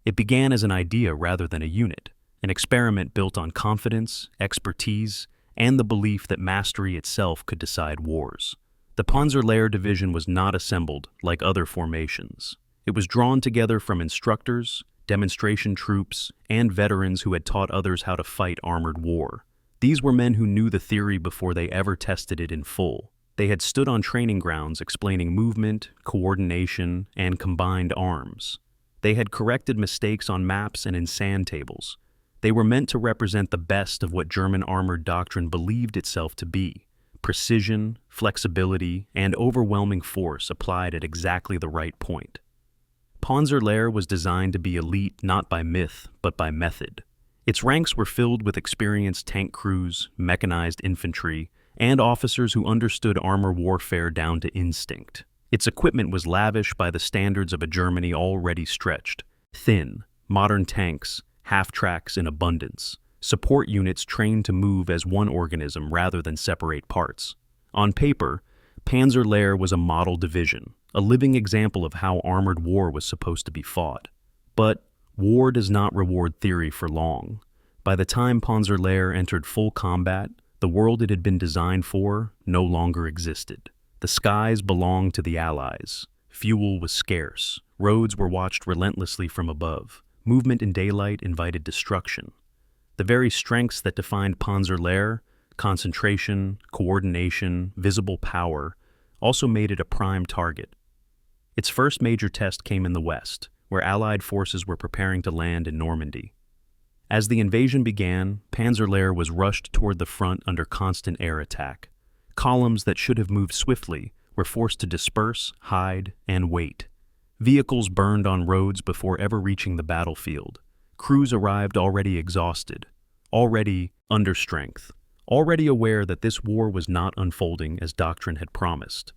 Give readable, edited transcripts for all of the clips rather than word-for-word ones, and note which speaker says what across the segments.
Speaker 1: It began as an idea rather than a unit, an experiment built on confidence, expertise, and the belief that mastery itself could decide wars. The Panzer Lehr Division was not assembled like other formations. It was drawn together from instructors, demonstration troops, and veterans who had taught others how to fight armored war. These were men who knew the theory before they ever tested it in full. They had stood on training grounds explaining movement, coordination, and combined arms. They had corrected mistakes on maps and in sand tables. They were meant to represent the best of what German armored doctrine believed itself to be: precision, flexibility, and overwhelming force applied at exactly the right point. Panzer Lehr was designed to be elite not by myth, but by method. Its ranks were filled with experienced tank crews, mechanized infantry, and officers who understood armor warfare down to instinct. Its equipment was lavish by the standards of a Germany already stretched: thin, modern tanks, half-tracks in abundance, support units trained to move as one organism rather than separate parts. On paper, Panzer Lehr was a model division, a living example of how armored war was supposed to be fought. But war does not reward theory for long. By the time Panzer Lehr entered full combat, the world it had been designed for no longer existed. The skies belonged to the Allies. Fuel was scarce. Roads were watched relentlessly from above. Movement in daylight invited destruction. The very strengths that defined Panzer Lehr, concentration, coordination, visible power, also made it a prime target. Its first major test came in the west, where Allied forces were preparing to land in Normandy. As the invasion began, Panzer Lehr was rushed toward the front under constant air attack. Columns that should have moved swiftly were forced to disperse, hide, and wait. Vehicles burned on roads before ever reaching the battlefield. Crews arrived already exhausted, already under strength, already aware that this war was not unfolding as Doctrine had promised.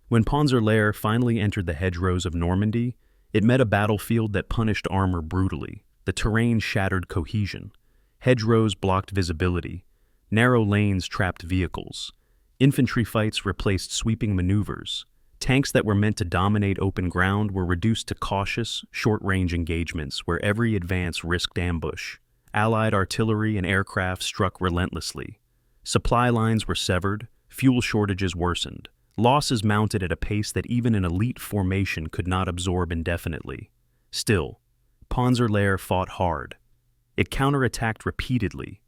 Speaker 1: When Panzer Lehr finally entered the hedgerows of Normandy, it met a battlefield that punished armor brutally. The terrain shattered cohesion. Hedgerows blocked visibility. Narrow lanes trapped vehicles. Infantry fights replaced sweeping maneuvers. Tanks that were meant to dominate open ground were reduced to cautious, short-range engagements where every advance risked ambush. Allied artillery and aircraft struck relentlessly. Supply lines were severed, fuel shortages worsened. Losses mounted at a pace that even an elite formation could not absorb indefinitely. Still, Panzer Lehr fought hard. It counterattacked repeatedly,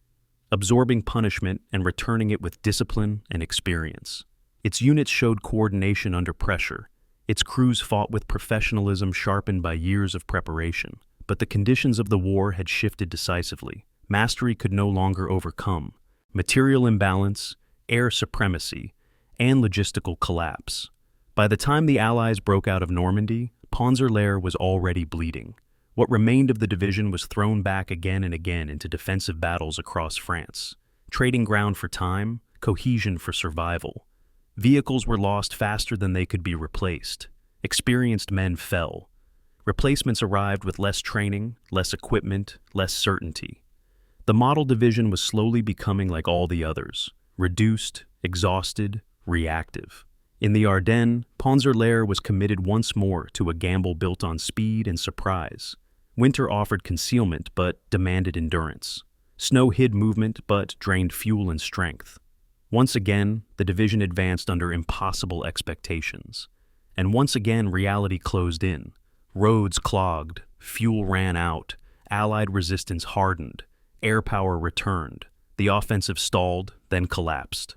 Speaker 1: absorbing punishment and returning it with discipline and experience. Its units showed coordination under pressure. Its crews fought with professionalism sharpened by years of preparation. But the conditions of the war had shifted decisively. Mastery could no longer overcome. Material imbalance, air supremacy, and logistical collapse. By the time the Allies broke out of Normandy, Panzer Lehr was already bleeding. What remained of the division was thrown back again and again into defensive battles across France, trading ground for time, cohesion for survival. Vehicles were lost faster than they could be replaced. Experienced men fell. Replacements arrived with less training, less equipment, less certainty. The model division was slowly becoming like all the others, reduced, exhausted, reactive. In the Ardennes, Panzer Lehr was committed once more to a gamble built on speed and surprise. Winter offered concealment but demanded endurance. Snow hid movement but drained fuel and strength. Once again, the division advanced under impossible expectations. And once again, reality closed in. Roads clogged, fuel ran out, Allied resistance hardened, air power returned. The offensive stalled, then collapsed.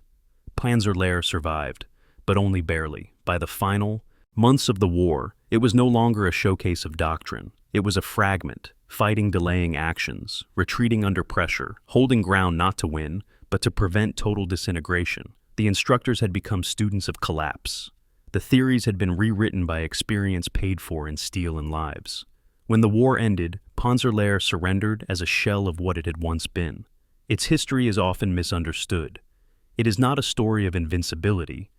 Speaker 1: Panzer Lehr survived, but only barely. By the final months of the war, it was no longer a showcase of doctrine. It was a fragment, fighting delaying actions, retreating under pressure, holding ground not to win, but to prevent total disintegration. The instructors had become students of collapse. The theories had been rewritten by experience paid for in steel and lives. When the war ended, Panzer Lehr surrendered as a shell of what it had once been. Its history is often misunderstood. It is not a story of invincibility.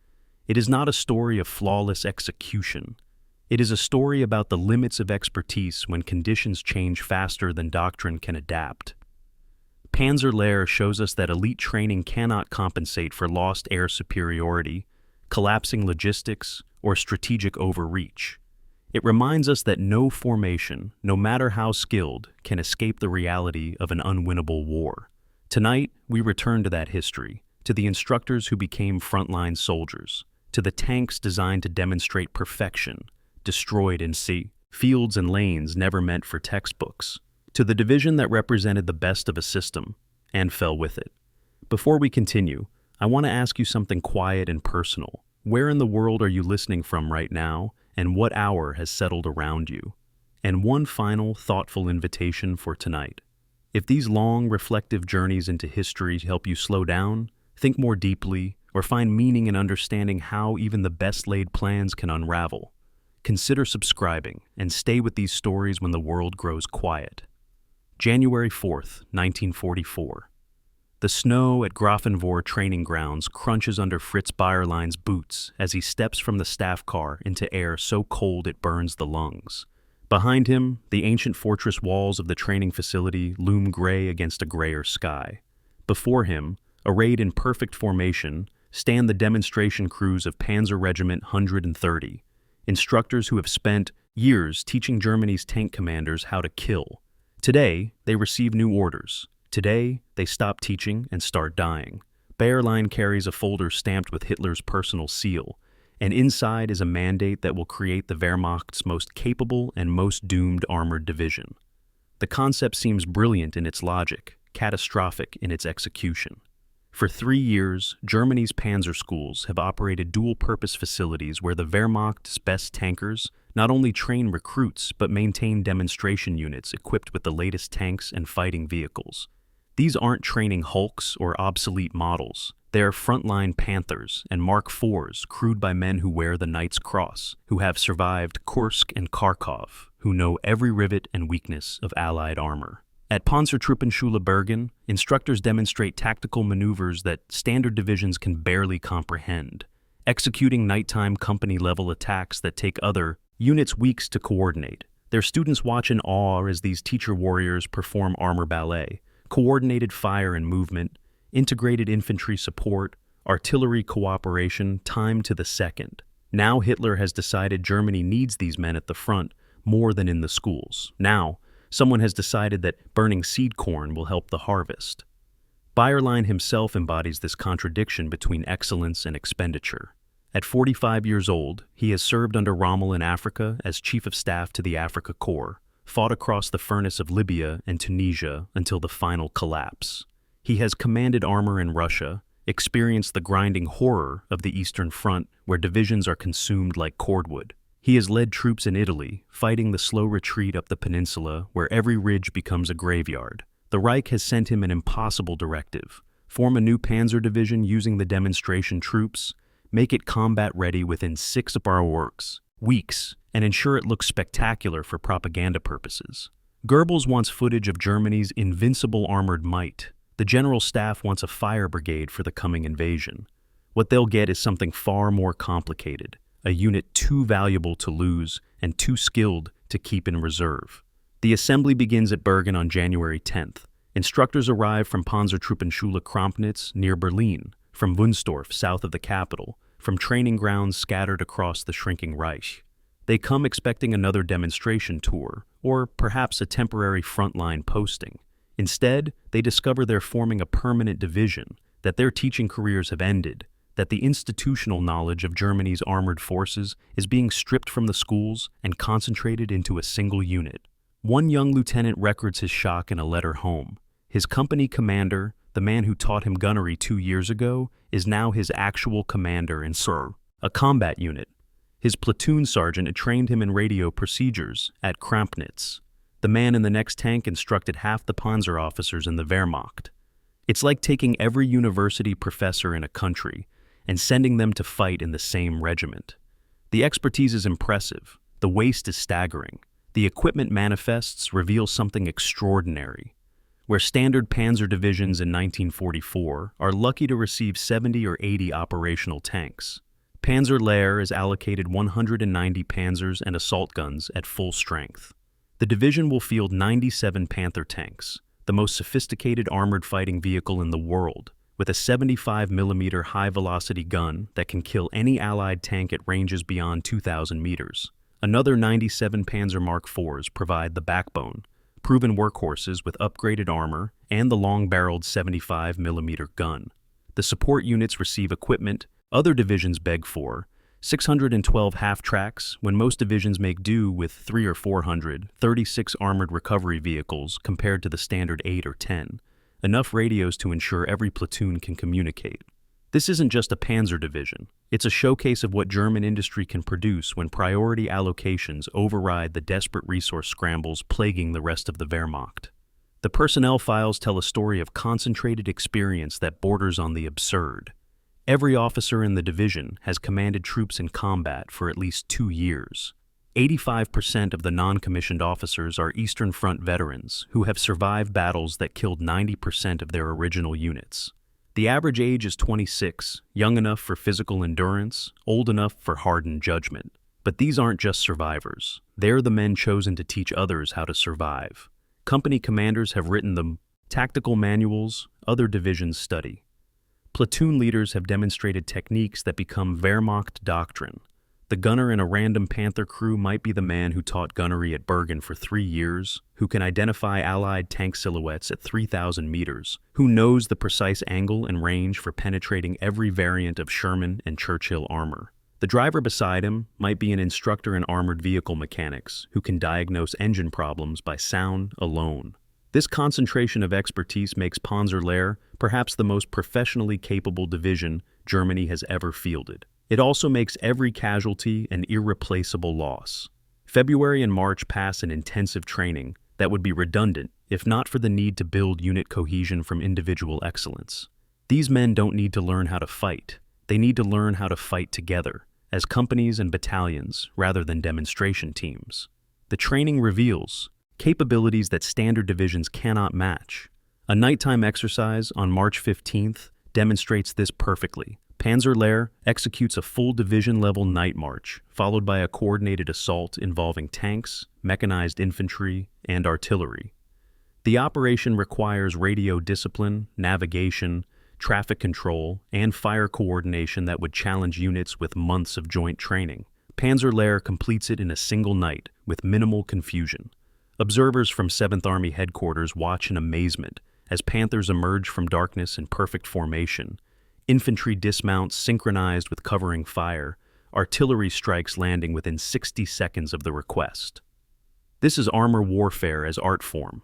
Speaker 1: It is not a story of flawless execution. It is a story about the limits of expertise when conditions change faster than doctrine can adapt. Panzer Lehr shows us that elite training cannot compensate for lost air superiority, collapsing logistics, or strategic overreach. It reminds us that no formation, no matter how skilled, can escape the reality of an unwinnable war. Tonight, we return to that history, to the instructors who became frontline soldiers, to the tanks designed to demonstrate perfection, destroyed in fields and lanes never meant for textbooks, to the division that represented the best of a system and fell with it. Before we continue, I want to ask you something quiet and personal. Where in the world are you listening from right now, and what hour has settled around you? And one final, thoughtful invitation for tonight. If these long, reflective journeys into history help you slow down, think more deeply, or find meaning in understanding how even the best-laid plans can unravel, consider subscribing and stay with these stories when the world grows quiet. January 4th, 1944. The snow at Grafenvohr training grounds crunches under Fritz Bayerlein's boots as he steps from the staff car into air so cold it burns the lungs. Behind him, the ancient fortress walls of the training facility loom gray against a grayer sky. Before him, arrayed in perfect formation, stand the demonstration crews of Panzer Regiment 130, instructors who have spent years teaching Germany's tank commanders how to kill. Today, they receive new orders. Today, they stop teaching and start dying. Bayerlein carries a folder stamped with Hitler's personal seal, and inside is a mandate that will create the Wehrmacht's most capable and most doomed armored division. The concept seems brilliant in its logic, catastrophic in its execution. For 3 years, Germany's panzer schools have operated dual-purpose facilities where the Wehrmacht's best tankers not only train recruits but maintain demonstration units equipped with the latest tanks and fighting vehicles. These aren't training hulks or obsolete models. They are frontline Panthers and Mark IVs crewed by men who wear the Knight's Cross, who have survived Kursk and Kharkov, who know every rivet and weakness of Allied armor. At Panzertruppenschule Bergen, instructors demonstrate tactical maneuvers that standard divisions can barely comprehend, executing nighttime company-level attacks that take other units weeks to coordinate. Their students watch in awe as these teacher warriors perform armor ballet, coordinated fire and movement, integrated infantry support, artillery cooperation timed to the second. Now Hitler has decided Germany needs these men at the front more than in the schools. Now, someone has decided that burning seed corn will help the harvest. Bayerlein himself embodies this contradiction between excellence and expenditure. At 45 years old, he has served under Rommel in Africa as Chief of Staff to the Africa Corps, fought across the furnace of Libya and Tunisia until the final collapse. He has commanded armor in Russia, experienced the grinding horror of the Eastern Front where divisions are consumed like cordwood. He has led troops in Italy, fighting the slow retreat up the peninsula where every ridge becomes a graveyard. The Reich has sent him an impossible directive: form a new panzer division using the demonstration troops, make it combat-ready within 6 weeks, and ensure it looks spectacular for propaganda purposes. Goebbels wants footage of Germany's invincible armored might. The General Staff wants a fire brigade for the coming invasion. What they'll get is something far more complicated, a unit too valuable to lose and too skilled to keep in reserve. The assembly begins at Bergen on January 10th. Instructors arrive from Panzertruppenschule Krampnitz near Berlin, from Wunstorf south of the capital, from training grounds scattered across the shrinking Reich. They come expecting another demonstration tour, or perhaps a temporary frontline posting. Instead, they discover they're forming a permanent division, that their teaching careers have ended, that the institutional knowledge of Germany's armored forces is being stripped from the schools and concentrated into a single unit. One young lieutenant records his shock in a letter home. His company commander, the man who taught him gunnery 2 years ago, is now his actual commander in a combat unit. His platoon sergeant had trained him in radio procedures at Krampnitz. The man in the next tank instructed half the panzer officers in the Wehrmacht. It's like taking every university professor in a country and sending them to fight in the same regiment. The expertise is impressive. The waste is staggering. The equipment manifests reveal something extraordinary. Where standard panzer divisions in 1944 are lucky to receive 70 or 80 operational tanks, Panzer Lehr is allocated 190 panzers and assault guns at full strength. The division will field 97 Panther tanks, the most sophisticated armored fighting vehicle in the world, with a 75mm high-velocity gun that can kill any Allied tank at ranges beyond 2,000 meters, Another 97 Panzer Mark IVs provide the backbone, proven workhorses with upgraded armor and the long-barreled 75mm gun. The support units receive equipment other divisions beg for, 612 half-tracks when most divisions make do with 300 or 400, 36 armored recovery vehicles compared to the standard 8 or 10, enough radios to ensure every platoon can communicate. This isn't just a panzer division, it's a showcase of what German industry can produce when priority allocations override the desperate resource scrambles plaguing the rest of the Wehrmacht. The personnel files tell a story of concentrated experience that borders on the absurd. Every officer in the division has commanded troops in combat for at least 2 years. 85% of the non-commissioned officers are Eastern Front veterans who have survived battles that killed 90% of their original units. The average age is 26, young enough for physical endurance, old enough for hardened judgment. But these aren't just survivors. They're the men chosen to teach others how to survive. Company commanders have written the tactical manuals other divisions study. Platoon leaders have demonstrated techniques that become Wehrmacht doctrine. The gunner in a random Panther crew might be the man who taught gunnery at Bergen for 3 years, who can identify Allied tank silhouettes at 3,000 meters, who knows the precise angle and range for penetrating every variant of Sherman and Churchill armor. The driver beside him might be an instructor in armored vehicle mechanics who can diagnose engine problems by sound alone. This concentration of expertise makes Panzer Lehr perhaps the most professionally capable division Germany has ever fielded. It also makes every casualty an irreplaceable loss. February and March pass an intensive training that would be redundant if not for the need to build unit cohesion from individual excellence. These men don't need to learn how to fight. They need to learn how to fight together, as companies and battalions rather than demonstration teams. The training reveals capabilities that standard divisions cannot match. A nighttime exercise on March 15th demonstrates this perfectly. Panzer Lehr executes a full division-level night march, followed by a coordinated assault involving tanks, mechanized infantry, and artillery. The operation requires radio discipline, navigation, traffic control, and fire coordination that would challenge units with months of joint training. Panzer Lehr completes it in a single night, with minimal confusion. Observers from 7th Army headquarters watch in amazement as Panthers emerge from darkness in perfect formation. Infantry dismounts synchronized with covering fire, artillery strikes landing within 60 seconds of the request. This is armor warfare as art form,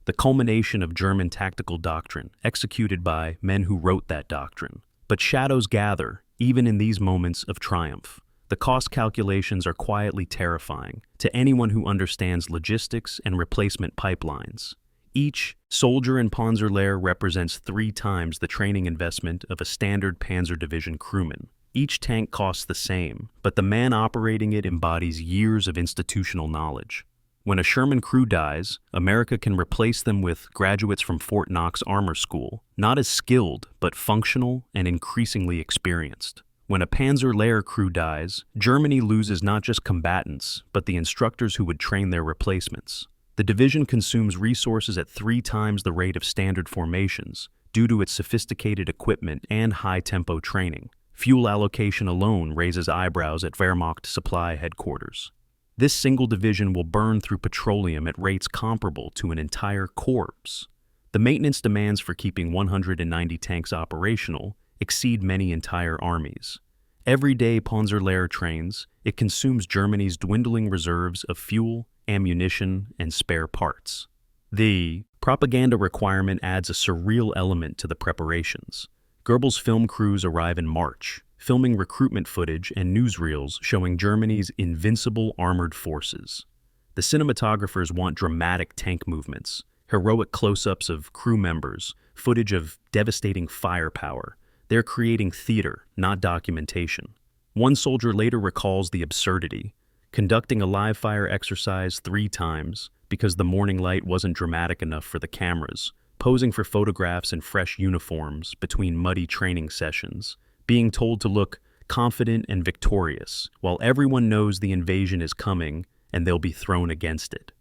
Speaker 1: the culmination of German tactical doctrine, executed by men who wrote that doctrine. But shadows gather, even in these moments of triumph. The cost calculations are quietly terrifying to anyone who understands logistics and replacement pipelines. Each soldier in Panzer Lehr represents 3 times the training investment of a standard Panzer Division crewman. Each tank costs the same, but the man operating it embodies years of institutional knowledge. When a Sherman crew dies, America can replace them with graduates from Fort Knox Armor School, not as skilled, but functional and increasingly experienced. When a Panzer Lehr crew dies, Germany loses not just combatants, but the instructors who would train their replacements. The division consumes resources at 3 times the rate of standard formations due to its sophisticated equipment and high-tempo training. Fuel allocation alone raises eyebrows at Wehrmacht supply headquarters. This single division will burn through petroleum at rates comparable to an entire corps. The maintenance demands for keeping 190 tanks operational exceed many entire armies. Every day Panzer Lehr trains, it consumes Germany's dwindling reserves of fuel, ammunition, and spare parts. The propaganda requirement adds a surreal element to the preparations. Goebbels' film crews arrive in March, filming recruitment footage and newsreels showing Germany's invincible armored forces. The cinematographers want dramatic tank movements, heroic close-ups of crew members, footage of devastating firepower. They're creating theater, not documentation. One soldier later recalls the absurdity, conducting a live-fire exercise 3 times because the morning light wasn't dramatic enough for the cameras, posing for photographs in fresh uniforms between muddy training sessions, being told to look confident and victorious, while everyone knows the invasion is coming and they'll be thrown against it.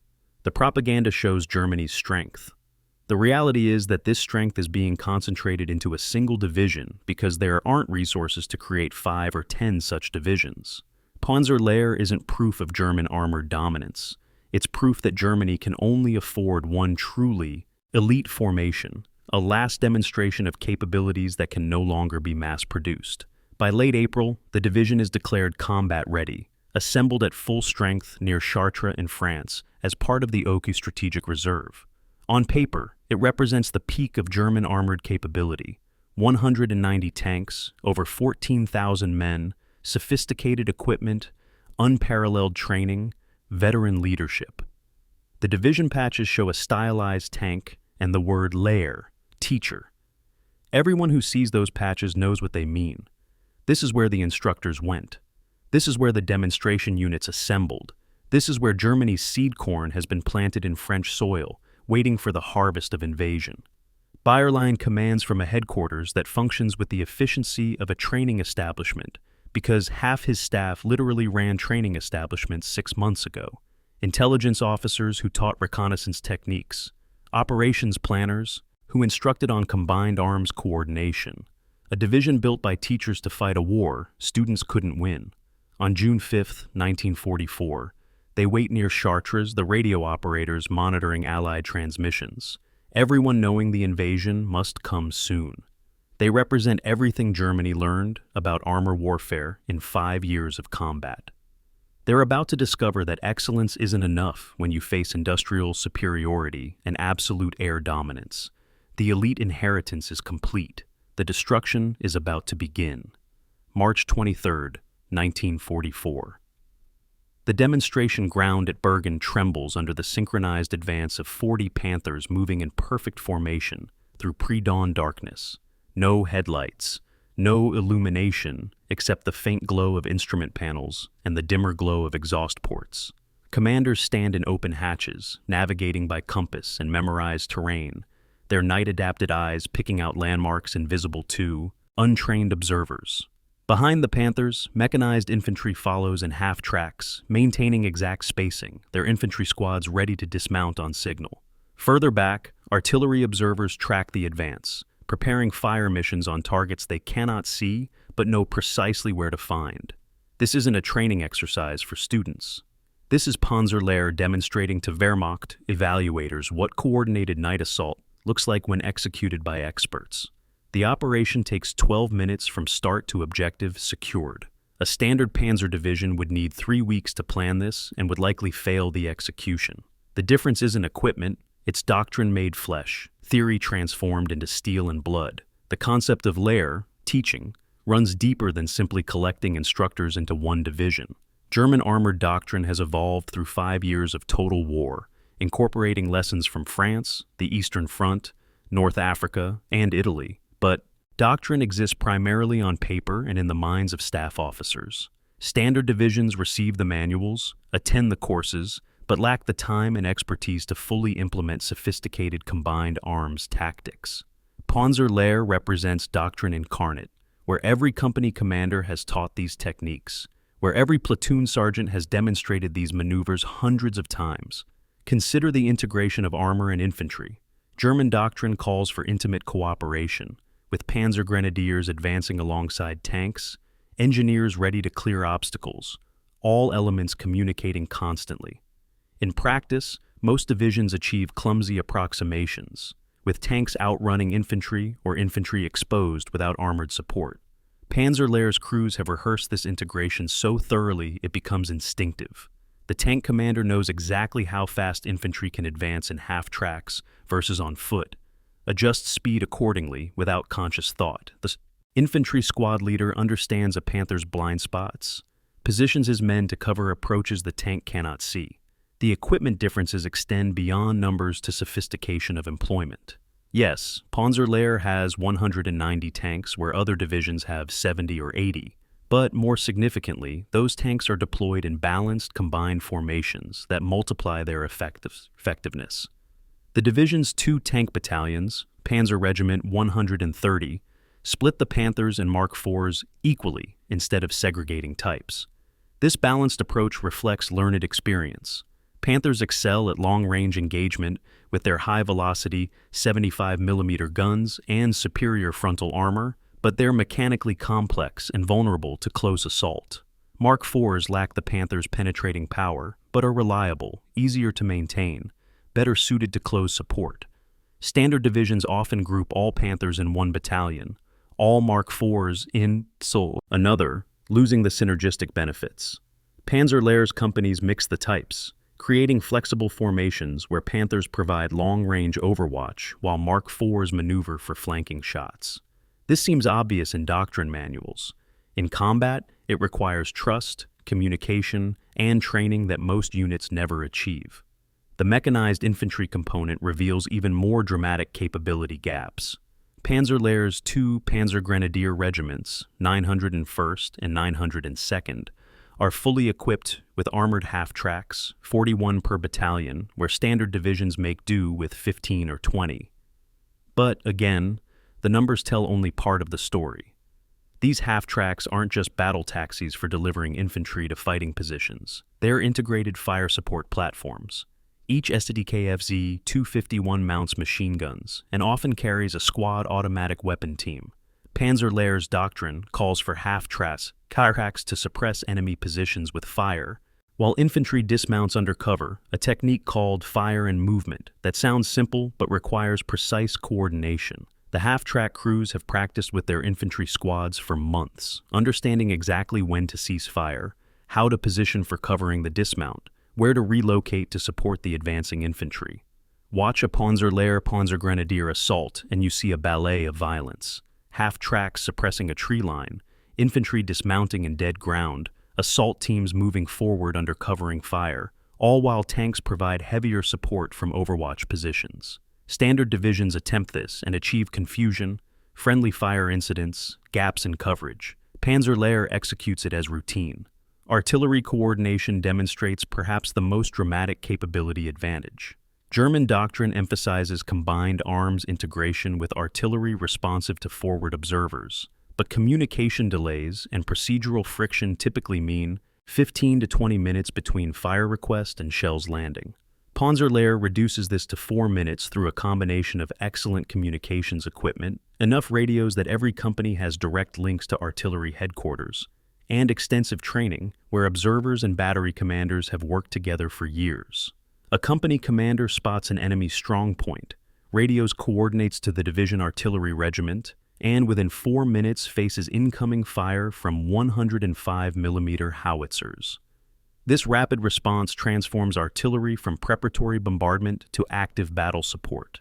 Speaker 1: The propaganda shows Germany's strength. The reality is that this strength is being concentrated into a single division because there aren't resources to create 5 or 10 such divisions. Panzer Lehr isn't proof of German armored dominance. It's proof that Germany can only afford one truly elite formation, a last demonstration of capabilities that can no longer be mass-produced. By late April, the division is declared combat-ready, assembled at full strength near Chartres in France as part of the Oku Strategic Reserve. On paper, it represents the peak of German armored capability: 190 tanks, over 14,000 men, sophisticated equipment, unparalleled training, veteran leadership. The division patches show a stylized tank and the word Lehr, teacher. Everyone who sees those patches knows what they mean. This is where the instructors went. This is where the demonstration units assembled. This is where Germany's seed corn has been planted in French soil, waiting for the harvest of invasion. Bayerlein commands from a headquarters that functions with the efficiency of a training establishment, because half his staff literally ran training establishments 6 months ago. Intelligence officers who taught reconnaissance techniques, operations planners who instructed on combined arms coordination. A division built by teachers to fight a war students couldn't win. On June 5, 1944, they wait near Chartres, the radio operators monitoring Allied transmissions, everyone knowing the invasion must come soon. They represent everything Germany learned about armor warfare in 5 years of combat. They're about to discover that excellence isn't enough when you face industrial superiority and absolute air dominance. The elite inheritance is complete. The destruction is about to begin. March 23, 1944. The demonstration ground at Bergen trembles under the synchronized advance of 40 Panthers moving in perfect formation through pre-dawn darkness. No headlights, no illumination except the faint glow of instrument panels and the dimmer glow of exhaust ports. Commanders stand in open hatches, navigating by compass and memorized terrain, their night-adapted eyes picking out landmarks invisible to untrained observers. Behind the Panthers, mechanized infantry follows in half tracks, maintaining exact spacing, their infantry squads ready to dismount on signal. Further back, artillery observers track the advance, preparing fire missions on targets they cannot see but know precisely where to find. This isn't a training exercise for students. This is Panzer Lehr demonstrating to Wehrmacht evaluators what coordinated night assault looks like when executed by experts. The operation takes 12 minutes from start to objective secured. A standard panzer division would need 3 weeks to plan this and would likely fail the execution. The difference isn't equipment, it's doctrine made flesh, theory transformed into steel and blood. The concept of Lehr, teaching, runs deeper than simply collecting instructors into one division. German armored doctrine has evolved through 5 years of total war, incorporating lessons from France, the Eastern Front, North Africa, and Italy. But doctrine exists primarily on paper and in the minds of staff officers. Standard divisions receive the manuals, attend the courses, but lack the time and expertise to fully implement sophisticated combined arms tactics. Panzer Lehr represents doctrine incarnate, where every company commander has taught these techniques, where every platoon sergeant has demonstrated these maneuvers hundreds of times. Consider the integration of armor and infantry. German doctrine calls for intimate cooperation, with panzer grenadiers advancing alongside tanks, engineers ready to clear obstacles, all elements communicating constantly. In practice, most divisions achieve clumsy approximations, with tanks outrunning infantry or infantry exposed without armored support. Panzer Lehr's crews have rehearsed this integration so thoroughly it becomes instinctive. The tank commander knows exactly how fast infantry can advance in half tracks versus on foot, adjusts speed accordingly without conscious thought. The infantry squad leader understands a panther's blind spots, positions his men to cover approaches the tank cannot see. The equipment differences extend beyond numbers to sophistication of employment. Yes, Panzer Lehr has 190 tanks where other divisions have 70 or 80. But more significantly, those tanks are deployed in balanced, combined formations that multiply their effectiveness. The division's 2 tank battalions, Panzer Regiment 130, split the Panthers and Mark IVs equally instead of segregating types. This balanced approach reflects learned experience. Panthers excel at long-range engagement with their high-velocity 75mm guns and superior frontal armor, but they're mechanically complex and vulnerable to close assault. Mark IVs lack the Panther's penetrating power, but are reliable, easier to maintain, better suited to close support. Standard divisions often group all Panthers in one battalion, all Mark IVs in another, losing the synergistic benefits. Panzer Lehr's companies mix the types, creating flexible formations where Panthers provide long-range overwatch while Mark IVs maneuver for flanking shots. This seems obvious in doctrine manuals. In combat, it requires trust, communication, and training that most units never achieve. The mechanized infantry component reveals even more dramatic capability gaps. Panzer Lehr's two Panzer Grenadier regiments, 901st and 902nd, are fully equipped with armored half-tracks, 41 per battalion, where standard divisions make do with 15 or 20. But, again, the numbers tell only part of the story. These half-tracks aren't just battle taxis for delivering infantry to fighting positions. They're integrated fire support platforms. Each SDKFZ 251 mounts machine guns and often carries a squad automatic weapon team. Panzer Lehr's Doctrine calls for half-tracks to suppress enemy positions with fire, while infantry dismounts under cover, a technique called fire and movement that sounds simple but requires precise coordination. The half-track crews have practiced with their infantry squads for months, understanding exactly when to cease fire, how to position for covering the dismount, where to relocate to support the advancing infantry. Watch a Panzer Lehr Panzer Grenadier assault and you see a ballet of violence. Half-tracks suppressing a tree line, infantry dismounting in dead ground, assault teams moving forward under covering fire, all while tanks provide heavier support from overwatch positions. Standard divisions attempt this and achieve confusion, friendly fire incidents, gaps in coverage. Panzer Lehr executes it as routine. Artillery coordination demonstrates perhaps the most dramatic capability advantage. German doctrine emphasizes combined arms integration with artillery responsive to forward observers, but communication delays and procedural friction typically mean 15 to 20 minutes between fire request and shells landing. Panzer Lehr reduces this to 4 minutes through a combination of excellent communications equipment, enough radios that every company has direct links to artillery headquarters, and extensive training where observers and battery commanders have worked together for years. A company commander spots an enemy's strong point, radios coordinates to the division artillery regiment, and within 4 minutes faces incoming fire from 105mm howitzers. This rapid response transforms artillery from preparatory bombardment to active battle support.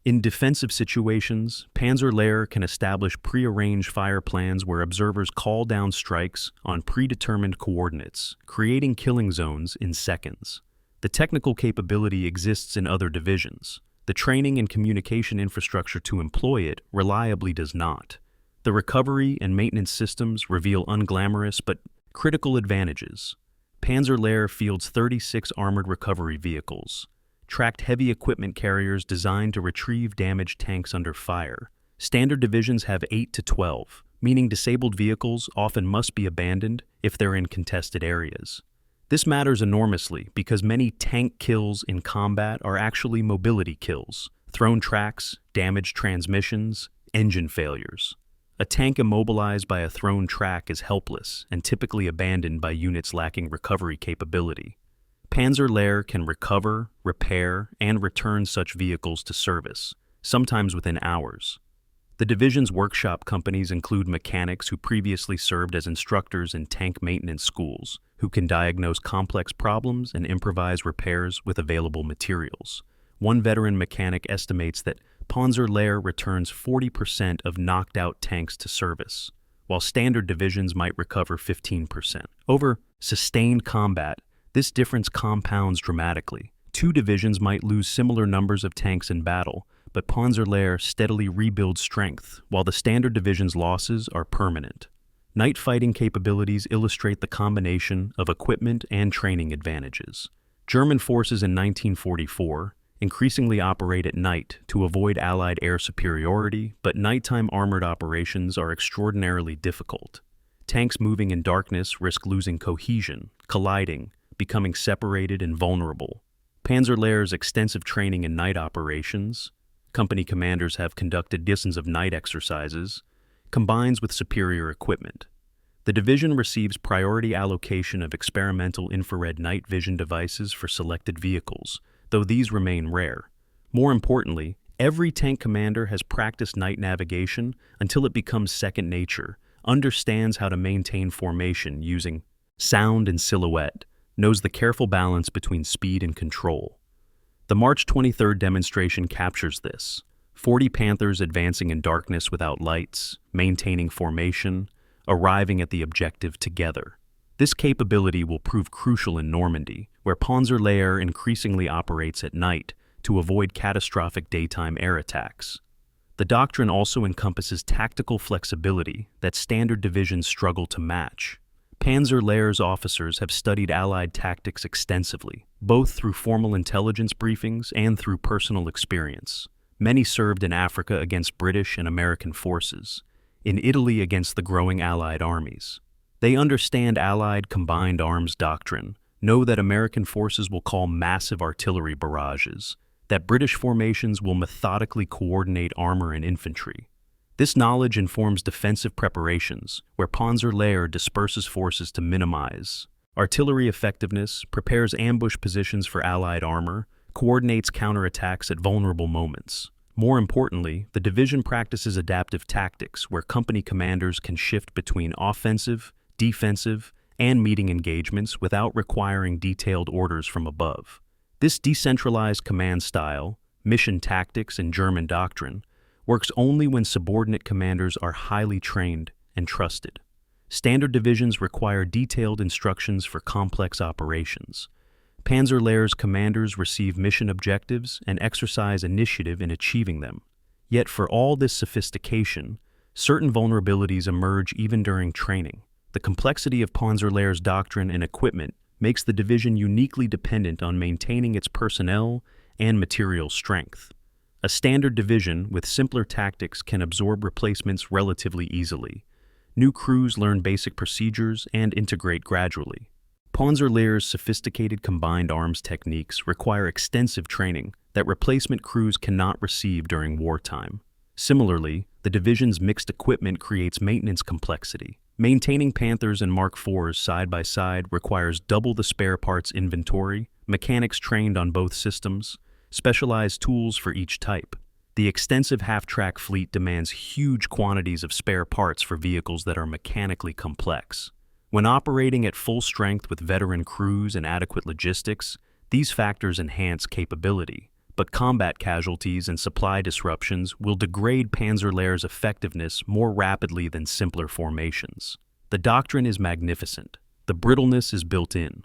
Speaker 1: In defensive situations, Panzer Lehr can establish prearranged fire plans where observers call down strikes on predetermined coordinates, creating killing zones in seconds. The technical capability exists in other divisions. The training and communication infrastructure to employ it reliably does not. The recovery and maintenance systems reveal unglamorous but critical advantages. Panzer Lehr fields 36 armored recovery vehicles, tracked heavy equipment carriers designed to retrieve damaged tanks under fire. Standard divisions have 8 to 12, meaning disabled vehicles often must be abandoned if they're in contested areas. This matters enormously because many tank kills in combat are actually mobility kills, thrown tracks, damaged transmissions, engine failures. A tank immobilized by a thrown track is helpless and typically abandoned by units lacking recovery capability. Panzer Lehr can recover, repair, and return such vehicles to service, sometimes within hours. The division's workshop companies include mechanics who previously served as instructors in tank maintenance schools, who can diagnose complex problems and improvise repairs with available materials. One veteran mechanic estimates that Panzer Lehr returns 40% of knocked-out tanks to service, while standard divisions might recover 15%. Over sustained combat, this difference compounds dramatically. Two divisions might lose similar numbers of tanks in battle, but Panzer Lehr steadily rebuilds strength, while the standard division's losses are permanent. Night fighting capabilities illustrate the combination of equipment and training advantages. German forces in 1944 increasingly operate at night to avoid Allied air superiority, but nighttime armored operations are extraordinarily difficult. Tanks moving in darkness risk losing cohesion, colliding, becoming separated and vulnerable. Panzer Lehr's extensive training in night operations, company commanders have conducted dozens of night exercises, combines with superior equipment. The division receives priority allocation of experimental infrared night vision devices for selected vehicles, though these remain rare. More importantly, every tank commander has practiced night navigation until it becomes second nature, understands how to maintain formation using sound and silhouette, knows the careful balance between speed and control. The March 23rd demonstration captures this. 40 Panthers advancing in darkness without lights, maintaining formation, arriving at the objective together. This capability will prove crucial in Normandy, where Panzer Lehr increasingly operates at night to avoid catastrophic daytime air attacks. The doctrine also encompasses tactical flexibility that standard divisions struggle to match. Panzer Lehr's officers have studied Allied tactics extensively, both through formal intelligence briefings and through personal experience. Many served in Africa against British and American forces, in Italy against the growing Allied armies. They understand Allied combined arms doctrine, know that American forces will call massive artillery barrages, that British formations will methodically coordinate armor and infantry. This knowledge informs defensive preparations, where Panzer Lehr disperses forces to minimize artillery effectiveness, prepares ambush positions for Allied armor, coordinates counterattacks at vulnerable moments. More importantly, the division practices adaptive tactics, where company commanders can shift between offensive, defensive, and meeting engagements without requiring detailed orders from above. This decentralized command style, mission tactics, and German doctrine, works only when subordinate commanders are highly trained and trusted. Standard divisions require detailed instructions for complex operations. Panzer Lehr's commanders receive mission objectives and exercise initiative in achieving them. Yet for all this sophistication, certain vulnerabilities emerge even during training. The complexity of Panzer Lehr's doctrine and equipment makes the division uniquely dependent on maintaining its personnel and material strength. A standard division with simpler tactics can absorb replacements relatively easily. New crews learn basic procedures and integrate gradually. Panzer Lehr's sophisticated combined arms techniques require extensive training that replacement crews cannot receive during wartime. Similarly, the division's mixed equipment creates maintenance complexity. Maintaining Panthers and Mark IVs side by side requires double the spare parts inventory, mechanics trained on both systems, specialized tools for each type. The extensive half-track fleet demands huge quantities of spare parts for vehicles that are mechanically complex. When operating at full strength with veteran crews and adequate logistics, these factors enhance capability, but combat casualties and supply disruptions will degrade Panzer Lehr's effectiveness more rapidly than simpler formations. The doctrine is magnificent. The brittleness is built in.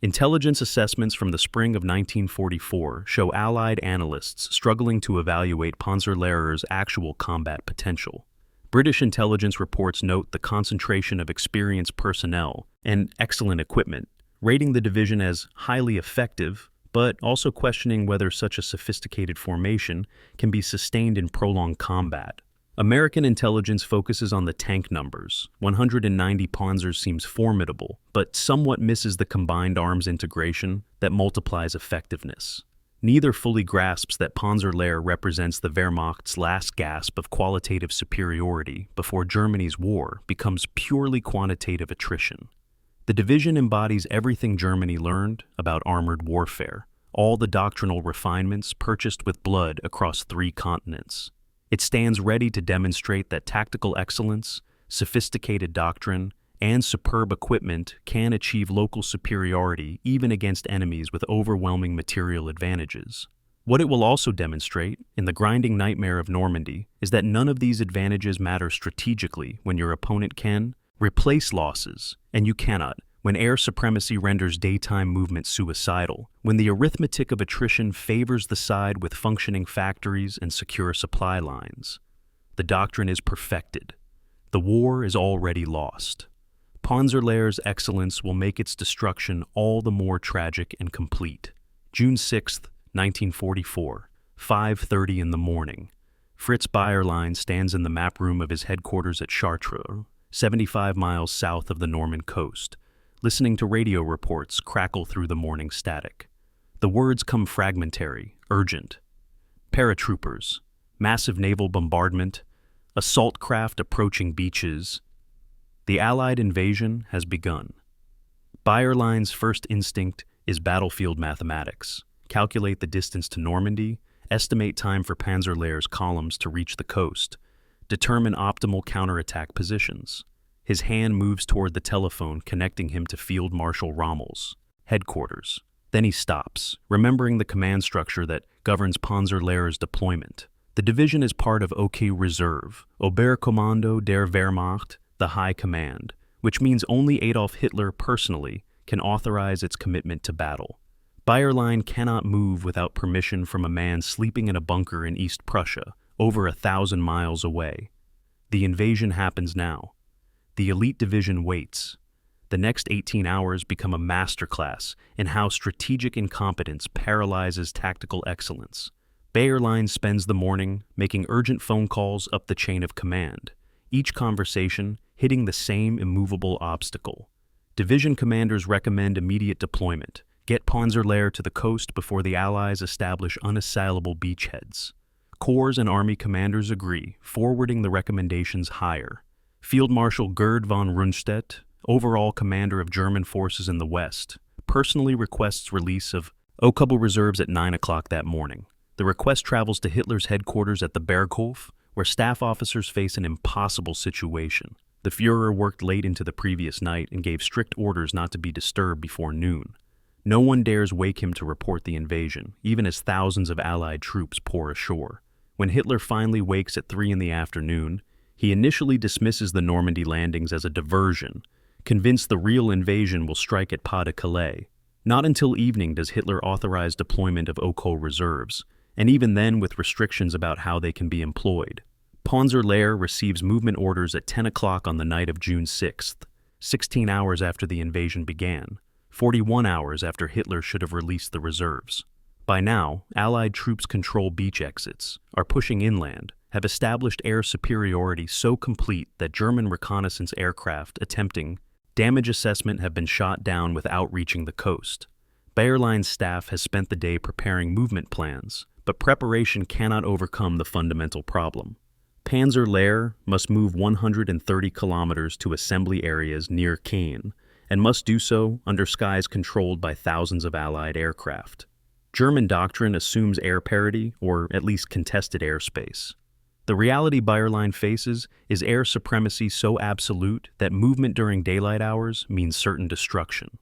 Speaker 1: Intelligence assessments from the spring of 1944 show Allied analysts struggling to evaluate Panzer Lehr's actual combat potential. British intelligence reports note the concentration of experienced personnel and excellent equipment, rating the division as highly effective, but also questioning whether such a sophisticated formation can be sustained in prolonged combat. American intelligence focuses on the tank numbers. 190 Panzers seems formidable, but somewhat misses the combined arms integration that multiplies effectiveness. Neither fully grasps that Panzer Lehr represents the Wehrmacht's last gasp of qualitative superiority before Germany's war becomes purely quantitative attrition. The division embodies everything Germany learned about armored warfare, all the doctrinal refinements purchased with blood across 3 continents. It stands ready to demonstrate that tactical excellence, sophisticated doctrine, and superb equipment can achieve local superiority even against enemies with overwhelming material advantages. What it will also demonstrate, in the grinding nightmare of Normandy, is that none of these advantages matter strategically when your opponent can replace losses, and you cannot, when air supremacy renders daytime movement suicidal, when the arithmetic of attrition favors the side with functioning factories and secure supply lines. The doctrine is perfected. The war is already lost. Panzer Lehr's excellence will make its destruction all the more tragic and complete. June 6, 1944, 5:30 in the morning. Fritz Bayerlein stands in the map room of his headquarters at Chartres, 75 miles south of the Norman coast, listening to radio reports crackle through the morning static. The words come fragmentary, urgent. Paratroopers, massive naval bombardment, assault craft approaching beaches. The Allied invasion has begun. Bayerlein's first instinct is battlefield mathematics. Calculate the distance to Normandy, estimate time for Panzer Lehr's columns to reach the coast, determine optimal counterattack positions. His hand moves toward the telephone connecting him to Field Marshal Rommel's headquarters. Then he stops, remembering the command structure that governs Panzer Lehr's deployment. The division is part of OK Reserve, Oberkommando der Wehrmacht, the High Command, which means only Adolf Hitler personally can authorize its commitment to battle. Bayerlein cannot move without permission from a man sleeping in a bunker in East Prussia, over 1,000 miles away. The invasion happens now. The elite division waits. The next 18 hours become a masterclass in how strategic incompetence paralyzes tactical excellence. Bayerlein spends the morning making urgent phone calls up the chain of command, each conversation hitting the same immovable obstacle. Division commanders recommend immediate deployment. Get Panzer Lehr to the coast before the Allies establish unassailable beachheads. Corps and army commanders agree, forwarding the recommendations higher. Field Marshal Gerd von Rundstedt, overall commander of German forces in the West, personally requests release of Okkubel reserves at 9 o'clock that morning. The request travels to Hitler's headquarters at the Berghof, where staff officers face an impossible situation. The Führer worked late into the previous night and gave strict orders not to be disturbed before noon. No one dares wake him to report the invasion, even as thousands of Allied troops pour ashore. When Hitler finally wakes at 3 in the afternoon, he initially dismisses the Normandy landings as a diversion, convinced the real invasion will strike at Pas de Calais. Not until evening does Hitler authorize deployment of OK reserves, and even then with restrictions about how they can be employed. Panzer Lehr receives movement orders at 10 o'clock on the night of June 6th, 16 hours after the invasion began, 41 hours after Hitler should have released the reserves. By now, Allied troops control beach exits, are pushing inland, have established air superiority so complete that German reconnaissance aircraft attempting damage assessment have been shot down without reaching the coast. Bayerlein's staff has spent the day preparing movement plans, but preparation cannot overcome the fundamental problem. Panzer Lehr must move 130 kilometers to assembly areas near Caen, and must do so under skies controlled by thousands of Allied aircraft. German doctrine assumes air parity, or at least contested airspace. The reality Bayerlein faces is air supremacy so absolute that movement during daylight hours means certain destruction.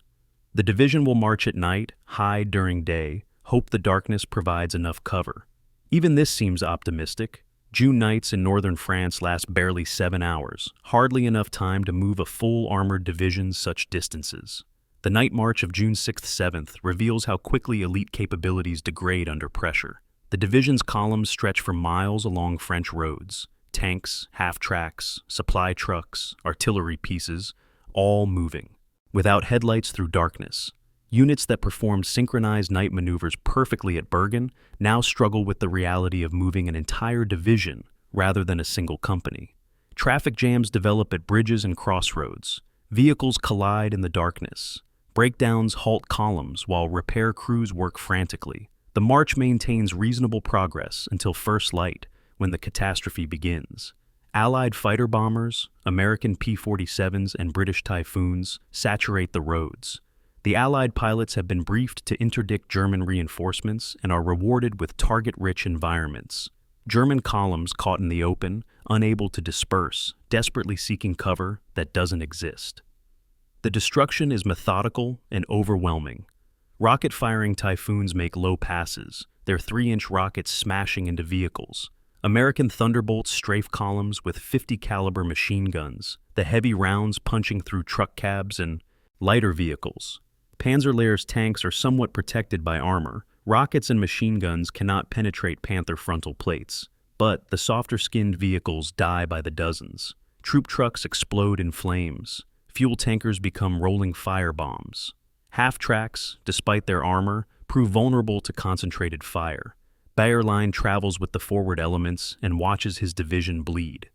Speaker 1: The division will march at night, hide during day, hope the darkness provides enough cover. Even this seems optimistic. June nights in northern France last barely 7 hours, hardly enough time to move a full armored division such distances. The night march of June 6th-7th reveals how quickly elite capabilities degrade under pressure. The division's columns stretch for miles along French roads. Tanks, half-tracks, supply trucks, artillery pieces, all moving. Without headlights through darkness. Units that performed synchronized night maneuvers perfectly at Bergen now struggle with the reality of moving an entire division rather than a single company. Traffic jams develop at bridges and crossroads. Vehicles collide in the darkness. Breakdowns halt columns while repair crews work frantically. The march maintains reasonable progress until first light, when the catastrophe begins. Allied fighter bombers, American P-47s and British Typhoons saturate the roads. The Allied pilots have been briefed to interdict German reinforcements and are rewarded with target-rich environments. German columns caught in the open, unable to disperse, desperately seeking cover that doesn't exist. The destruction is methodical and overwhelming. Rocket-firing Typhoons make low passes, their 3-inch rockets smashing into vehicles. American Thunderbolts strafe columns with 50-caliber machine guns, the heavy rounds punching through truck cabs and lighter vehicles. Panzer Lehr's tanks are somewhat protected by armor. Rockets and machine guns cannot penetrate Panther frontal plates, but the softer-skinned vehicles die by the dozens. Troop trucks explode in flames. Fuel tankers become rolling fire bombs. Half-tracks, despite their armor, prove vulnerable to concentrated fire. Bayerlein travels with the forward elements and watches his division bleed.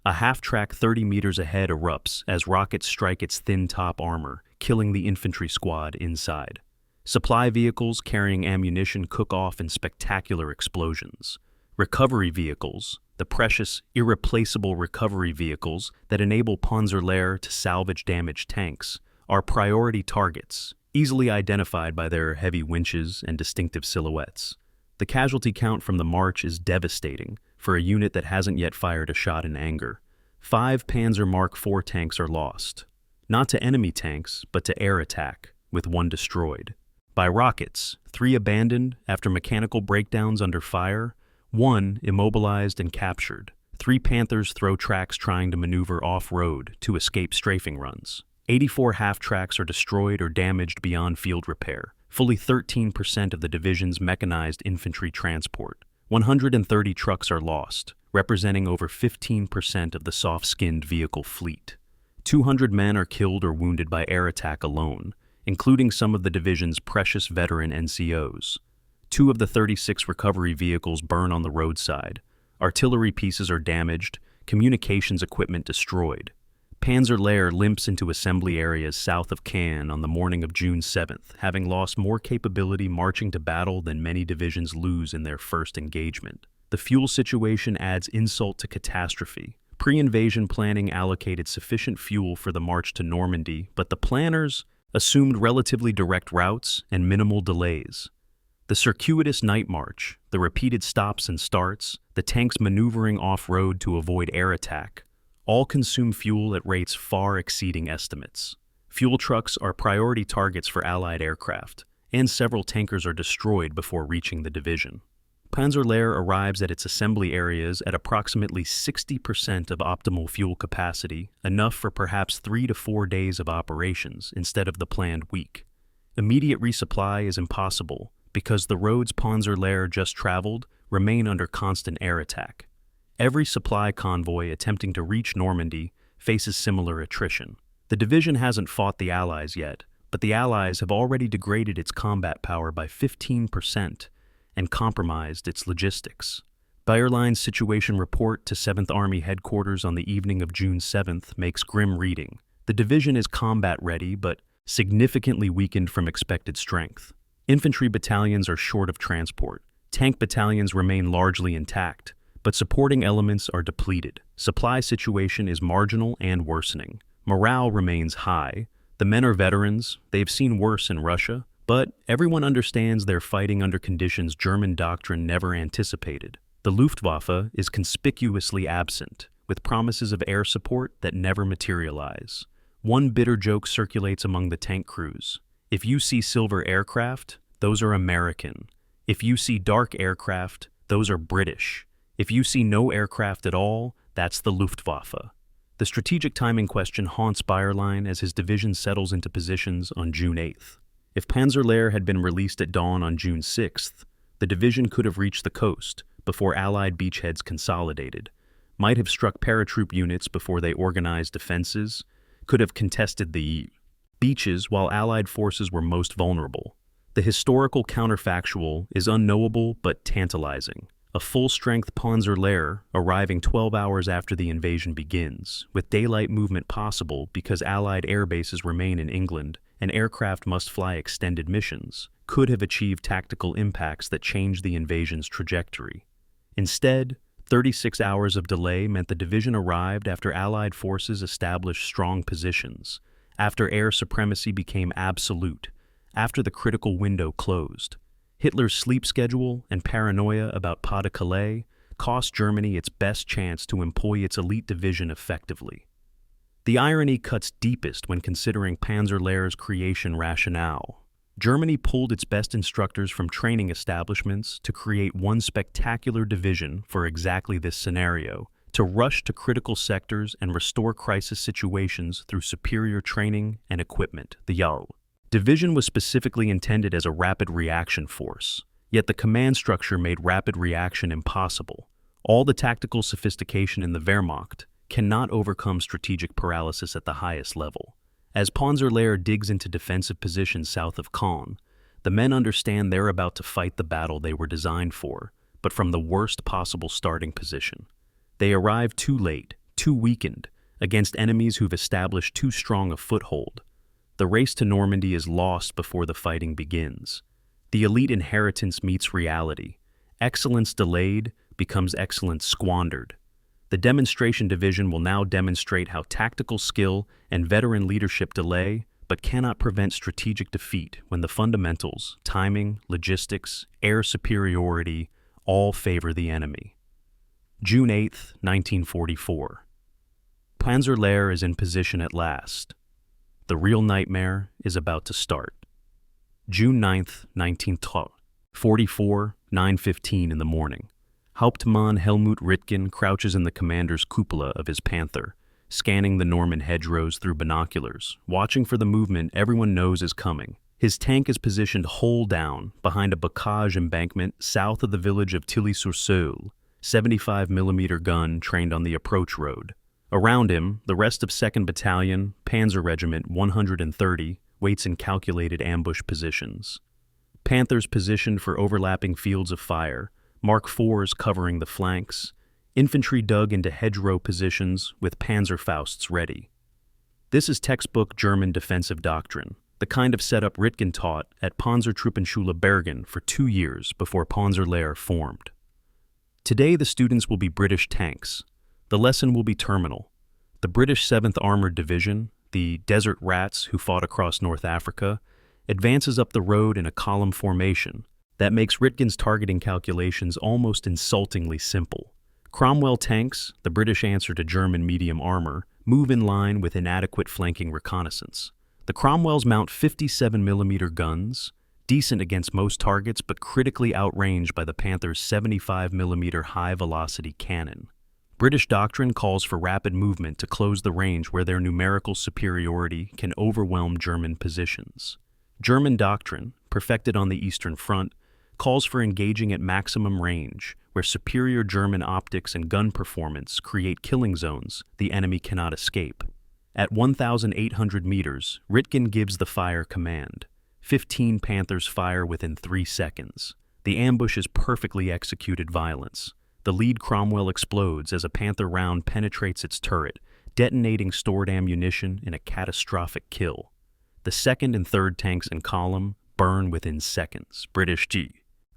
Speaker 1: A half-track 30 meters ahead erupts as rockets strike its thin top armor, killing the infantry squad inside. Supply vehicles carrying ammunition cook off in spectacular explosions. Recovery vehicles, the precious, irreplaceable recovery vehicles that enable Panzer Lehr to salvage damaged tanks, are priority targets, easily identified by their heavy winches and distinctive silhouettes. The casualty count from the march is devastating for a unit that hasn't yet fired a shot in anger. 5 Panzer Mark IV tanks are lost, not to enemy tanks, but to air attack, with 1 destroyed. By rockets, 3 abandoned after mechanical breakdowns under fire, 1 immobilized and captured. 3 Panthers throw tracks trying to maneuver off-road to escape strafing runs. 84 half-tracks are destroyed or damaged beyond field repair, fully 13% of the division's mechanized infantry transport. 130 trucks are lost, representing over 15% of the soft-skinned vehicle fleet. 200 men are killed or wounded by air attack alone, including some of the division's precious veteran NCOs. 2 of the 36 recovery vehicles burn on the roadside. Artillery pieces are damaged, communications equipment destroyed. Panzer Lehr limps into assembly areas south of Caen on the morning of June 7th, having lost more capability marching to battle than many divisions lose in their first engagement. The fuel situation adds insult to catastrophe. Pre-invasion planning allocated sufficient fuel for the march to Normandy, but the planners assumed relatively direct routes and minimal delays. The circuitous night march, the repeated stops and starts, the tanks maneuvering off-road to avoid air attack, all consume fuel at rates far exceeding estimates. Fuel trucks are priority targets for Allied aircraft, and several tankers are destroyed before reaching the division. Panzer Lehr arrives at its assembly areas at approximately 60% of optimal fuel capacity, enough for perhaps 3 to 4 days of operations instead of the planned week. Immediate resupply is impossible because the roads Panzer Lehr just traveled remain under constant air attack. Every supply convoy attempting to reach Normandy faces similar attrition. The division hasn't fought the Allies yet, but the Allies have already degraded its combat power by 15% and compromised its logistics. Bayerlein's situation report to 7th Army headquarters on the evening of June 7th makes grim reading. The division is combat ready, but significantly weakened from expected strength. Infantry battalions are short of transport. Tank battalions remain largely intact, but supporting elements are depleted. Supply situation is marginal and worsening. Morale remains high. The men are veterans. They've seen worse in Russia, but everyone understands they're fighting under conditions German doctrine never anticipated. The Luftwaffe is conspicuously absent, with promises of air support that never materialize. One bitter joke circulates among the tank crews. If you see silver aircraft, those are American. If you see dark aircraft, those are British. If you see no aircraft at all, that's the Luftwaffe. The strategic timing question haunts Bayerlein as his division settles into positions on June 8th. If Panzer Lehr had been released at dawn on June 6th, the division could have reached the coast before Allied beachheads consolidated, might have struck paratroop units before they organized defenses, could have contested the beaches while Allied forces were most vulnerable. The historical counterfactual is unknowable but tantalizing. A full-strength Panzer Lehr arriving 12 hours after the invasion begins, with daylight movement possible because Allied air bases remain in England and aircraft must fly extended missions, could have achieved tactical impacts that changed the invasion's trajectory. Instead, 36 hours of delay meant the division arrived after Allied forces established strong positions, after air supremacy became absolute, after the critical window closed. Hitler's sleep schedule and paranoia about Pas-de-Calais cost Germany its best chance to employ its elite division effectively. The irony cuts deepest when considering Panzer Lehr's creation rationale. Germany pulled its best instructors from training establishments to create one spectacular division for exactly this scenario, to rush to critical sectors and restore crisis situations through superior training and equipment, the YAL. Division was specifically intended as a rapid reaction force, yet the command structure made rapid reaction impossible. All the tactical sophistication in the Wehrmacht cannot overcome strategic paralysis at the highest level. As Panzer Lehr digs into defensive positions south of Caen, the men understand they're about to fight the battle they were designed for, but from the worst possible starting position. They arrive too late, too weakened, against enemies who've established too strong a foothold. The race to Normandy is lost before the fighting begins. The elite inheritance meets reality. Excellence delayed, becomes excellence squandered. The demonstration division will now demonstrate how tactical skill and veteran leadership delay but cannot prevent strategic defeat when the fundamentals, timing, logistics, air superiority, all favor the enemy. June 8, 1944. Panzer Lehr is in position at last. The real nightmare is about to start. June 9, 1944, 9:15 in the morning. Hauptmann Helmut Ritgen crouches in the commander's cupola of his Panther, scanning the Norman hedgerows through binoculars, watching for the movement everyone knows is coming. His tank is positioned hull down behind a Bocage embankment south of the village of Tilly-sur-Seulles, 75mm gun trained on the approach road. Around him, the rest of 2nd Battalion, Panzer Regiment 130, waits in calculated ambush positions. Panthers positioned for overlapping fields of fire, Mark IVs covering the flanks, infantry dug into hedgerow positions with Panzerfausts ready. This is textbook German defensive doctrine, the kind of setup Ritgen taught at Panzertruppenschule Bergen for 2 years before Panzer Lehr formed. Today the students will be British tanks. The lesson will be terminal. The British 7th Armored Division, the Desert Rats who fought across North Africa, advances up the road in a column formation that makes Ritgen's targeting calculations almost insultingly simple. Cromwell tanks, the British answer to German medium armor, move in line with inadequate flanking reconnaissance. The Cromwells mount 57mm guns, decent against most targets but critically outranged by the Panther's 75mm high-velocity cannon. British doctrine calls for rapid movement to close the range where their numerical superiority can overwhelm German positions. German doctrine, perfected on the Eastern Front, calls for engaging at maximum range, where superior German optics and gun performance create killing zones the enemy cannot escape. At 1,800 meters, Ritgen gives the fire command. 15 Panthers fire within 3 seconds. The ambush is perfectly executed violence. The lead Cromwell explodes as a Panther round penetrates its turret, detonating stored ammunition in a catastrophic kill. The 2nd and 3rd tanks in column burn within seconds. British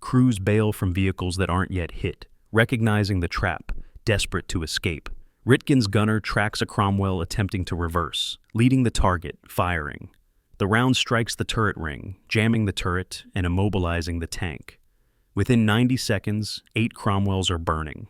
Speaker 1: crews bail from vehicles that aren't yet hit, recognizing the trap, desperate to escape. Ritgen's gunner tracks a Cromwell attempting to reverse, leading the target, firing. The round strikes the turret ring, jamming the turret and immobilizing the tank. Within 90 seconds, 8 Cromwells are burning.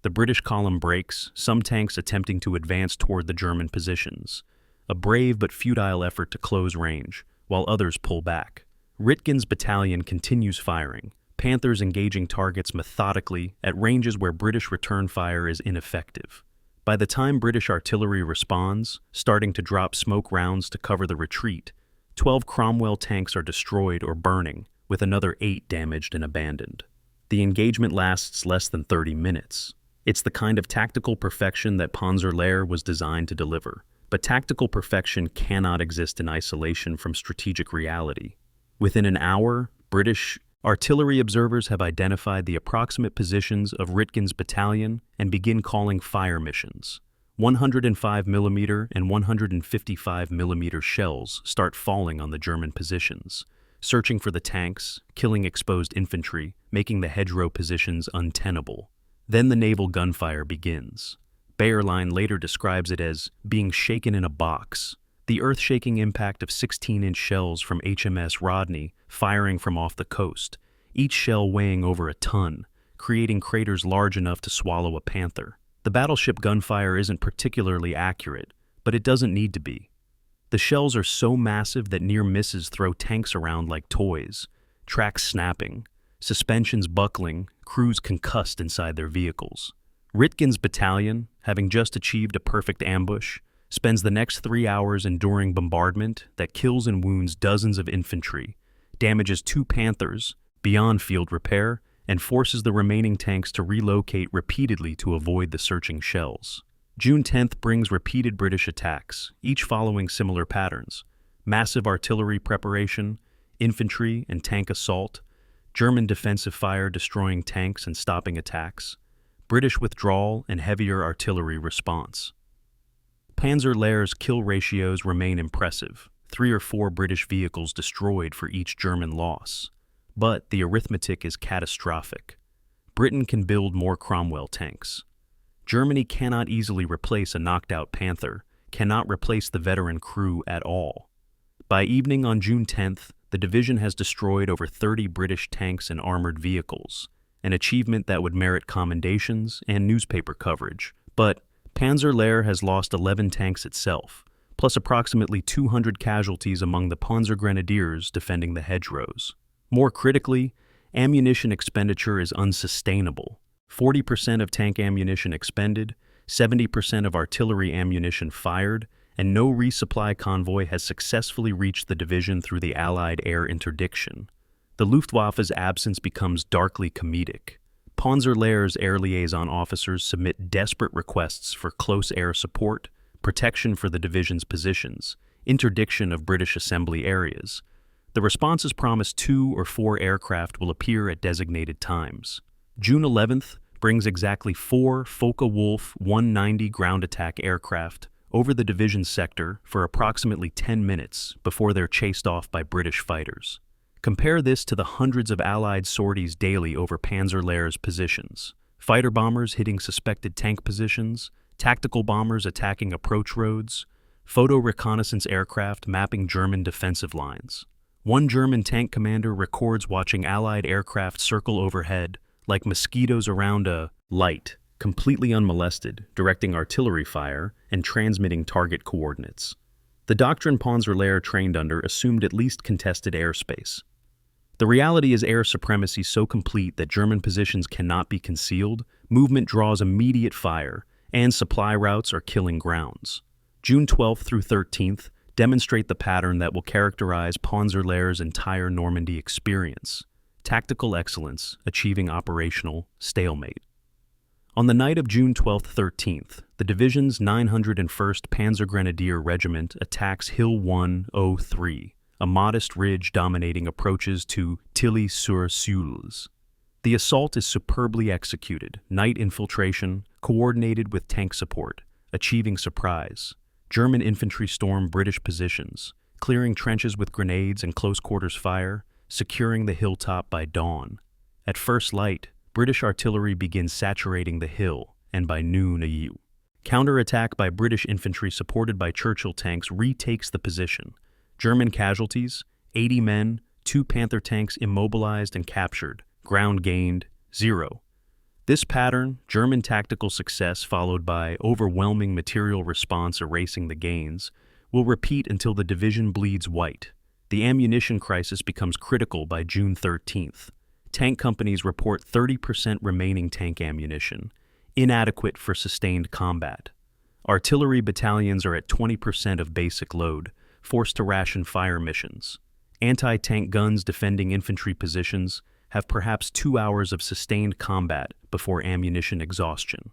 Speaker 1: The British column breaks, some tanks attempting to advance toward the German positions. A brave but futile effort to close range, while others pull back. Ritgen's battalion continues firing, Panthers engaging targets methodically at ranges where British return fire is ineffective. By the time British artillery responds, starting to drop smoke rounds to cover the retreat, 12 Cromwell tanks are destroyed or burning, with another 8 damaged and abandoned. The engagement lasts less than 30 minutes. It's the kind of tactical perfection that Panzer Lehr was designed to deliver. But tactical perfection cannot exist in isolation from strategic reality. Within an hour, British artillery observers have identified the approximate positions of Ritgen's battalion and begin calling fire missions. 105mm and 155mm shells start falling on the German positions, searching for the tanks, killing exposed infantry, making the hedgerow positions untenable. Then the naval gunfire begins. Bayerlein later describes it as being shaken in a box. The earth-shaking impact of 16-inch shells from HMS Rodney firing from off the coast, each shell weighing over a ton, creating craters large enough to swallow a Panther. The battleship gunfire isn't particularly accurate, but it doesn't need to be. The shells are so massive that near misses throw tanks around like toys, tracks snapping, suspensions buckling, crews concussed inside their vehicles. Ritgen's battalion, having just achieved a perfect ambush, spends the next 3 hours enduring bombardment that kills and wounds dozens of infantry, damages 2 Panthers beyond field repair, and forces the remaining tanks to relocate repeatedly to avoid the searching shells. June 10th brings repeated British attacks, each following similar patterns: massive artillery preparation, infantry and tank assault, German defensive fire destroying tanks and stopping attacks, British withdrawal and heavier artillery response. Panzer Lehr's kill ratios remain impressive, 3 or 4 British vehicles destroyed for each German loss. But the arithmetic is catastrophic. Britain can build more Cromwell tanks. Germany cannot easily replace a knocked-out Panther, cannot replace the veteran crew at all. By evening on June 10th, the division has destroyed over 30 British tanks and armored vehicles, an achievement that would merit commendations and newspaper coverage. But Panzer Lehr has lost 11 tanks itself, plus approximately 200 casualties among the Panzer Grenadiers defending the Hedgerows. More critically, ammunition expenditure is unsustainable. 40% of tank ammunition expended, 70% of artillery ammunition fired, and no resupply convoy has successfully reached the division through the Allied air interdiction. The Luftwaffe's absence becomes darkly comedic. Panzer Lehr's air liaison officers submit desperate requests for close air support, protection for the division's positions, interdiction of British assembly areas. The responses promise 2 or 4 aircraft will appear at designated times. June 11th brings exactly 4 Focke-Wulf 190 ground attack aircraft over the division's sector for approximately 10 minutes before they're chased off by British fighters. Compare this to the hundreds of Allied sorties daily over Panzer Lehr's positions. Fighter bombers hitting suspected tank positions, tactical bombers attacking approach roads, photo reconnaissance aircraft mapping German defensive lines. One German tank commander records watching Allied aircraft circle overhead like mosquitoes around a light, completely unmolested, directing artillery fire and transmitting target coordinates. The doctrine Panzer Lehr trained under assumed at least contested airspace. The reality is air supremacy so complete that German positions cannot be concealed, movement draws immediate fire, and supply routes are killing grounds. June 12th through 13th demonstrate the pattern that will characterize Panzer Lehr's entire Normandy experience: tactical excellence achieving operational stalemate. On the night of June 12th-13th, the division's 901st Panzer Grenadier Regiment attacks Hill 103, a modest ridge dominating approaches to Tilly-sur-Seulles. The assault is superbly executed, night infiltration, coordinated with tank support, achieving surprise. German infantry storm British positions, clearing trenches with grenades and close-quarters fire, securing the hilltop by dawn. At first light, British artillery begins saturating the hill, and by noon AU. Counterattack by British infantry supported by Churchill tanks retakes the position. German casualties, 80 men, 2 Panther tanks immobilized and captured, ground gained, 0. This pattern, German tactical success followed by overwhelming material response erasing the gains, will repeat until the division bleeds white. The ammunition crisis becomes critical by June 13th. Tank companies report 30% remaining tank ammunition, inadequate for sustained combat. Artillery battalions are at 20% of basic load, forced to ration fire missions. Anti-tank guns defending infantry positions have perhaps 2 hours of sustained combat before ammunition exhaustion.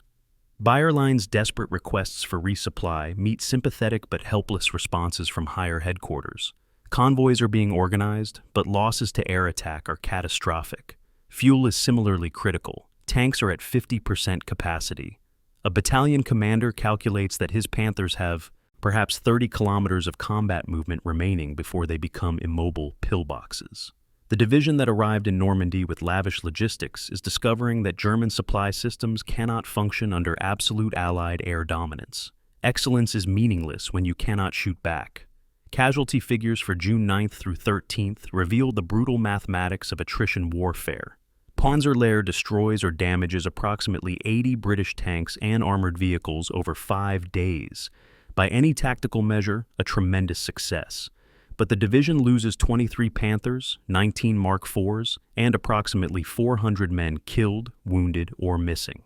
Speaker 1: Bayerline's desperate requests for resupply meet sympathetic but helpless responses from higher headquarters. Convoys are being organized, but losses to air attack are catastrophic. Fuel is similarly critical. Tanks are at 50% capacity. A battalion commander calculates that his Panthers have perhaps 30 kilometers of combat movement remaining before they become immobile pillboxes. The division that arrived in Normandy with lavish logistics is discovering that German supply systems cannot function under absolute Allied air dominance. Excellence is meaningless when you cannot shoot back. Casualty figures for June 9th through 13th reveal the brutal mathematics of attrition warfare. Panzer Lehr destroys or damages approximately 80 British tanks and armored vehicles over 5 days. By any tactical measure, a tremendous success. But the division loses 23 Panthers, 19 Mark IVs, and approximately 400 men killed, wounded, or missing.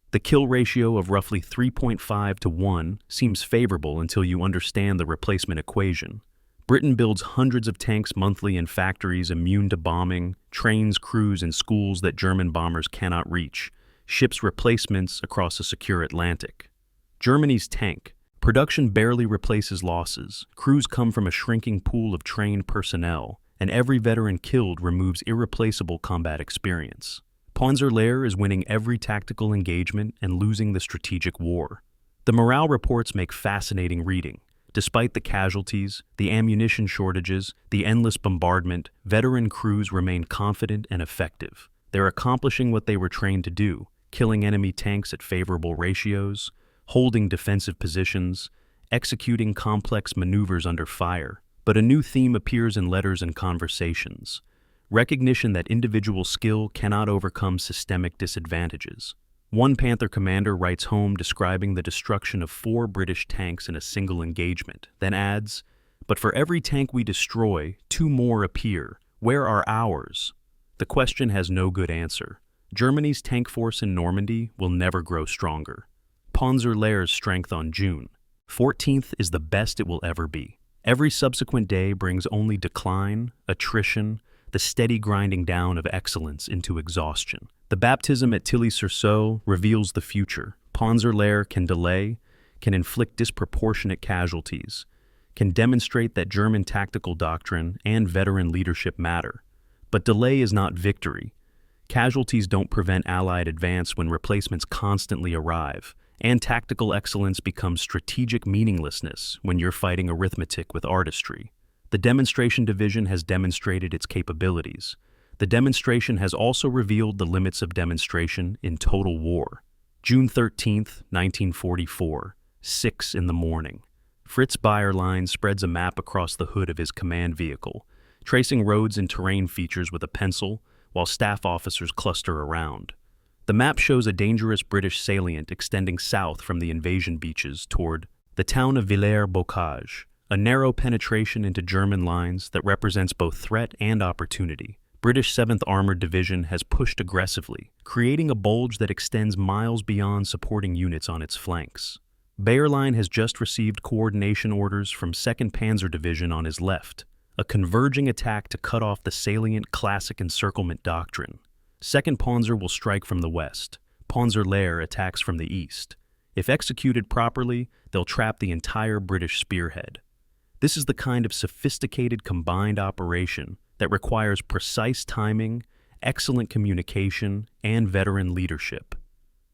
Speaker 1: The kill ratio of roughly 3.5 to 1 seems favorable until you understand the replacement equation. Britain builds hundreds of tanks monthly in factories immune to bombing, trains crews in schools that German bombers cannot reach, ships replacements across a secure Atlantic. Germany's tank. Production barely replaces losses, crews come from a shrinking pool of trained personnel, and every veteran killed removes irreplaceable combat experience. Panzer Lehr is winning every tactical engagement and losing the strategic war. The morale reports make fascinating reading. Despite the casualties, the ammunition shortages, the endless bombardment, veteran crews remain confident and effective. They're accomplishing what they were trained to do, killing enemy tanks at favorable ratios, holding defensive positions, executing complex maneuvers under fire. But a new theme appears in letters and conversations: recognition that individual skill cannot overcome systemic disadvantages. One Panther commander writes home describing the destruction of 4 British tanks in a single engagement, then adds, "But for every tank we destroy, 2 more appear. Where are ours?" The question has no good answer. Germany's tank force in Normandy will never grow stronger. Panzer Lehr's strength on June 14th is the best it will ever be. Every subsequent day brings only decline, attrition, the steady grinding down of excellence into exhaustion. The baptism at Tilly-sur-Seulles reveals the future. Panzer Lehr can delay, can inflict disproportionate casualties, can demonstrate that German tactical doctrine and veteran leadership matter. But delay is not victory. Casualties don't prevent Allied advance when replacements constantly arrive, and tactical excellence becomes strategic meaninglessness when you're fighting arithmetic with artistry. The Demonstration Division has demonstrated its capabilities. The demonstration has also revealed the limits of demonstration in total war. June 13th, 1944, 6 in the morning. Fritz Bayerlein spreads a map across the hood of his command vehicle, tracing roads and terrain features with a pencil, while staff officers cluster around. The map shows a dangerous British salient extending south from the invasion beaches toward the town of Villers-Bocage, a narrow penetration into German lines that represents both threat and opportunity. British 7th Armored Division has pushed aggressively, creating a bulge that extends miles beyond supporting units on its flanks. Bayerlein has just received coordination orders from 2nd Panzer Division on his left, a converging attack to cut off the salient classic encirclement doctrine. 2nd Panzer will strike from the west. Panzer Lehr attacks from the east. If executed properly, they'll trap the entire British spearhead. This is the kind of sophisticated combined operation that requires precise timing, excellent communication, and veteran leadership.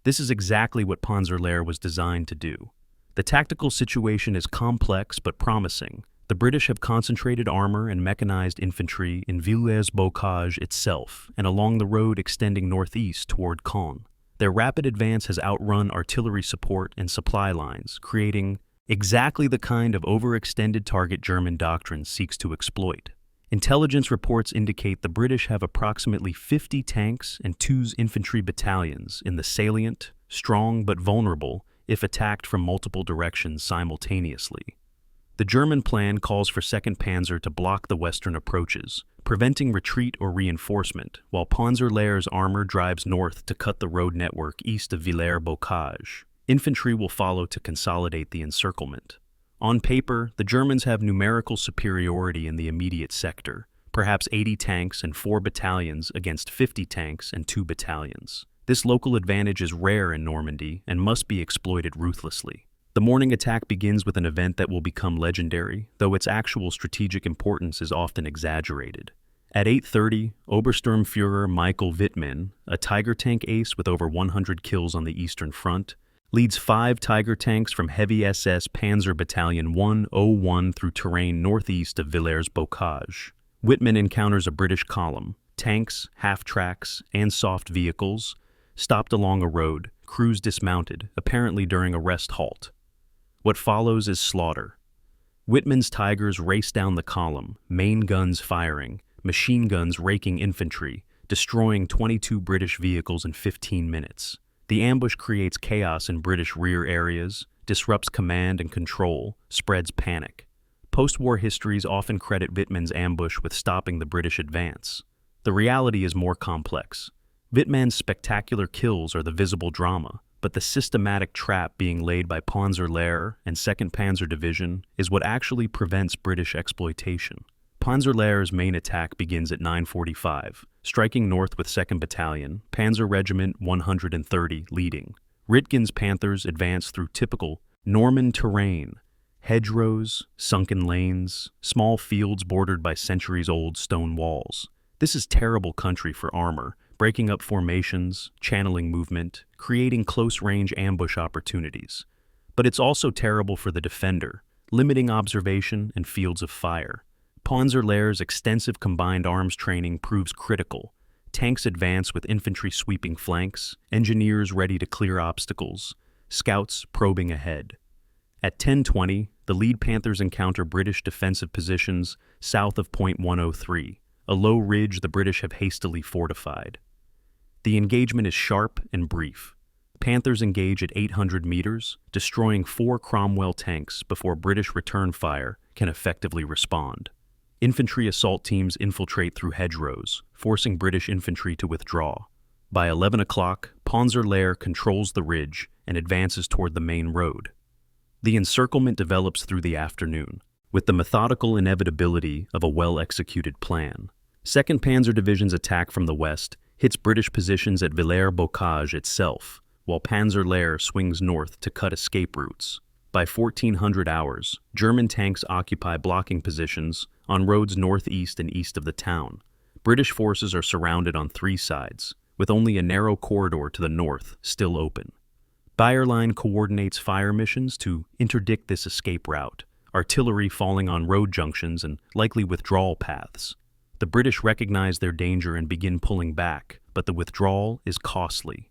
Speaker 1: This is exactly what Panzer Lehr was designed to do. The tactical situation is complex but promising. The British have concentrated armor and mechanized infantry in Villers-Bocage itself and along the road extending northeast toward Caen. Their rapid advance has outrun artillery support and supply lines, creating exactly the kind of overextended target German doctrine seeks to exploit. Intelligence reports indicate the British have approximately 50 tanks and 2 infantry battalions in the salient, strong but vulnerable if attacked from multiple directions simultaneously. The German plan calls for 2nd Panzer to block the western approaches, preventing retreat or reinforcement, while Panzer Lehr's armor drives north to cut the road network east of Villers-Bocage. Infantry will follow to consolidate the encirclement. On paper, the Germans have numerical superiority in the immediate sector, perhaps 80 tanks and 4 battalions against 50 tanks and 2 battalions. This local advantage is rare in Normandy and must be exploited ruthlessly. The morning attack begins with an event that will become legendary, though its actual strategic importance is often exaggerated. At 8:30, Obersturmführer Michael Wittmann, a Tiger tank ace with over 100 kills on the Eastern Front, leads 5 Tiger tanks from Heavy SS Panzer Battalion 101 through terrain northeast of Villers-Bocage. Wittmann encounters a British column, tanks, half-tracks, and soft vehicles, stopped along a road, crews dismounted, apparently during a rest halt. What follows is slaughter. Wittmann's Tigers race down the column, main guns firing, machine guns raking infantry, destroying 22 British vehicles in 15 minutes. The ambush creates chaos in British rear areas, disrupts command and control, spreads panic. Post-war histories often credit Wittmann's ambush with stopping the British advance. The reality is more complex. Wittmann's spectacular kills are the visible drama, but the systematic trap being laid by Panzer Lehr and 2nd Panzer Division is what actually prevents British exploitation. Panzer Lehr's main attack begins at 9:45, striking north with 2nd Battalion, Panzer Regiment 130 leading. Ritgen's Panthers advance through typical Norman terrain, hedgerows, sunken lanes, small fields bordered by centuries-old stone walls. This is terrible country for armor, breaking up formations, channeling movement, creating close-range ambush opportunities. But it's also terrible for the defender, limiting observation and fields of fire. Panzer Lehr's extensive combined arms training proves critical. Tanks advance with infantry sweeping flanks, engineers ready to clear obstacles, scouts probing ahead. At 10:20, the lead Panthers encounter British defensive positions south of Point 103, a low ridge the British have hastily fortified. The engagement is sharp and brief. Panthers engage at 800 meters, destroying 4 Cromwell tanks before British return fire can effectively respond. Infantry assault teams infiltrate through hedgerows, forcing British infantry to withdraw. By 11 o'clock, Panzer Lehr controls the ridge and advances toward the main road. The encirclement develops through the afternoon, with the methodical inevitability of a well-executed plan. 2nd Panzer Division's attack from the west hits British positions at Villers-Bocage itself, while Panzer Lehr swings north to cut escape routes. By 1400 hours, German tanks occupy blocking positions on roads northeast and east of the town. British forces are surrounded on 3 sides, with only a narrow corridor to the north still open. Bayerline coordinates fire missions to interdict this escape route, artillery falling on road junctions and likely withdrawal paths. The British recognize their danger and begin pulling back, but the withdrawal is costly.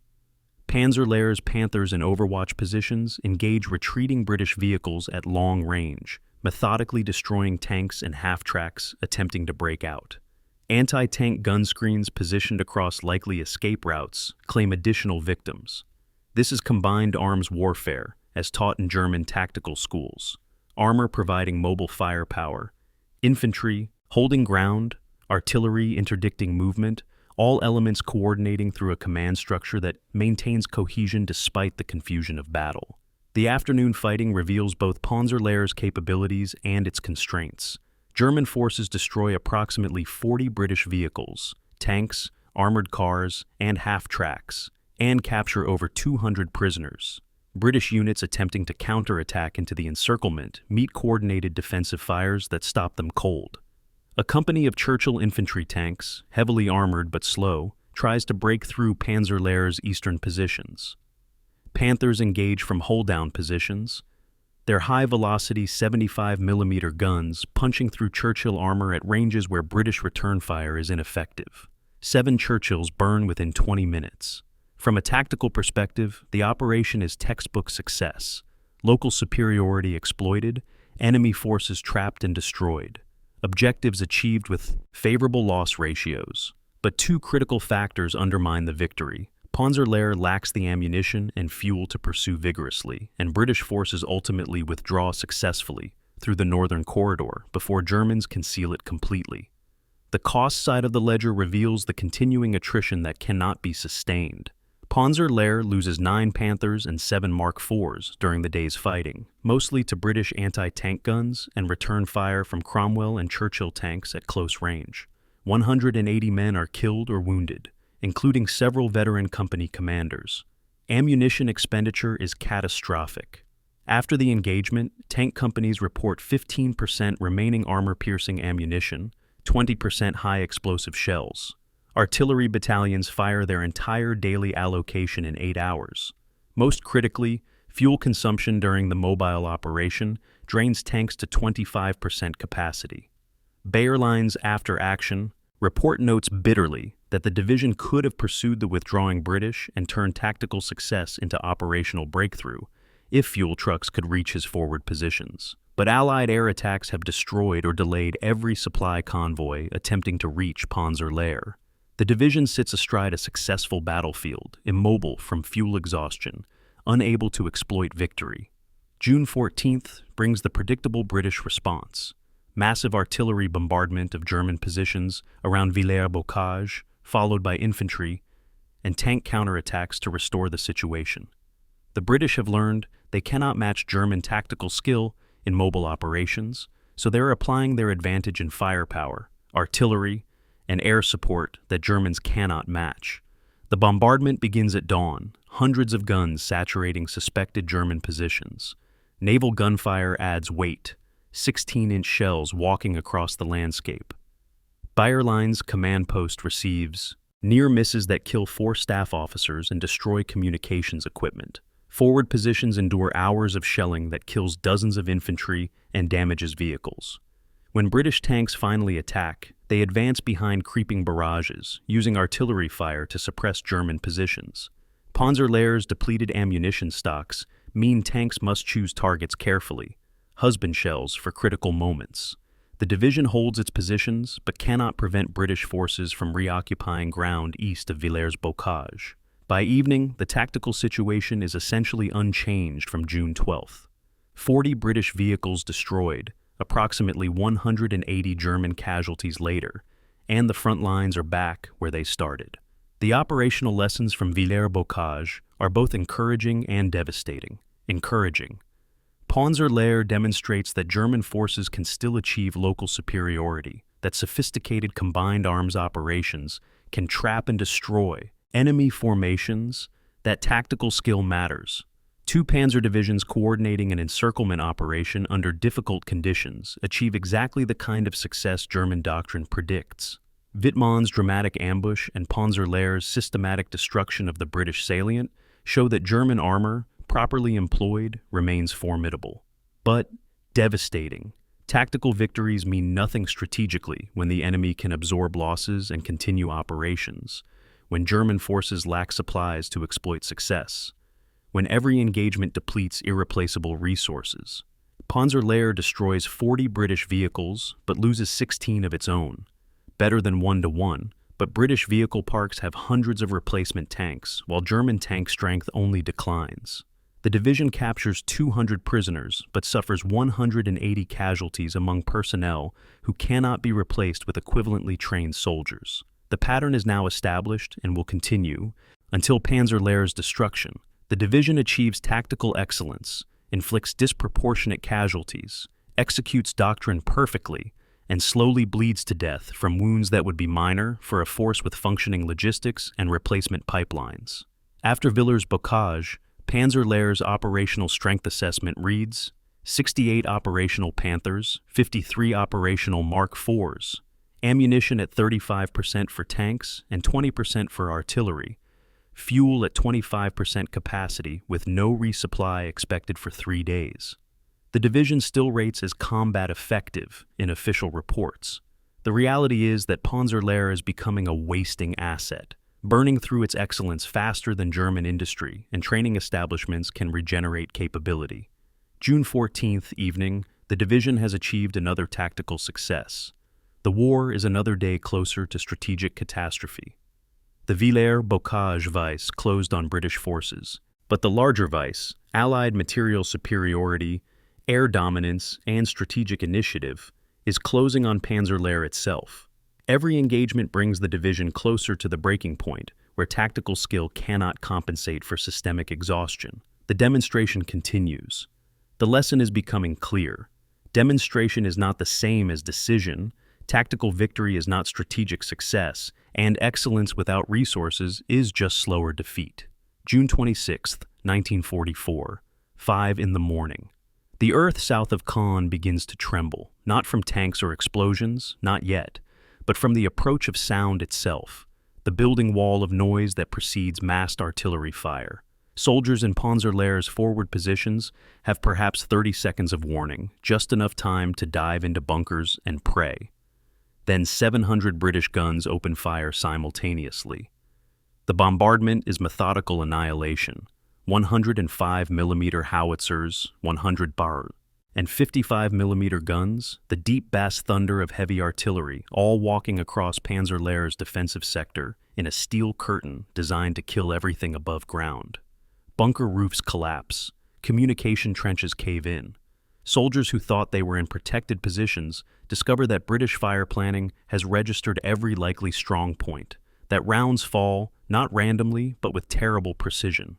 Speaker 1: Panzer Lehr's Panthers in overwatch positions engage retreating British vehicles at long range, methodically destroying tanks and half-tracks attempting to break out. Anti-tank gun screens positioned across likely escape routes claim additional victims. This is combined arms warfare, as taught in German tactical schools. Armor providing mobile firepower, infantry holding ground, artillery interdicting movement, all elements coordinating through a command structure that maintains cohesion despite the confusion of battle. The afternoon fighting reveals both Panzer Lehr's capabilities and its constraints. German forces destroy approximately 40 British vehicles, tanks, armored cars, and half-tracks, and capture over 200 prisoners. British units attempting to counterattack into the encirclement meet coordinated defensive fires that stop them cold. A company of Churchill infantry tanks, heavily armored but slow, tries to break through Panzer Lehr's eastern positions. Panthers engage from hold-down positions, their high-velocity 75mm guns punching through Churchill armor at ranges where British return fire is ineffective. 7 Churchills burn within 20 minutes. From a tactical perspective, the operation is textbook success. Local superiority exploited, enemy forces trapped and destroyed. Objectives achieved with favorable loss ratios. But 2 critical factors undermine the victory. Panzer Lehr lacks the ammunition and fuel to pursue vigorously, and British forces ultimately withdraw successfully through the northern corridor before Germans can seal it completely. The cost side of the ledger reveals the continuing attrition that cannot be sustained. Panzer Lehr loses 9 Panthers and 7 Mark IVs during the day's fighting, mostly to British anti-tank guns and return fire from Cromwell and Churchill tanks at close range. 180 men are killed or wounded, including several veteran company commanders. Ammunition expenditure is catastrophic. After the engagement, tank companies report 15% remaining armor-piercing ammunition, 20% high-explosive shells. Artillery battalions fire their entire daily allocation in 8 hours. Most critically, fuel consumption during the mobile operation drains tanks to 25% capacity. Bayerline's after action report notes bitterly that the division could have pursued the withdrawing British and turned tactical success into operational breakthrough if fuel trucks could reach his forward positions. But Allied air attacks have destroyed or delayed every supply convoy attempting to reach Panzer Lehr. The division sits astride a successful battlefield, immobile from fuel exhaustion, unable to exploit victory. June 14th brings the predictable British response. Massive artillery bombardment of German positions around Villers-Bocage, followed by infantry and tank counterattacks to restore the situation. The British have learned they cannot match German tactical skill in mobile operations, so they're applying their advantage in firepower, artillery, and air support that Germans cannot match. The bombardment begins at dawn, hundreds of guns saturating suspected German positions. Naval gunfire adds weight, 16-inch shells walking across the landscape. Bayerline's command post receives near misses that kill 4 staff officers and destroy communications equipment. Forward positions endure hours of shelling that kills dozens of infantry and damages vehicles. When British tanks finally attack, they advance behind creeping barrages, using artillery fire to suppress German positions. Panzer Lehr's depleted ammunition stocks mean tanks must choose targets carefully, husband shells for critical moments. The division holds its positions, but cannot prevent British forces from reoccupying ground east of Villers-Bocage. By evening, the tactical situation is essentially unchanged from June 12th. 40 British vehicles destroyed, approximately 180 German casualties later, and the front lines are back where they started. The operational lessons from Villers-Bocage are both encouraging and devastating. Encouraging. Panzer Lehr demonstrates that German forces can still achieve local superiority, that sophisticated combined arms operations can trap and destroy enemy formations, that tactical skill matters. Two panzer divisions coordinating an encirclement operation under difficult conditions achieve exactly the kind of success German doctrine predicts. Wittmann's dramatic ambush and Panzer Lehr's systematic destruction of the British salient show that German armor, properly employed, remains formidable. But devastating. Tactical victories mean nothing strategically when the enemy can absorb losses and continue operations, when German forces lack supplies to exploit success, when every engagement depletes irreplaceable resources. Panzer Lehr destroys 40 British vehicles but loses 16 of its own. Better than 1-to-1, but British vehicle parks have hundreds of replacement tanks, while German tank strength only declines. The division captures 200 prisoners but suffers 180 casualties among personnel who cannot be replaced with equivalently trained soldiers. The pattern is now established and will continue until Panzer Lehr's destruction. The division achieves tactical excellence, inflicts disproportionate casualties, executes doctrine perfectly, and slowly bleeds to death from wounds that would be minor for a force with functioning logistics and replacement pipelines. After Villers-Bocage, Panzer Lehr's operational strength assessment reads: 68 operational Panthers, 53 operational Mark IVs, ammunition at 35% for tanks and 20% for artillery, fuel at 25% capacity with no resupply expected for 3 days. The division still rates as combat effective in official reports. The reality is that Panzer Lehr is becoming a wasting asset, burning through its excellence faster than German industry and training establishments can regenerate capability. June 14th evening, the division has achieved another tactical success. The war is another day closer to strategic catastrophe. The Villers-Bocage vice closed on British forces, but the larger vice, Allied material superiority, air dominance, and strategic initiative, is closing on Panzer Lehr itself. Every engagement brings the division closer to the breaking point, where tactical skill cannot compensate for systemic exhaustion. The demonstration continues. The lesson is becoming clear. Demonstration is not the same as decision, tactical victory is not strategic success, and excellence without resources is just slower defeat. June 26, 1944, 5 in the morning. The earth south of Caen begins to tremble, not from tanks or explosions, not yet, but from the approach of sound itself, the building wall of noise that precedes massed artillery fire. Soldiers in Panzer Lehr's forward positions have perhaps 30 seconds of warning, just enough time to dive into bunkers and pray. Then 700 British guns open fire simultaneously. The bombardment is methodical annihilation. 105mm howitzers, 100 bar, and 55mm guns, the deep bass thunder of heavy artillery, all walking across Panzer Lehr's defensive sector in a steel curtain designed to kill everything above ground. Bunker roofs collapse. Communication trenches cave in. Soldiers who thought they were in protected positions discover that British fire planning has registered every likely strong point, that rounds fall, not randomly, but with terrible precision.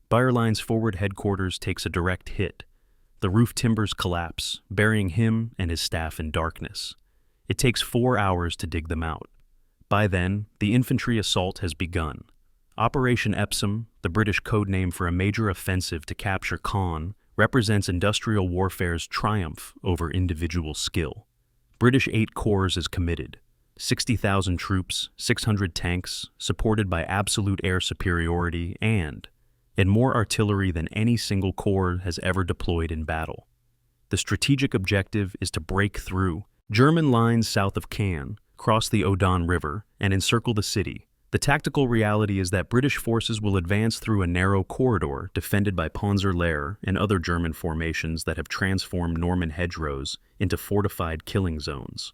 Speaker 1: Bayerlein's forward headquarters takes a direct hit. The roof timbers collapse, burying him and his staff in darkness. It takes 4 hours to dig them out. By then, the infantry assault has begun. Operation Epsom, the British code name for a major offensive to capture Caen, represents industrial warfare's triumph over individual skill. British 8 Corps is committed. 60,000 troops, 600 tanks, supported by absolute air superiority and more artillery than any single corps has ever deployed in battle. The strategic objective is to break through, German lines south of Caen cross the Odon River and encircle the city. The tactical reality is that British forces will advance through a narrow corridor defended by Panzer Lehr and other German formations that have transformed Norman hedgerows into fortified killing zones.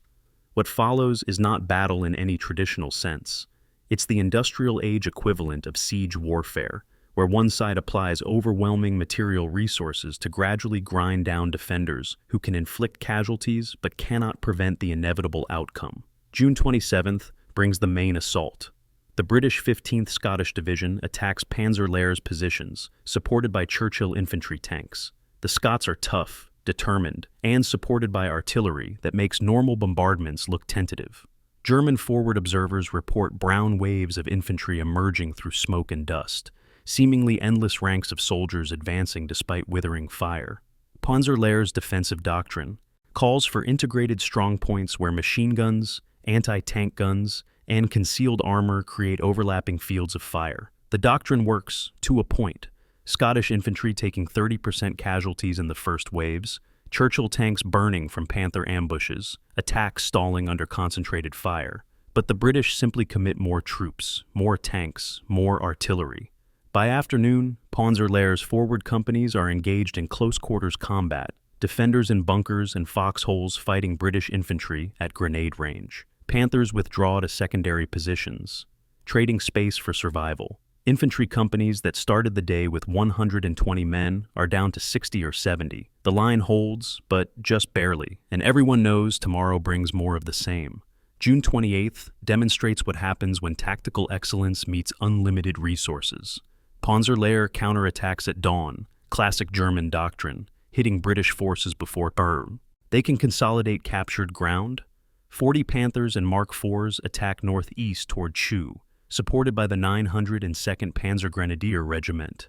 Speaker 1: What follows is not battle in any traditional sense. It's the industrial age equivalent of siege warfare, where one side applies overwhelming material resources to gradually grind down defenders who can inflict casualties but cannot prevent the inevitable outcome. June 27th brings the main assault. The British 15th Scottish Division attacks Panzer Lehr's positions, supported by Churchill infantry tanks. The Scots are tough, determined, and supported by artillery that makes normal bombardments look tentative. German forward observers report brown waves of infantry emerging through smoke and dust, seemingly endless ranks of soldiers advancing despite withering fire. Panzer Lehr's defensive doctrine calls for integrated strongpoints where machine guns, anti-tank guns, and concealed armor create overlapping fields of fire. The doctrine works to a point. Scottish infantry taking 30% casualties in the first waves, Churchill tanks burning from Panther ambushes, attacks stalling under concentrated fire. But the British simply commit more troops, more tanks, more artillery. By afternoon, Panzer Lehr's forward companies are engaged in close-quarters combat, defenders in bunkers and foxholes fighting British infantry at grenade range. Panthers withdraw to secondary positions, trading space for survival. Infantry companies that started the day with 120 men are down to 60 or 70. The line holds, but just barely, and everyone knows tomorrow brings more of the same. June 28th demonstrates what happens when tactical excellence meets unlimited resources. Panzer Lehr counterattacks at dawn, classic German doctrine, hitting British forces before burn. They can consolidate captured ground. 40 Panthers and Mark IVs attack northeast toward Choo, supported by the 902nd Panzer Grenadier Regiment.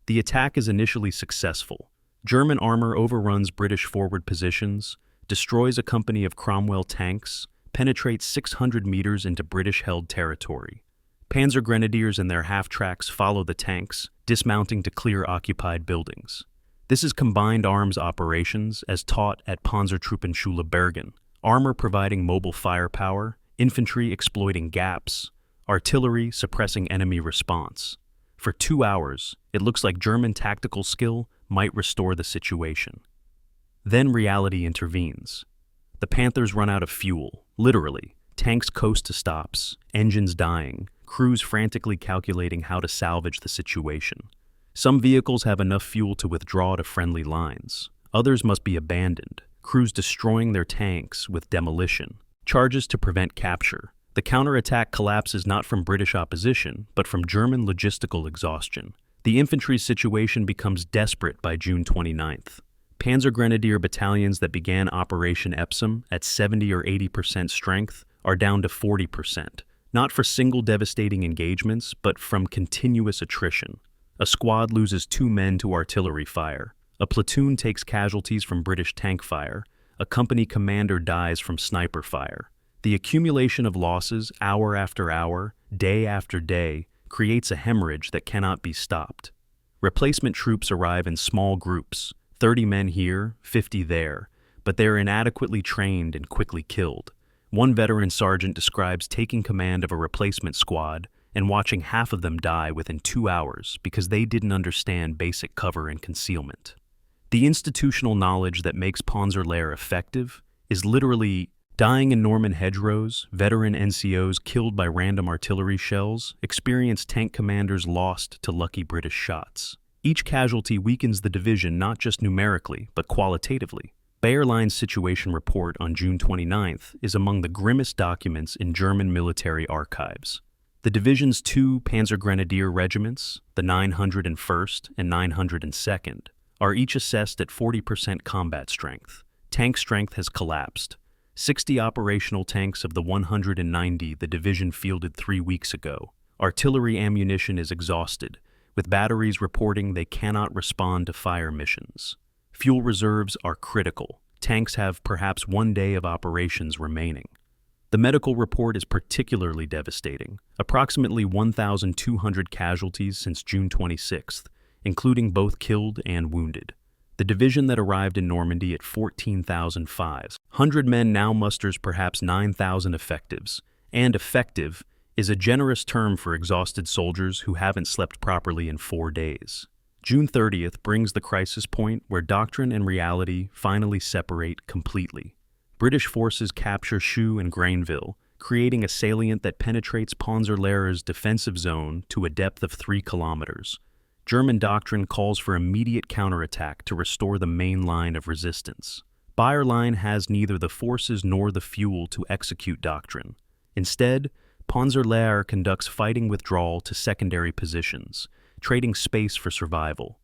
Speaker 1: The attack is initially successful. German armor overruns British forward positions, destroys a company of Cromwell tanks, penetrates 600 meters into British-held territory. Panzer Grenadiers and their half-tracks follow the tanks, dismounting to clear occupied buildings. This is combined arms operations as taught at Panzertruppenschule Bergen, armor providing mobile firepower, infantry exploiting gaps, artillery suppressing enemy response. For 2 hours, it looks like German tactical skill might restore the situation. Then reality intervenes. The Panthers run out of fuel, literally. Tanks coast to stops, engines dying, crews frantically calculating how to salvage the situation. Some vehicles have enough fuel to withdraw to friendly lines. Others must be abandoned, crews destroying their tanks with demolition. Charges to prevent capture. The counterattack collapses not from British opposition, but from German logistical exhaustion. The infantry situation becomes desperate by June 29th. Panzer Grenadier battalions that began Operation Epsom at 70 or 80% strength are down to 40%, not for single devastating engagements, but from continuous attrition. A squad loses 2 men to artillery fire. A platoon takes casualties from British tank fire. A company commander dies from sniper fire. The accumulation of losses, hour after hour, day after day, creates a hemorrhage that cannot be stopped. Replacement troops arrive in small groups, 30 men here, 50 there, but they're inadequately trained and quickly killed. One veteran sergeant describes taking command of a replacement squad and watching half of them die within 2 hours because they didn't understand basic cover and concealment. The institutional knowledge that makes Panzer Lehr effective is literally dying in Norman hedgerows, veteran NCOs killed by random artillery shells, experienced tank commanders lost to lucky British shots. Each casualty weakens the division not just numerically, but qualitatively. Bayerlein's situation report on June 29th is among the grimmest documents in German military archives. The division's 2 Panzer Grenadier regiments, the 901st and 902nd, are each assessed at 40% combat strength. Tank strength has collapsed. 60 operational tanks of the 190 the division fielded 3 weeks ago. Artillery ammunition is exhausted, with batteries reporting they cannot respond to fire missions. Fuel reserves are critical. Tanks have perhaps 1 day of operations remaining. The medical report is particularly devastating. Approximately 1,200 casualties since June 26th, including both killed and wounded. The division that arrived in Normandy at 14,500 men now musters perhaps 9,000 effectives, and effective is a generous term for exhausted soldiers who haven't slept properly in 4 days. June 30th brings the crisis point where doctrine and reality finally separate completely. British forces capture Choux and Granville, creating a salient that penetrates Panzer Lehr's defensive zone to a depth of 3 kilometers. German doctrine calls for immediate counterattack to restore the main line of resistance. Bayerline has neither the forces nor the fuel to execute doctrine. Instead, Panzer Lehr conducts fighting withdrawal to secondary positions, trading space for survival.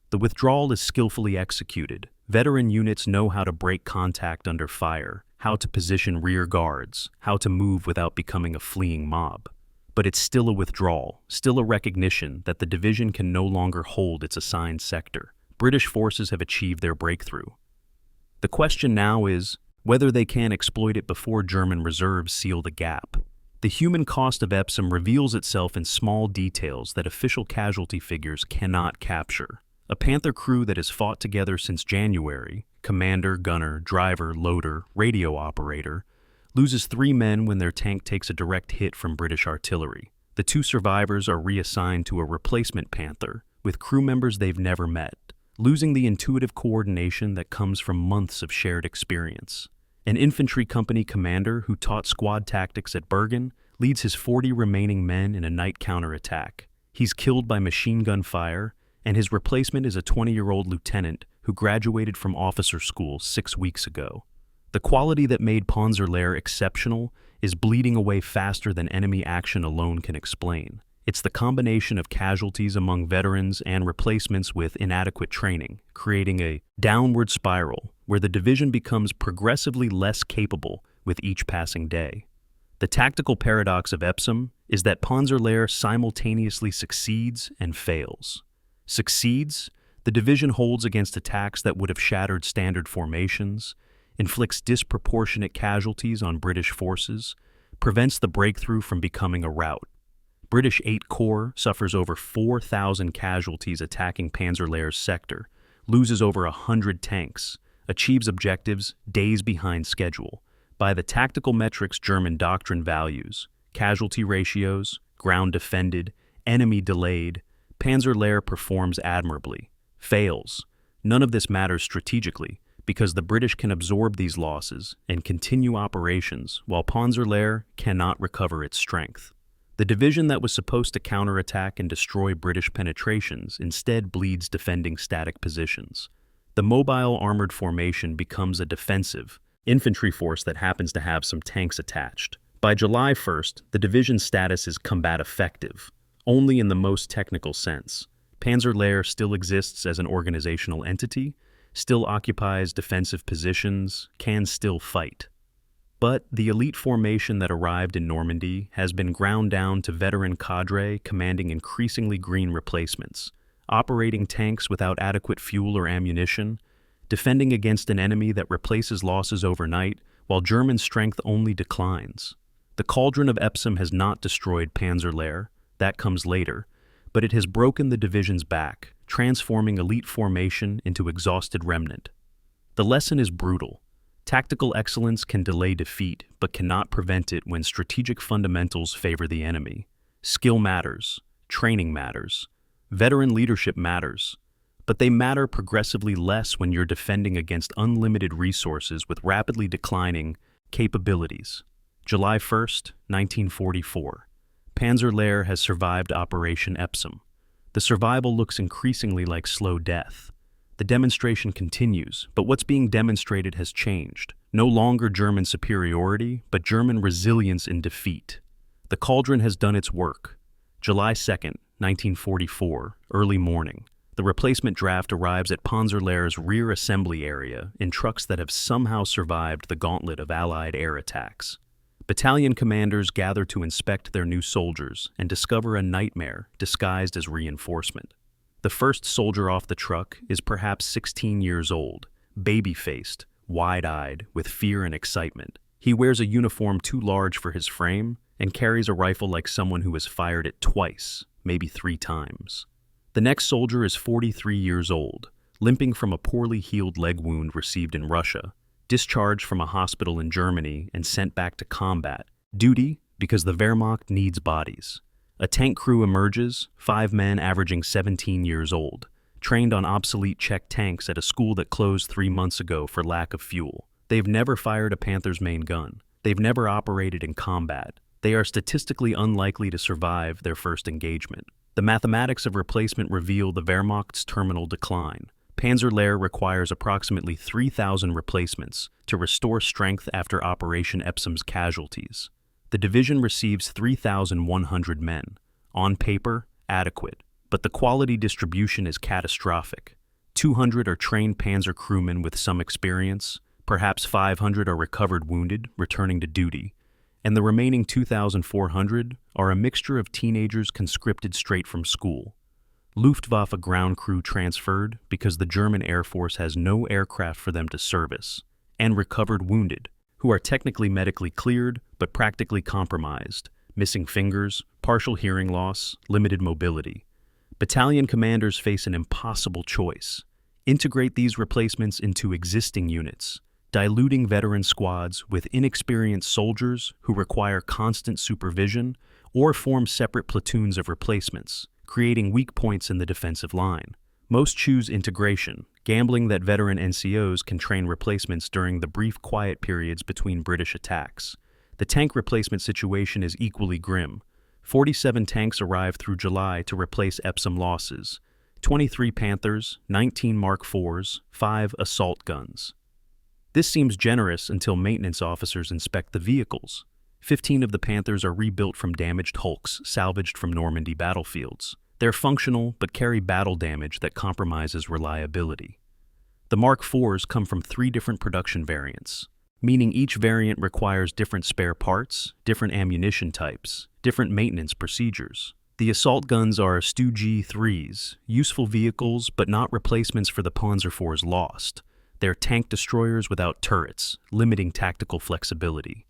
Speaker 1: The withdrawal is skillfully executed. Veteran units know how to break contact under fire, how to position rear guards, how to move without becoming a fleeing mob. But it's still a withdrawal, still a recognition that the division can no longer hold its assigned sector. British forces have achieved their breakthrough. The question now is whether they can exploit it before German reserves seal the gap. The human cost of Epsom reveals itself in small details that official casualty figures cannot capture. A Panther crew that has fought together since January, commander, gunner, driver, loader, radio operator, loses 3 men when their tank takes a direct hit from British artillery. The 2 survivors are reassigned to a replacement Panther, with crew members they've never met, losing the intuitive coordination that comes from months of shared experience. An infantry company commander who taught squad tactics at Bergen leads his 40 remaining men in a night counterattack. He's killed by machine gun fire, and his replacement is a 20-year-old lieutenant who graduated from officer school 6 weeks ago. The quality that made Panzer Lehr exceptional is bleeding away faster than enemy action alone can explain. It's the combination of casualties among veterans and replacements with inadequate training, creating a downward spiral where the division becomes progressively less capable with each passing day. The tactical paradox of Epsom is that Panzer Lehr simultaneously succeeds and fails. Succeeds, the division holds against attacks that would have shattered standard formations, inflicts disproportionate casualties on British forces, prevents the breakthrough from becoming a rout. British 8 Corps suffers over 4,000 casualties attacking Panzer Lehr's sector, loses over 100 tanks, achieves objectives days behind schedule. By the tactical metrics German doctrine values, casualty ratios, ground defended, enemy delayed, Panzer Lehr performs admirably. Fails. None of this matters strategically, because the British can absorb these losses and continue operations while Panzer Lehr cannot recover its strength. The division that was supposed to counterattack and destroy British penetrations instead bleeds defending static positions. The mobile armored formation becomes a defensive infantry force that happens to have some tanks attached. By July 1st, the division's status is combat effective, only in the most technical sense. Panzer Lehr still exists as an organizational entity, still occupies defensive positions, can still fight. But the elite formation that arrived in Normandy has been ground down to veteran cadre commanding increasingly green replacements, operating tanks without adequate fuel or ammunition, defending against an enemy that replaces losses overnight while German strength only declines. The cauldron of Epsom has not destroyed Panzer Lehr, that comes later, but it has broken the division's back, transforming elite formation into exhausted remnant. The lesson is brutal. Tactical excellence can delay defeat, but cannot prevent it when strategic fundamentals favor the enemy. Skill matters, training matters, veteran leadership matters, but they matter progressively less when you're defending against unlimited resources with rapidly declining capabilities. July 1st, 1944. Panzer Lehr has survived Operation Epsom. The survival looks increasingly like slow death. The demonstration continues, but what's being demonstrated has changed. No longer German superiority, but German resilience in defeat. The cauldron has done its work. July 2nd, 1944, early morning. The replacement draft arrives at Panzer Lehr's rear assembly area in trucks that have somehow survived the gauntlet of Allied air attacks. Battalion commanders gather to inspect their new soldiers and discover a nightmare disguised as reinforcement. The first soldier off the truck is perhaps 16 years old, baby-faced, wide-eyed, with fear and excitement. He wears a uniform too large for his frame and carries a rifle like someone who has fired it twice, maybe 3 times. The next soldier is 43 years old, limping from a poorly healed leg wound received in Russia, discharged from a hospital in Germany and sent back to combat. Duty, because the Wehrmacht needs bodies. A tank crew emerges, 5 men averaging 17 years old, trained on obsolete Czech tanks at a school that closed 3 months ago for lack of fuel. They've never fired a Panther's main gun. They've never operated in combat. They are statistically unlikely to survive their first engagement. The mathematics of replacement reveal the Wehrmacht's terminal decline. Panzer Lehr requires approximately 3,000 replacements to restore strength after Operation Epsom's casualties. The division receives 3,100 men. On paper, adequate, but the quality distribution is catastrophic. 200 are trained Panzer crewmen with some experience, perhaps 500 are recovered wounded, returning to duty, and the remaining 2,400 are a mixture of teenagers conscripted straight from school. Luftwaffe ground crew transferred because the German Air Force has no aircraft for them to service, and recovered wounded, who are technically medically cleared but practically compromised, missing fingers, partial hearing loss, limited mobility. Battalion commanders face an impossible choice: integrate these replacements into existing units, diluting veteran squads with inexperienced soldiers who require constant supervision, or form separate platoons of replacements, creating weak points in the defensive line. Most choose integration, gambling that veteran NCOs can train replacements during the brief quiet periods between British attacks. The tank replacement situation is equally grim. 47 tanks arrive through July to replace Epsom losses, 23 Panthers, 19 Mark IVs, 5 assault guns. This seems generous until maintenance officers inspect the vehicles. 15 of the Panthers are rebuilt from damaged hulks salvaged from Normandy battlefields. They're functional but carry battle damage that compromises reliability. The Mark IVs come from 3 different production variants, meaning each variant requires different spare parts, different ammunition types, different maintenance procedures. The assault guns are Stu G3s, useful vehicles but not replacements for the Panzer IVs lost. They're tank destroyers without turrets, limiting tactical flexibility.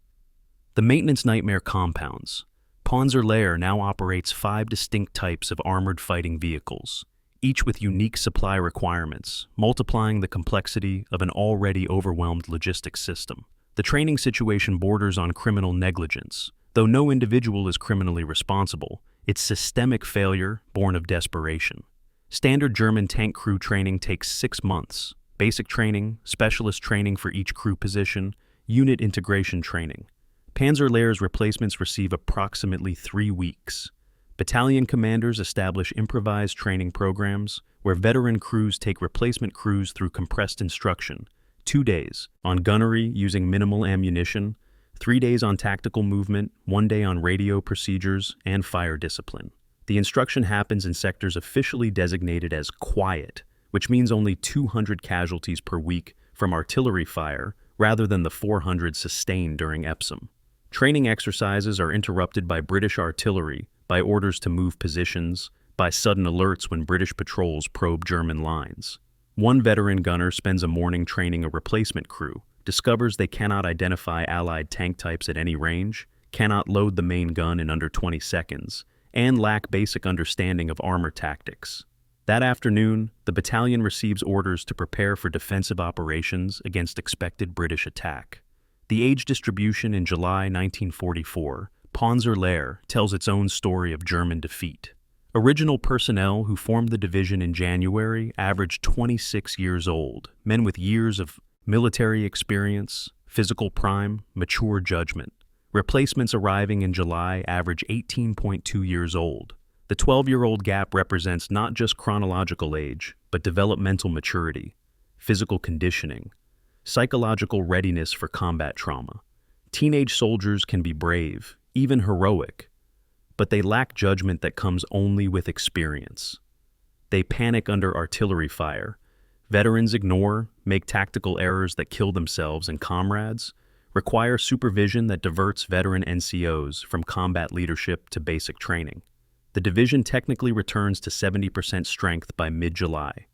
Speaker 1: The maintenance nightmare compounds. Panzer Lehr now operates 5 distinct types of armored fighting vehicles, each with unique supply requirements, multiplying the complexity of an already overwhelmed logistics system. The training situation borders on criminal negligence. Though no individual is criminally responsible, it's systemic failure born of desperation. Standard German tank crew training takes 6 months. Basic training, specialist training for each crew position, unit integration training. Panzer Lehr's replacements receive approximately 3 weeks. Battalion commanders establish improvised training programs where veteran crews take replacement crews through compressed instruction, 2 days on gunnery using minimal ammunition, 3 days on tactical movement, 1 day on radio procedures and fire discipline. The instruction happens in sectors officially designated as quiet, which means only 200 casualties per week from artillery fire rather than the 400 sustained during Epsom. Training exercises are interrupted by British artillery, by orders to move positions, by sudden alerts when British patrols probe German lines. One veteran gunner spends a morning training a replacement crew, discovers they cannot identify Allied tank types at any range, cannot load the main gun in under 20 seconds, and lack basic understanding of armor tactics. That afternoon, the battalion receives orders to prepare for defensive operations against expected British attack. The age distribution in July 1944, Panzer Lehr tells its own story of German defeat. Original personnel who formed the division in January averaged 26 years old, men with years of military experience, physical prime, mature judgment. Replacements arriving in July average 18.2 years old. The 12-year-old gap represents not just chronological age, but developmental maturity, physical conditioning, psychological readiness for combat trauma. Teenage soldiers can be brave, even heroic, but they lack judgment that comes only with experience. They panic under artillery fire. Veterans ignore, make tactical errors that kill themselves and comrades, require supervision that diverts veteran NCOs from combat leadership to basic training. The division technically returns to 70% strength by mid-July.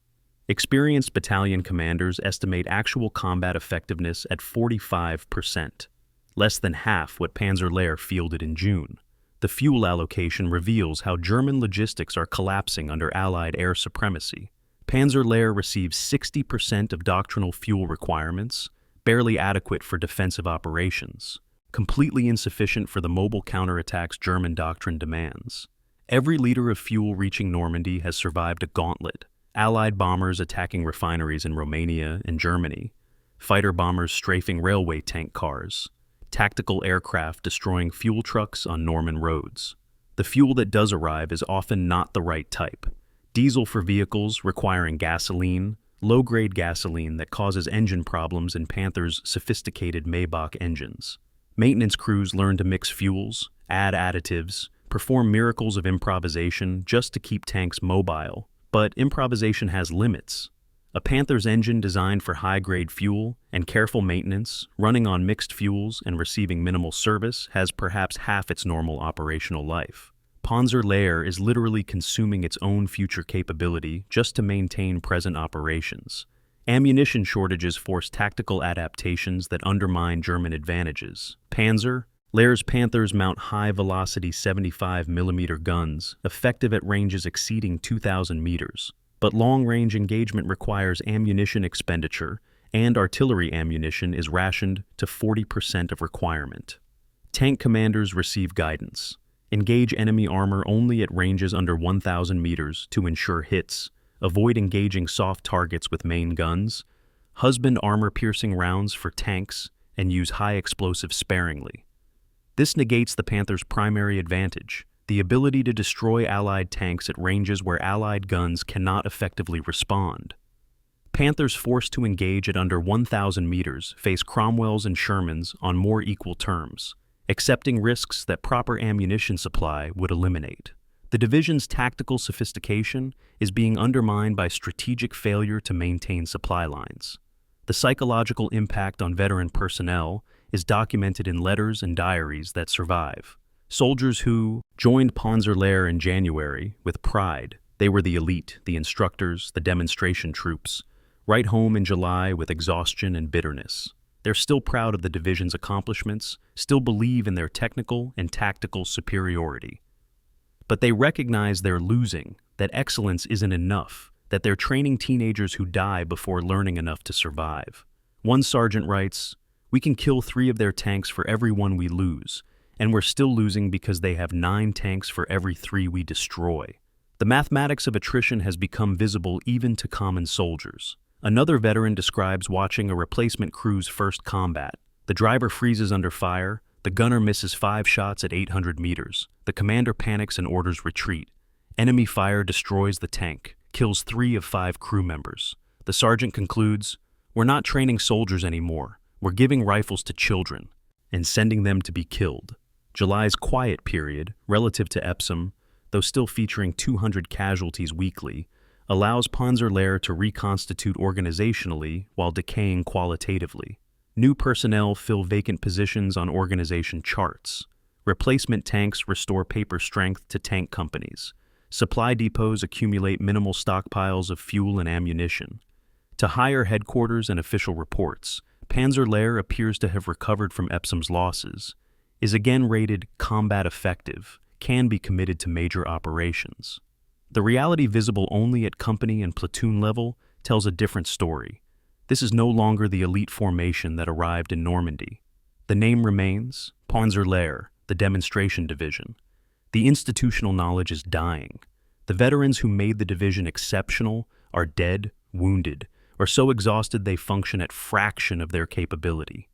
Speaker 1: Experienced battalion commanders estimate actual combat effectiveness at 45%, less than half what Panzer Lehr fielded in June. The fuel allocation reveals how German logistics are collapsing under Allied air supremacy. Panzer Lehr receives 60% of doctrinal fuel requirements, barely adequate for defensive operations, completely insufficient for the mobile counterattacks German doctrine demands. Every liter of fuel reaching Normandy has survived a gauntlet. Allied bombers attacking refineries in Romania and Germany, fighter bombers strafing railway tank cars, tactical aircraft destroying fuel trucks on Norman roads. The fuel that does arrive is often not the right type. Diesel for vehicles requiring gasoline, low-grade gasoline that causes engine problems in Panther's sophisticated Maybach engines. Maintenance crews learn to mix fuels, add additives, perform miracles of improvisation just to keep tanks mobile. But improvisation has limits. A Panther's engine designed for high-grade fuel and careful maintenance, running on mixed fuels and receiving minimal service, has perhaps half its normal operational life. Panzer Lehr is literally consuming its own future capability just to maintain present operations. Ammunition shortages force tactical adaptations that undermine German advantages. Lehr's Panthers mount high-velocity 75mm guns, effective at ranges exceeding 2,000 meters. But long-range engagement requires ammunition expenditure, and artillery ammunition is rationed to 40% of requirement. Tank commanders receive guidance. Engage enemy armor only at ranges under 1,000 meters to ensure hits. Avoid engaging soft targets with main guns. Husband armor-piercing rounds for tanks, and use high explosives sparingly. This negates the Panther's primary advantage, the ability to destroy Allied tanks at ranges where Allied guns cannot effectively respond. Panthers forced to engage at under 1,000 meters face Cromwells and Shermans on more equal terms, accepting risks that proper ammunition supply would eliminate. The division's tactical sophistication is being undermined by strategic failure to maintain supply lines. The psychological impact on veteran personnel is documented in letters and diaries that survive. Soldiers who joined Panzer Lehr in January with pride, they were the elite, the instructors, the demonstration troops, write home in July with exhaustion and bitterness. They're still proud of the division's accomplishments, still believe in their technical and tactical superiority. But they recognize they're losing, that excellence isn't enough, that they're training teenagers who die before learning enough to survive. One sergeant writes, "We can kill 3 of their tanks for every one we lose, and we're still losing because they have 9 tanks for every 3 we destroy." The mathematics of attrition has become visible even to common soldiers. Another veteran describes watching a replacement crew's first combat. The driver freezes under fire, the gunner misses 5 shots at 800 meters. The commander panics and orders retreat. Enemy fire destroys the tank, kills 3 of 5 crew members. The sergeant concludes, "We're not training soldiers anymore. We're giving rifles to children and sending them to be killed." July's quiet period, relative to Epsom, though still featuring 200 casualties weekly, allows Panzer Lehr to reconstitute organizationally while decaying qualitatively. New personnel fill vacant positions on organization charts. Replacement tanks restore paper strength to tank companies. Supply depots accumulate minimal stockpiles of fuel and ammunition. To higher headquarters and official reports, Panzer Lehr appears to have recovered from Epsom's losses, is again rated combat effective, can be committed to major operations. The reality visible only at company and platoon level tells a different story. This is no longer the elite formation that arrived in Normandy. The name remains, Panzer Lehr, the demonstration division. The institutional knowledge is dying. The veterans who made the division exceptional are dead, wounded, or so exhausted they function at fraction of their capability.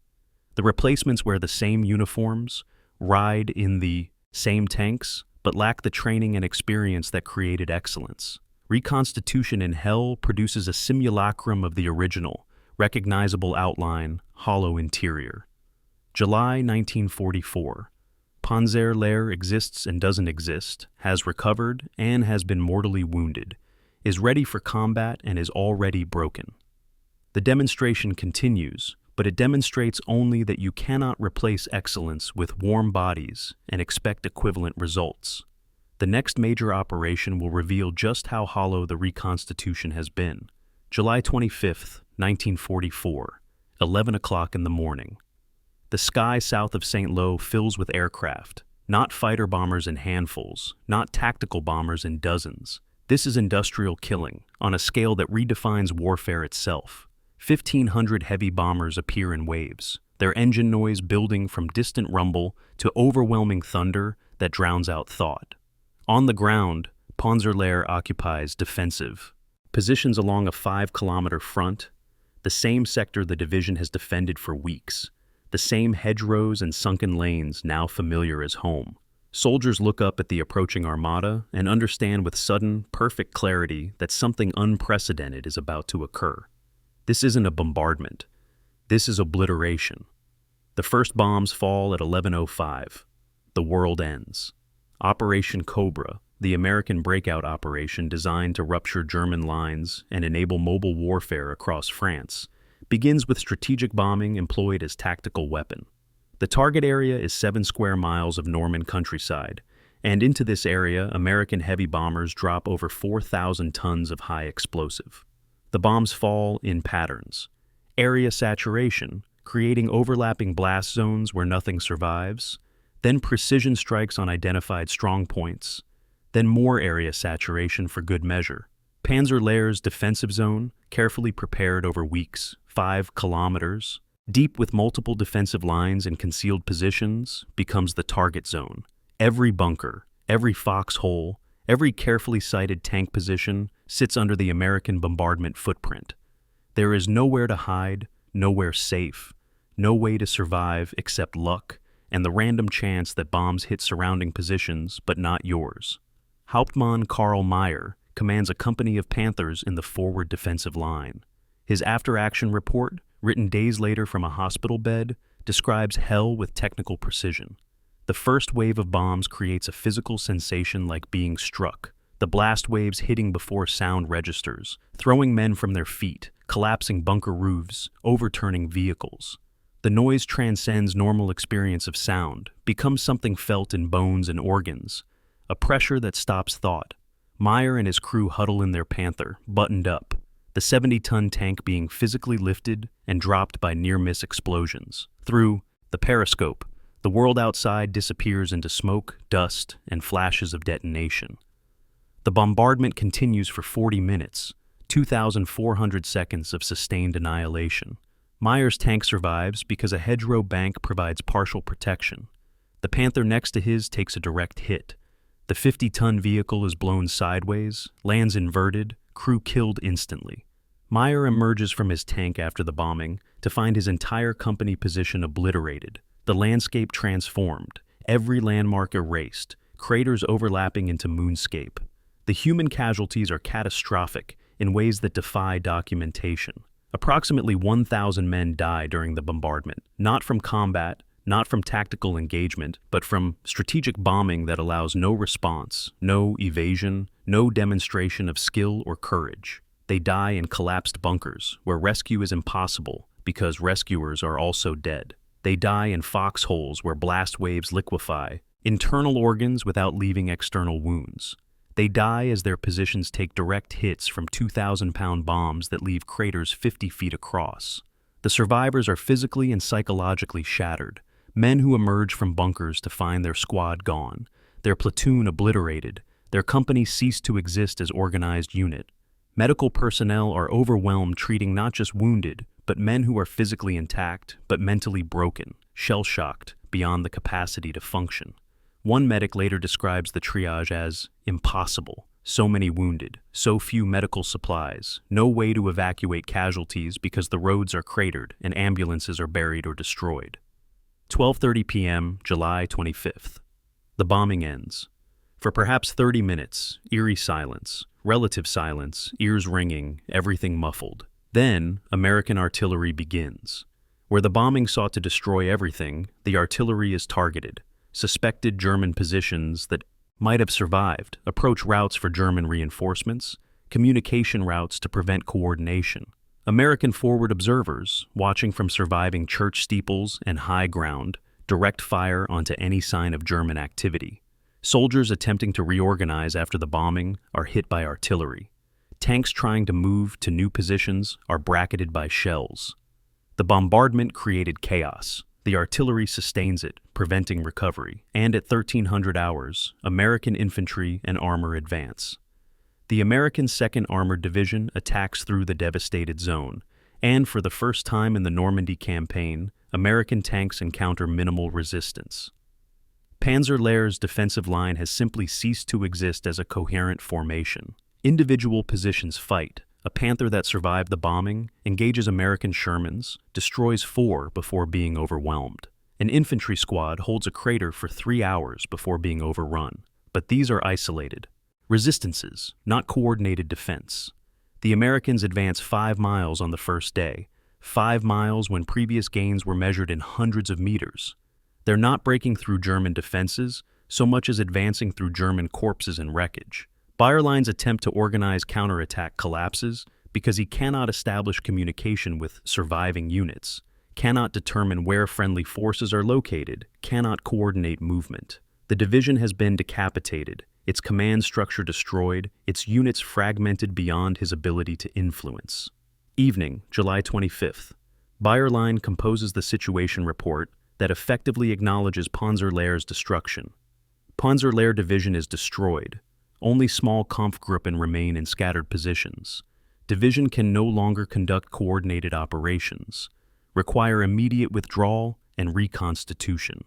Speaker 1: The replacements wear the same uniforms, ride in the same tanks, but lack the training and experience that created excellence. Reconstitution in hell produces a simulacrum of the original, recognizable outline, hollow interior. July 1944. Panzer Lehr exists and doesn't exist, has recovered and has been mortally wounded, is ready for combat and is already broken. The demonstration continues, but it demonstrates only that you cannot replace excellence with warm bodies and expect equivalent results. The next major operation will reveal just how hollow the reconstitution has been. July 25, 1944, 11 o'clock in the morning. The sky south of St. Lo fills with aircraft, not fighter bombers in handfuls, not tactical bombers in dozens. This is industrial killing, on a scale that redefines warfare itself. 1,500 heavy bombers appear in waves, their engine noise building from distant rumble to overwhelming thunder that drowns out thought. On the ground, Panzer Lehr occupies defensive positions along a 5-kilometer front, the same sector the division has defended for weeks, the same hedgerows and sunken lanes now familiar as home. Soldiers look up at the approaching armada and understand with sudden, perfect clarity that something unprecedented is about to occur. This isn't a bombardment. This is obliteration. The first bombs fall at 11:05. The world ends. Operation Cobra, the American breakout operation designed to rupture German lines and enable mobile warfare across France, begins with strategic bombing employed as tactical weapon. The target area is 7 square miles of Norman countryside, and into this area, American heavy bombers drop over 4,000 tons of high explosive. The bombs fall in patterns. Area saturation, creating overlapping blast zones where nothing survives, then precision strikes on identified strong points, then more area saturation for good measure. Panzer Lehr's defensive zone, carefully prepared over weeks, 5 kilometers, deep with multiple defensive lines and concealed positions, becomes the target zone. Every bunker, every foxhole, every carefully sited tank position sits under the American bombardment footprint. There is nowhere to hide, nowhere safe, no way to survive except luck and the random chance that bombs hit surrounding positions but not yours. Hauptmann Karl Meyer commands a company of Panthers in the forward defensive line. His after-action report, written days later from a hospital bed, describes hell with technical precision. The first wave of bombs creates a physical sensation like being struck, the blast waves hitting before sound registers, throwing men from their feet, collapsing bunker roofs, overturning vehicles. The noise transcends normal experience of sound, becomes something felt in bones and organs, a pressure that stops thought. Meyer and his crew huddle in their Panther, buttoned up, the 70-ton tank being physically lifted and dropped by near-miss explosions. Through the periscope, the world outside disappears into smoke, dust, and flashes of detonation. The bombardment continues for 40 minutes, 2,400 seconds of sustained annihilation. Meyer's tank survives because a hedgerow bank provides partial protection. The Panther next to his takes a direct hit. The 50-ton vehicle is blown sideways, lands inverted, crew killed instantly. Meyer emerges from his tank after the bombing to find his entire company position obliterated, the landscape transformed, every landmark erased, craters overlapping into moonscape. The human casualties are catastrophic in ways that defy documentation. Approximately 1,000 men die during the bombardment, not from combat, not from tactical engagement, but from strategic bombing that allows no response, no evasion, no demonstration of skill or courage. They die in collapsed bunkers, where rescue is impossible because rescuers are also dead. They die in foxholes where blast waves liquefy internal organs without leaving external wounds. They die as their positions take direct hits from 2,000-pound bombs that leave craters 50 feet across. The survivors are physically and psychologically shattered, men who emerge from bunkers to find their squad gone, their platoon obliterated, their company ceased to exist as organized unit. Medical personnel are overwhelmed treating not just wounded, but men who are physically intact, but mentally broken, shell-shocked, beyond the capacity to function. One medic later describes the triage as impossible. So many wounded, so few medical supplies, no way to evacuate casualties because the roads are cratered and ambulances are buried or destroyed. 12:30 p.m., July 25th. The bombing ends. For perhaps 30 minutes, eerie silence, relative silence, ears ringing, everything muffled. Then, American artillery begins. Where the bombing sought to destroy everything, the artillery is targeted. Suspected German positions that might have survived, approach routes for German reinforcements, communication routes to prevent coordination. American forward observers, watching from surviving church steeples and high ground, direct fire onto any sign of German activity. Soldiers attempting to reorganize after the bombing are hit by artillery. Tanks trying to move to new positions are bracketed by shells. The bombardment created chaos. The artillery sustains it, preventing recovery, and at 1300 hours, American infantry and armor advance. The American 2nd Armored Division attacks through the devastated zone, and for the first time in the Normandy campaign, American tanks encounter minimal resistance. Panzer Lehr's defensive line has simply ceased to exist as a coherent formation. Individual positions fight. A Panther that survived the bombing engages American Shermans, destroys 4 before being overwhelmed. An infantry squad holds a crater for 3 hours before being overrun. But these are isolated resistances, not coordinated defense. The Americans advance 5 miles on the first day, 5 miles when previous gains were measured in hundreds of meters. They're not breaking through German defenses so much as advancing through German corpses and wreckage. Bayerlein's attempt to organize counterattack collapses because he cannot establish communication with surviving units, cannot determine where friendly forces are located, cannot coordinate movement. The division has been decapitated, its command structure destroyed, its units fragmented beyond his ability to influence. Evening, July 25th. Bayerlein composes the situation report that effectively acknowledges Panzer Lehr's destruction. Panzer Lehr Division is destroyed. Only small Kampfgruppen remain in scattered positions. Division can no longer conduct coordinated operations, require immediate withdrawal and reconstitution.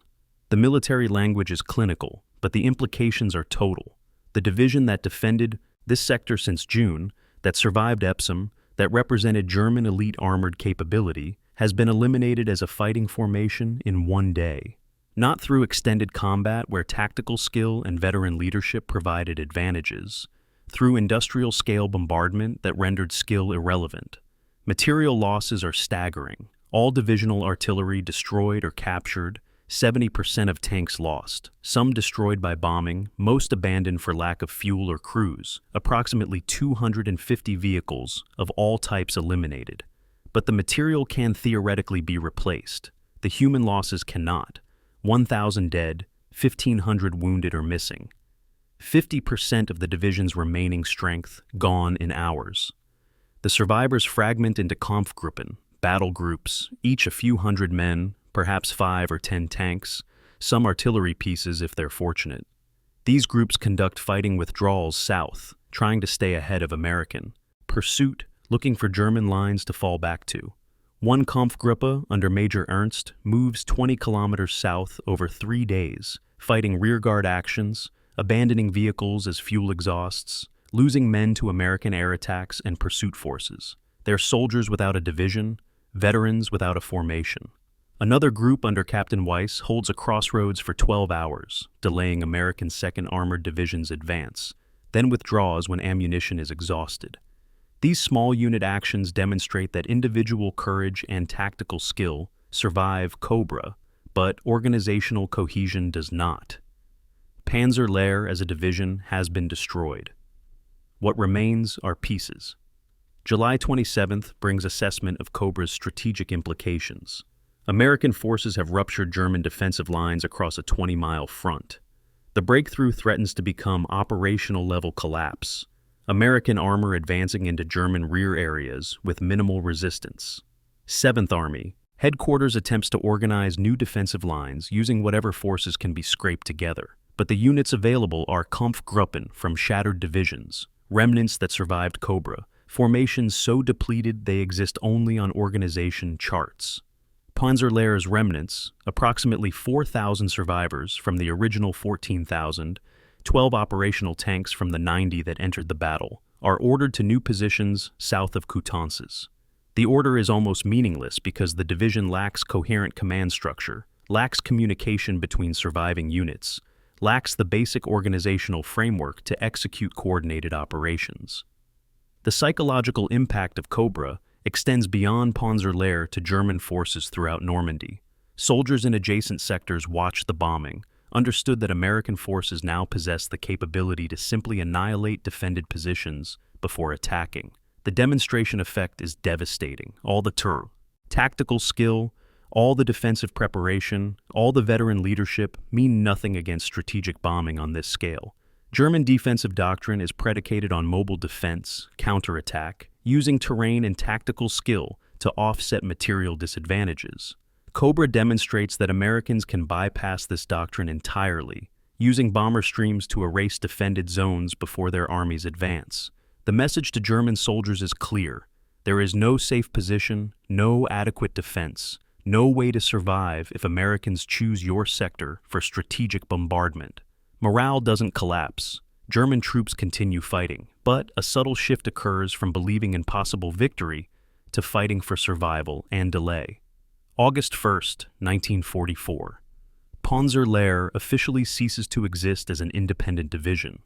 Speaker 1: The military language is clinical, but the implications are total. The division that defended this sector since June, that survived Epsom, that represented German elite armored capability, has been eliminated as a fighting formation in 1 day. Not through extended combat where tactical skill and veteran leadership provided advantages, through industrial-scale bombardment that rendered skill irrelevant. Material losses are staggering. All divisional artillery destroyed or captured, 70% of tanks lost, some destroyed by bombing, most abandoned for lack of fuel or crews, approximately 250 vehicles of all types eliminated. But the material can theoretically be replaced. The human losses cannot. 1,000 dead, 1,500 wounded or missing. 50% of the division's remaining strength gone in hours. The survivors fragment into Kampfgruppen, battle groups, each a few hundred men, perhaps 5 or 10 tanks, some artillery pieces if they're fortunate. These groups conduct fighting withdrawals south, trying to stay ahead of American. Pursuit, looking for German lines to fall back to. One Kampfgruppe, under Major Ernst, moves 20 kilometers south over 3 days, fighting rearguard actions, abandoning vehicles as fuel exhausts, losing men to American air attacks and pursuit forces. They're soldiers without a division, veterans without a formation. Another group under Captain Weiss holds a crossroads for 12 hours, delaying American 2nd Armored Division's advance, then withdraws when ammunition is exhausted. These small unit actions demonstrate that individual courage and tactical skill survive Cobra, but organizational cohesion does not. Panzer Lehr as a division has been destroyed. What remains are pieces. July 27th brings assessment of Cobra's strategic implications. American forces have ruptured German defensive lines across a 20-mile front. The breakthrough threatens to become operational-level collapse. American armor advancing into German rear areas with minimal resistance. 7th Army. Headquarters attempts to organize new defensive lines using whatever forces can be scraped together. But the units available are Kampfgruppen from shattered divisions, remnants that survived Cobra, formations so depleted they exist only on organization charts. Panzer Lehr's remnants, approximately 4,000 survivors from the original 14,000, 12 operational tanks from the 90 that entered the battle, are ordered to new positions south of Coutances. The order is almost meaningless because the division lacks coherent command structure, lacks communication between surviving units, lacks the basic organizational framework to execute coordinated operations. The psychological impact of Cobra extends beyond Panzer Lehr to German forces throughout Normandy. Soldiers in adjacent sectors watched the bombing, understood that American forces now possessed the capability to simply annihilate defended positions before attacking. The demonstration effect is devastating. All the tactical skill, all the defensive preparation, all the veteran leadership mean nothing against strategic bombing on this scale. German defensive doctrine is predicated on mobile defense, counterattack, using terrain and tactical skill to offset material disadvantages. Cobra demonstrates that Americans can bypass this doctrine entirely, using bomber streams to erase defended zones before their armies advance. The message to German soldiers is clear. There is no safe position, no adequate defense, no way to survive if Americans choose your sector for strategic bombardment. Morale doesn't collapse. German troops continue fighting, but a subtle shift occurs from believing in possible victory to fighting for survival and delay. August 1st, 1944. Panzer Lehr officially ceases to exist as an independent division.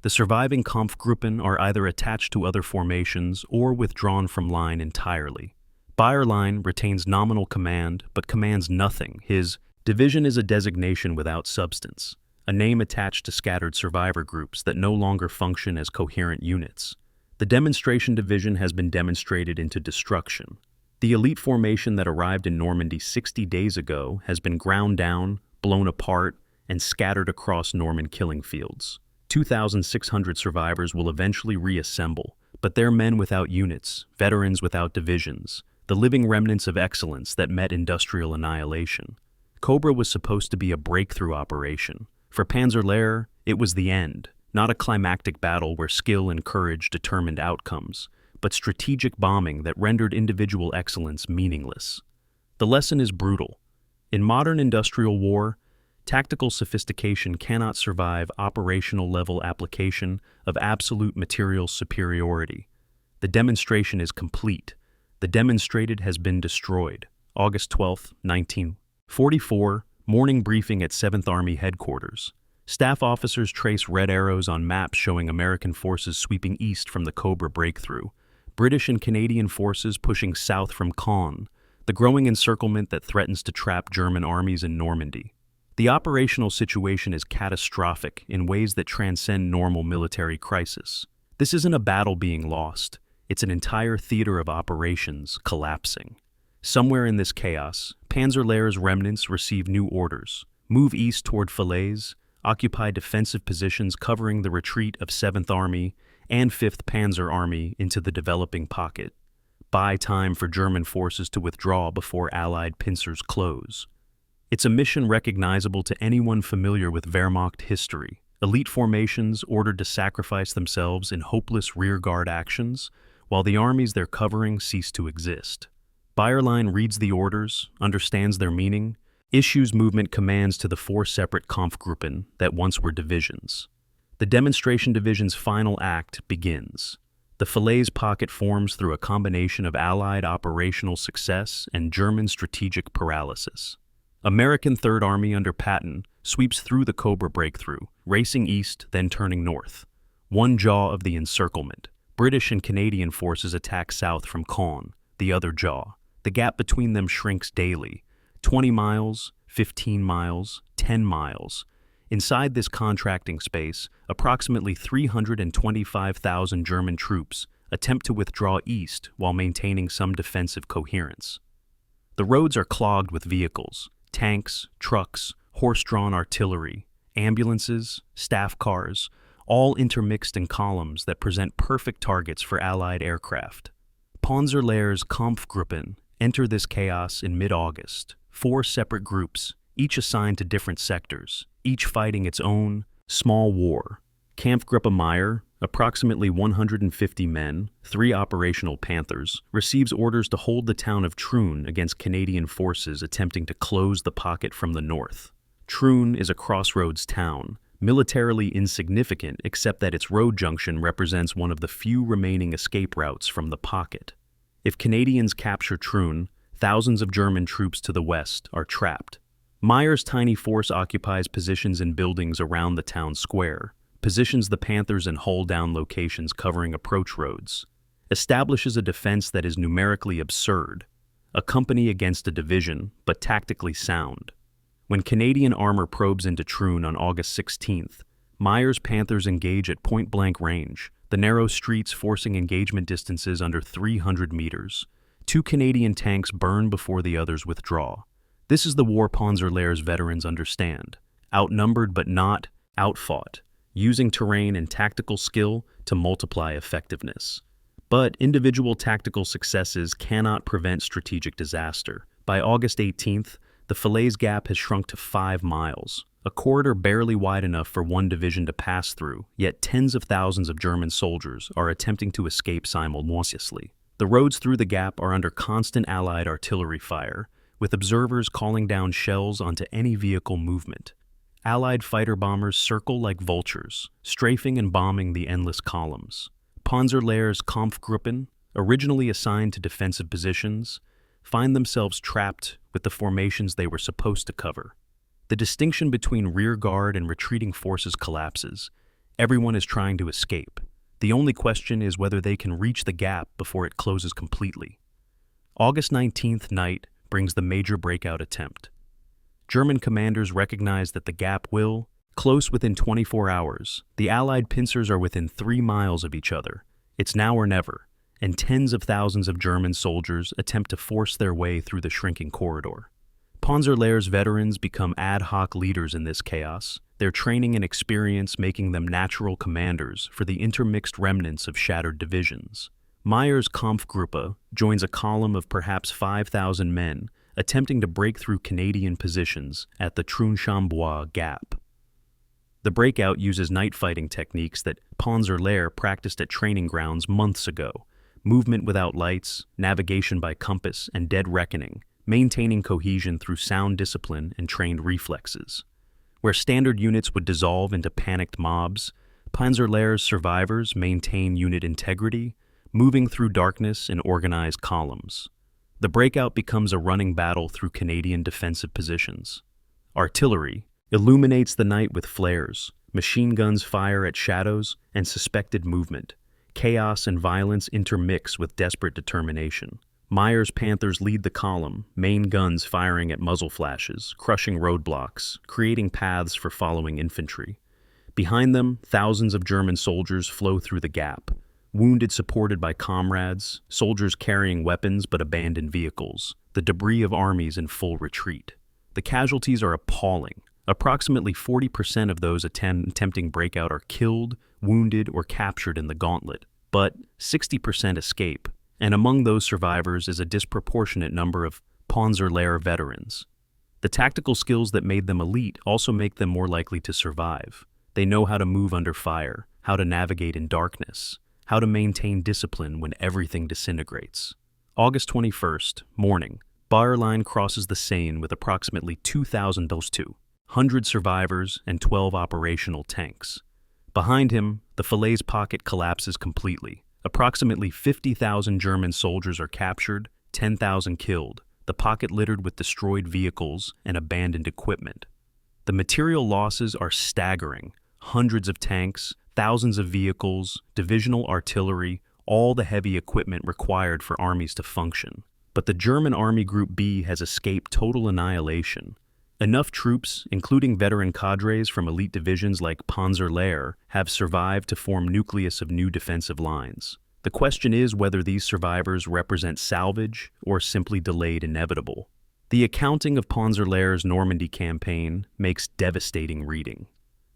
Speaker 1: The surviving Kampfgruppen are either attached to other formations or withdrawn from line entirely. Bayerlein retains nominal command but commands nothing. His division is a designation without substance, a name attached to scattered survivor groups that no longer function as coherent units. The demonstration division has been demonstrated into destruction. The elite formation that arrived in Normandy 60 days ago has been ground down, blown apart, and scattered across Norman killing fields. 2,600 survivors will eventually reassemble, but they're men without units, veterans without divisions, the living remnants of excellence that met industrial annihilation. Cobra was supposed to be a breakthrough operation. For Panzer Lehr, it was the end, not a climactic battle where skill and courage determined outcomes, but strategic bombing that rendered individual excellence meaningless. The lesson is brutal. In modern industrial war, tactical sophistication cannot survive operational-level application of absolute material superiority. The demonstration is complete. The demonstrated has been destroyed. August 12, 1944, morning briefing at 7th Army headquarters. Staff officers trace red arrows on maps showing American forces sweeping east from the Cobra breakthrough, British and Canadian forces pushing south from Caen, the growing encirclement that threatens to trap German armies in Normandy. The operational situation is catastrophic in ways that transcend normal military crisis. This isn't a battle being lost. It's an entire theater of operations collapsing. Somewhere in this chaos, Panzer Lehr's remnants receive new orders. Move east toward Falaise, occupy defensive positions covering the retreat of 7th Army and 5th Panzer Army into the developing pocket. Buy time for German forces to withdraw before Allied pincers close. It's a mission recognizable to anyone familiar with Wehrmacht history. Elite formations ordered to sacrifice themselves in hopeless rearguard actions, while the armies they're covering cease to exist. Bayerlein reads the orders, understands their meaning, issues movement commands to the 4 separate Kampfgruppen that once were divisions. The demonstration division's final act begins. The Falaise pocket forms through a combination of Allied operational success and German strategic paralysis. American Third Army under Patton sweeps through the Cobra breakthrough, racing east, then turning north. One jaw of the encirclement. British and Canadian forces attack south from Caen, the other jaw. The gap between them shrinks daily. 20 miles, 15 miles, 10 miles. Inside this contracting space, approximately 325,000 German troops attempt to withdraw east while maintaining some defensive coherence. The roads are clogged with vehicles. Tanks, trucks, horse-drawn artillery, ambulances, staff cars, all intermixed in columns that present perfect targets for Allied aircraft. Panzer Lehr's Kampfgruppen enter this chaos in mid-August, 4 separate groups, each assigned to different sectors, each fighting its own small war. Kampfgruppe Meyer, approximately 150 men, 3 operational Panthers, receives orders to hold the town of Troon against Canadian forces attempting to close the pocket from the north. Troon is a crossroads town, militarily insignificant except that its road junction represents one of the few remaining escape routes from the pocket. If Canadians capture Troon, thousands of German troops to the west are trapped. Meyer's tiny force occupies positions in buildings around the town square, positions the Panthers in hull-down locations covering approach roads, establishes a defense that is numerically absurd, a company against a division, but tactically sound. When Canadian armor probes into Troon on August 16th, Meyer's Panthers engage at point-blank range, the narrow streets forcing engagement distances under 300 meters. 2 Canadian tanks burn before the others withdraw. This is the war Panzer Lehr's veterans understand. Outnumbered but not outfought, using terrain and tactical skill to multiply effectiveness. But individual tactical successes cannot prevent strategic disaster. By August 18th, the Falaise Gap has shrunk to 5 miles, a corridor barely wide enough for one division to pass through, yet tens of thousands of German soldiers are attempting to escape simultaneously. The roads through the gap are under constant Allied artillery fire, with observers calling down shells onto any vehicle movement. Allied fighter bombers circle like vultures, strafing and bombing the endless columns. Panzer Lehr's Kampfgruppen, originally assigned to defensive positions, find themselves trapped with the formations they were supposed to cover. The distinction between rear guard and retreating forces collapses. Everyone is trying to escape. The only question is whether they can reach the gap before it closes completely. August 19th night brings the major breakout attempt. German commanders recognize that the gap will close within 24 hours. The Allied pincers are within 3 miles of each other. It's now or never, and tens of thousands of German soldiers attempt to force their way through the shrinking corridor. Panzer Lehr's veterans become ad hoc leaders in this chaos, their training and experience making them natural commanders for the intermixed remnants of shattered divisions. Mayer's Kampfgruppe joins a column of perhaps 5,000 men attempting to break through Canadian positions at the Trunchambois Gap. The breakout uses night fighting techniques that Panzer Lehr practiced at training grounds months ago: movement without lights, navigation by compass, and dead reckoning, maintaining cohesion through sound discipline and trained reflexes. Where standard units would dissolve into panicked mobs, Panzer Lehr's survivors maintain unit integrity, moving through darkness in organized columns. The breakout becomes a running battle through Canadian defensive positions. Artillery illuminates the night with flares, machine guns fire at shadows and suspected movement. Chaos and violence intermix with desperate determination. Mayer's Panthers lead the column, main guns firing at muzzle flashes, crushing roadblocks, creating paths for following infantry. Behind them, thousands of German soldiers flow through the gap, wounded supported by comrades, soldiers carrying weapons but abandoned vehicles, the debris of armies in full retreat. The casualties are appalling. Approximately 40% of those attempting breakout are killed, wounded, or captured in the gauntlet, but 60% escape. And among those survivors is a disproportionate number of Panzer Lehr veterans. The tactical skills that made them elite also make them more likely to survive. They know how to move under fire, how to navigate in darkness, how to maintain discipline when everything disintegrates. August 21st, morning, Bayerlein crosses the Seine with approximately 2,200 survivors and 12 operational tanks. Behind him, the Falaise pocket collapses completely. Approximately 50,000 German soldiers are captured, 10,000 killed, the pocket littered with destroyed vehicles and abandoned equipment. The material losses are staggering: hundreds of tanks, thousands of vehicles, divisional artillery, all the heavy equipment required for armies to function. But the German Army Group B has escaped total annihilation. Enough troops, including veteran cadres from elite divisions like Panzer Lehr, have survived to form nucleus of new defensive lines. The question is whether these survivors represent salvage or simply delayed inevitable. The accounting of Panzer Lehr's Normandy campaign makes devastating reading.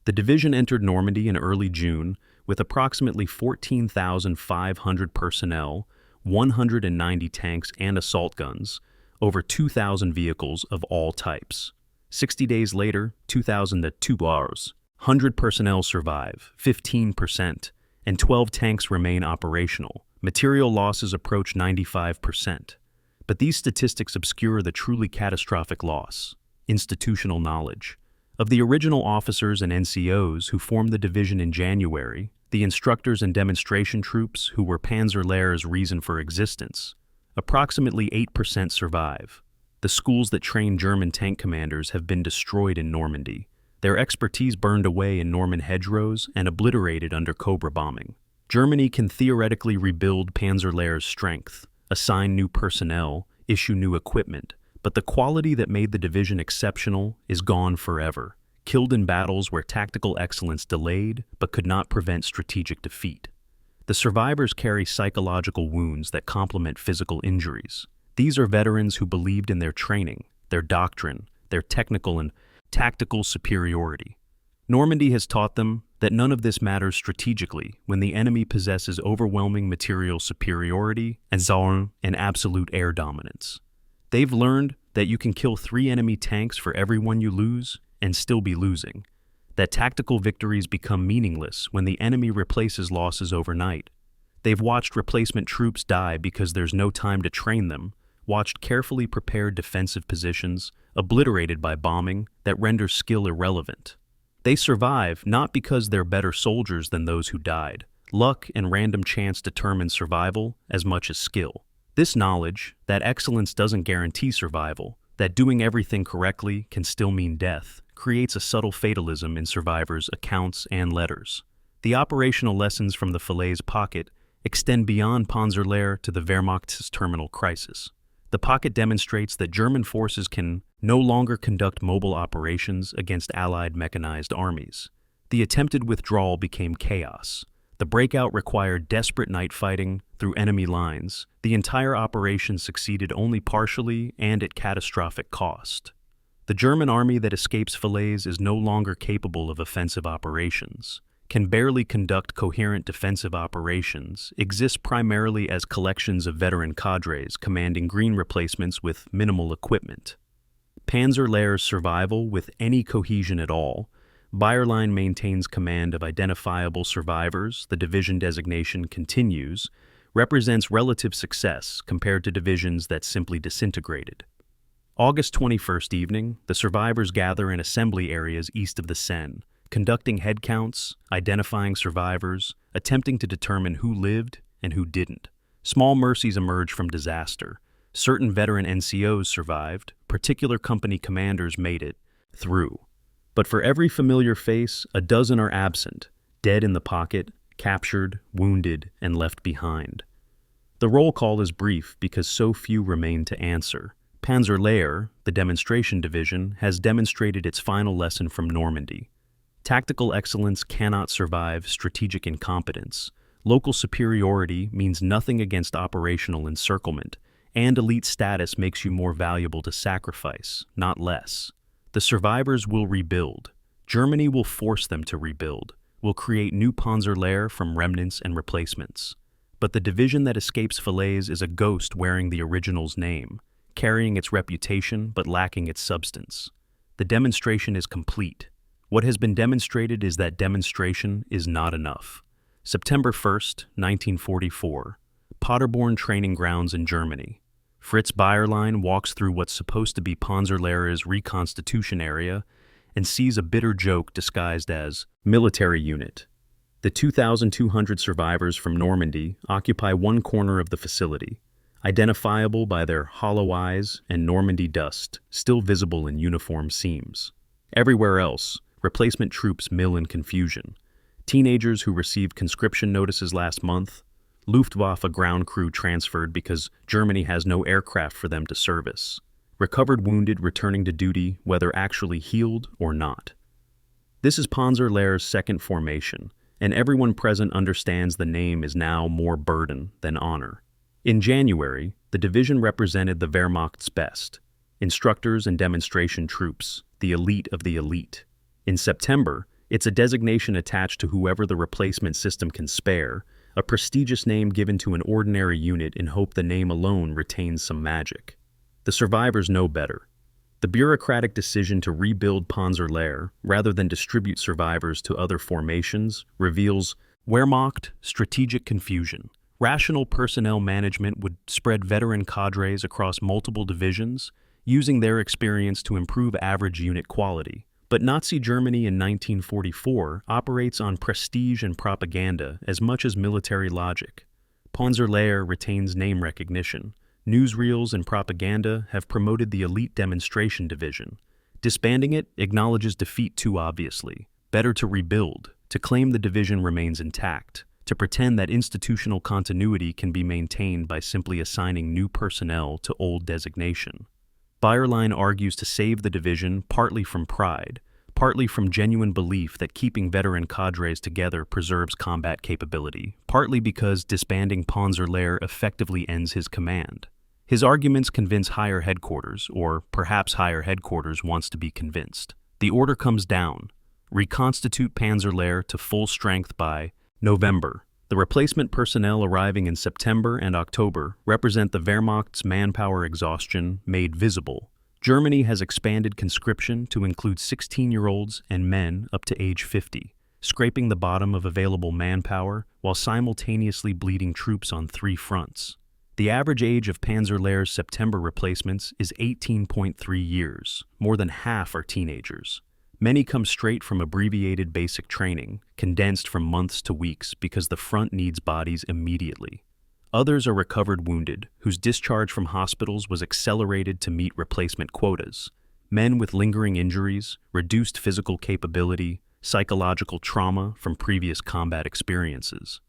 Speaker 1: The division entered Normandy in early June with approximately 14,500 personnel, 190 tanks and assault guns, over 2,000 vehicles of all types. 60 days later, 2,002 hours. 100 personnel survive, 15%, and 12 tanks remain operational. Material losses approach 95%. But these statistics obscure the truly catastrophic loss: institutional knowledge. Of the original officers and NCOs who formed the division in January, the instructors and demonstration troops who were Panzer Lehr's reason for existence, approximately 8% survive. The schools that trained German tank commanders have been destroyed in Normandy, their expertise burned away in Norman hedgerows and obliterated under Cobra bombing. Germany can theoretically rebuild Panzer Lehr's strength, assign new personnel, issue new equipment, but the quality that made the division exceptional is gone forever, killed in battles where tactical excellence delayed but could not prevent strategic defeat. The survivors carry psychological wounds that complement physical injuries. These are veterans who believed in their training, their doctrine, their technical and tactical superiority. Normandy has taught them that none of this matters strategically when the enemy possesses overwhelming material superiority and absolute air dominance. They've learned that you can kill 3 enemy tanks for every one you lose, and still be losing. That tactical victories become meaningless when the enemy replaces losses overnight. They've watched replacement troops die because there's no time to train them, watched carefully prepared defensive positions obliterated by bombing that renders skill irrelevant. They survive not because they're better soldiers than those who died. Luck and random chance determine survival as much as skill. This knowledge, that excellence doesn't guarantee survival, that doing everything correctly can still mean death, creates a subtle fatalism in survivors' accounts and letters. The operational lessons from the Falaise pocket extend beyond Panzer Lehr to the Wehrmacht's terminal crisis. The pocket demonstrates that German forces can no longer conduct mobile operations against Allied mechanized armies. The attempted withdrawal became chaos. The breakout required desperate night fighting through enemy lines. The entire operation succeeded only partially and at catastrophic cost. The German army that escapes Falaise is no longer capable of offensive operations, can barely conduct coherent defensive operations, exists primarily as collections of veteran cadres commanding green replacements with minimal equipment. Panzer Lehr's survival with any cohesion at all. Bayerlein maintains command of identifiable survivors. The division designation continues, represents relative success compared to divisions that simply disintegrated. August 21st evening, the survivors gather in assembly areas east of the Seine, conducting head counts, identifying survivors, attempting to determine who lived and who didn't. Small mercies emerge from disaster. Certain veteran NCOs survived, particular company commanders made it through. But for every familiar face, a dozen are absent, dead in the pocket, captured, wounded, and left behind. The roll call is brief because so few remain to answer. Panzer Lehr, the demonstration division, has demonstrated its final lesson from Normandy. Tactical excellence cannot survive strategic incompetence. Local superiority means nothing against operational encirclement, and elite status makes you more valuable to sacrifice, not less. The survivors will rebuild. Germany will force them to rebuild, will create new Panzer Lehr from remnants and replacements. But the division that escapes Falaise is a ghost wearing the original's name, carrying its reputation but lacking its substance. The demonstration is complete. What has been demonstrated is that demonstration is not enough. September 1st, 1944, Paderborn training grounds in Germany. Fritz Bayerlein walks through what's supposed to be Panzer Lehr's Reconstitution area and sees a bitter joke disguised as military unit. The 2,200 survivors from Normandy occupy one corner of the facility, identifiable by their hollow eyes and Normandy dust still visible in uniform seams. Everywhere else, replacement troops mill in confusion. Teenagers who received conscription notices last month, Luftwaffe ground crew transferred because Germany has no aircraft for them to service. Recovered wounded returning to duty, whether actually healed or not. This is Panzer Lehr's second formation, and everyone present understands the name is now more burden than honor. In January, the division represented the Wehrmacht's best, instructors and demonstration troops, the elite of the elite. In September, it's a designation attached to whoever the replacement system can spare, a prestigious name given to an ordinary unit in hope the name alone retains some magic. The survivors know better. The bureaucratic decision to rebuild Panzer Lehr, rather than distribute survivors to other formations, reveals Wehrmacht strategic confusion. Rational personnel management would spread veteran cadres across multiple divisions, using their experience to improve average unit quality. But Nazi Germany in 1944 operates on prestige and propaganda as much as military logic. Panzer Lehr retains name recognition. Newsreels and propaganda have promoted the elite demonstration division. Disbanding it acknowledges defeat too obviously. Better to rebuild, to claim the division remains intact, to pretend that institutional continuity can be maintained by simply assigning new personnel to old designation. Bayerlein argues to save the division partly from pride, partly from genuine belief that keeping veteran cadres together preserves combat capability, partly because disbanding Panzer Lehr effectively ends his command. His arguments convince higher headquarters, or perhaps higher headquarters wants to be convinced. The order comes down: reconstitute Panzer Lehr to full strength by November. The replacement personnel arriving in September and October represent the Wehrmacht's manpower exhaustion made visible. Germany has expanded conscription to include 16-year-olds and men up to age 50, scraping the bottom of available manpower while simultaneously bleeding troops on 3 fronts. The average age of Panzer Lehr's September replacements is 18.3 years. More than half are teenagers. Many come straight from abbreviated basic training, condensed from months to weeks because the front needs bodies immediately. Others are recovered wounded, whose discharge from hospitals was accelerated to meet replacement quotas. Men with lingering injuries, reduced physical capability, psychological trauma from previous combat experiences.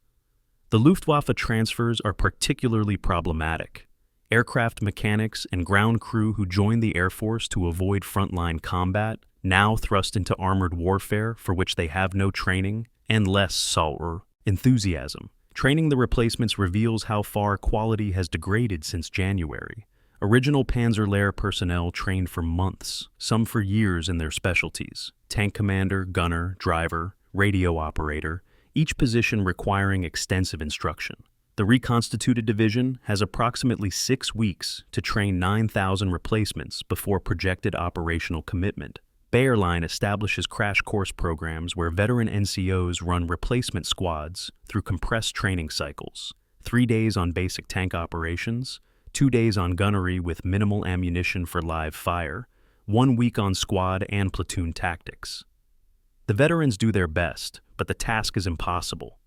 Speaker 1: The Luftwaffe transfers are particularly problematic. Aircraft mechanics and ground crew who joined the Air Force to avoid frontline combat, now thrust into armored warfare for which they have no training and less enthusiasm. Training the replacements reveals how far quality has degraded since January. Original Panzer Lehr personnel trained for months, some for years in their specialties: tank commander, gunner, driver, radio operator, each position requiring extensive instruction. The reconstituted division has approximately 6 weeks to train 9,000 replacements before projected operational commitment. Bayerline establishes crash course programs where veteran NCOs run replacement squads through compressed training cycles: 3 days on basic tank operations, 2 days on gunnery with minimal ammunition for live fire, 1 week on squad and platoon tactics. The veterans do their best, but the task is impossible.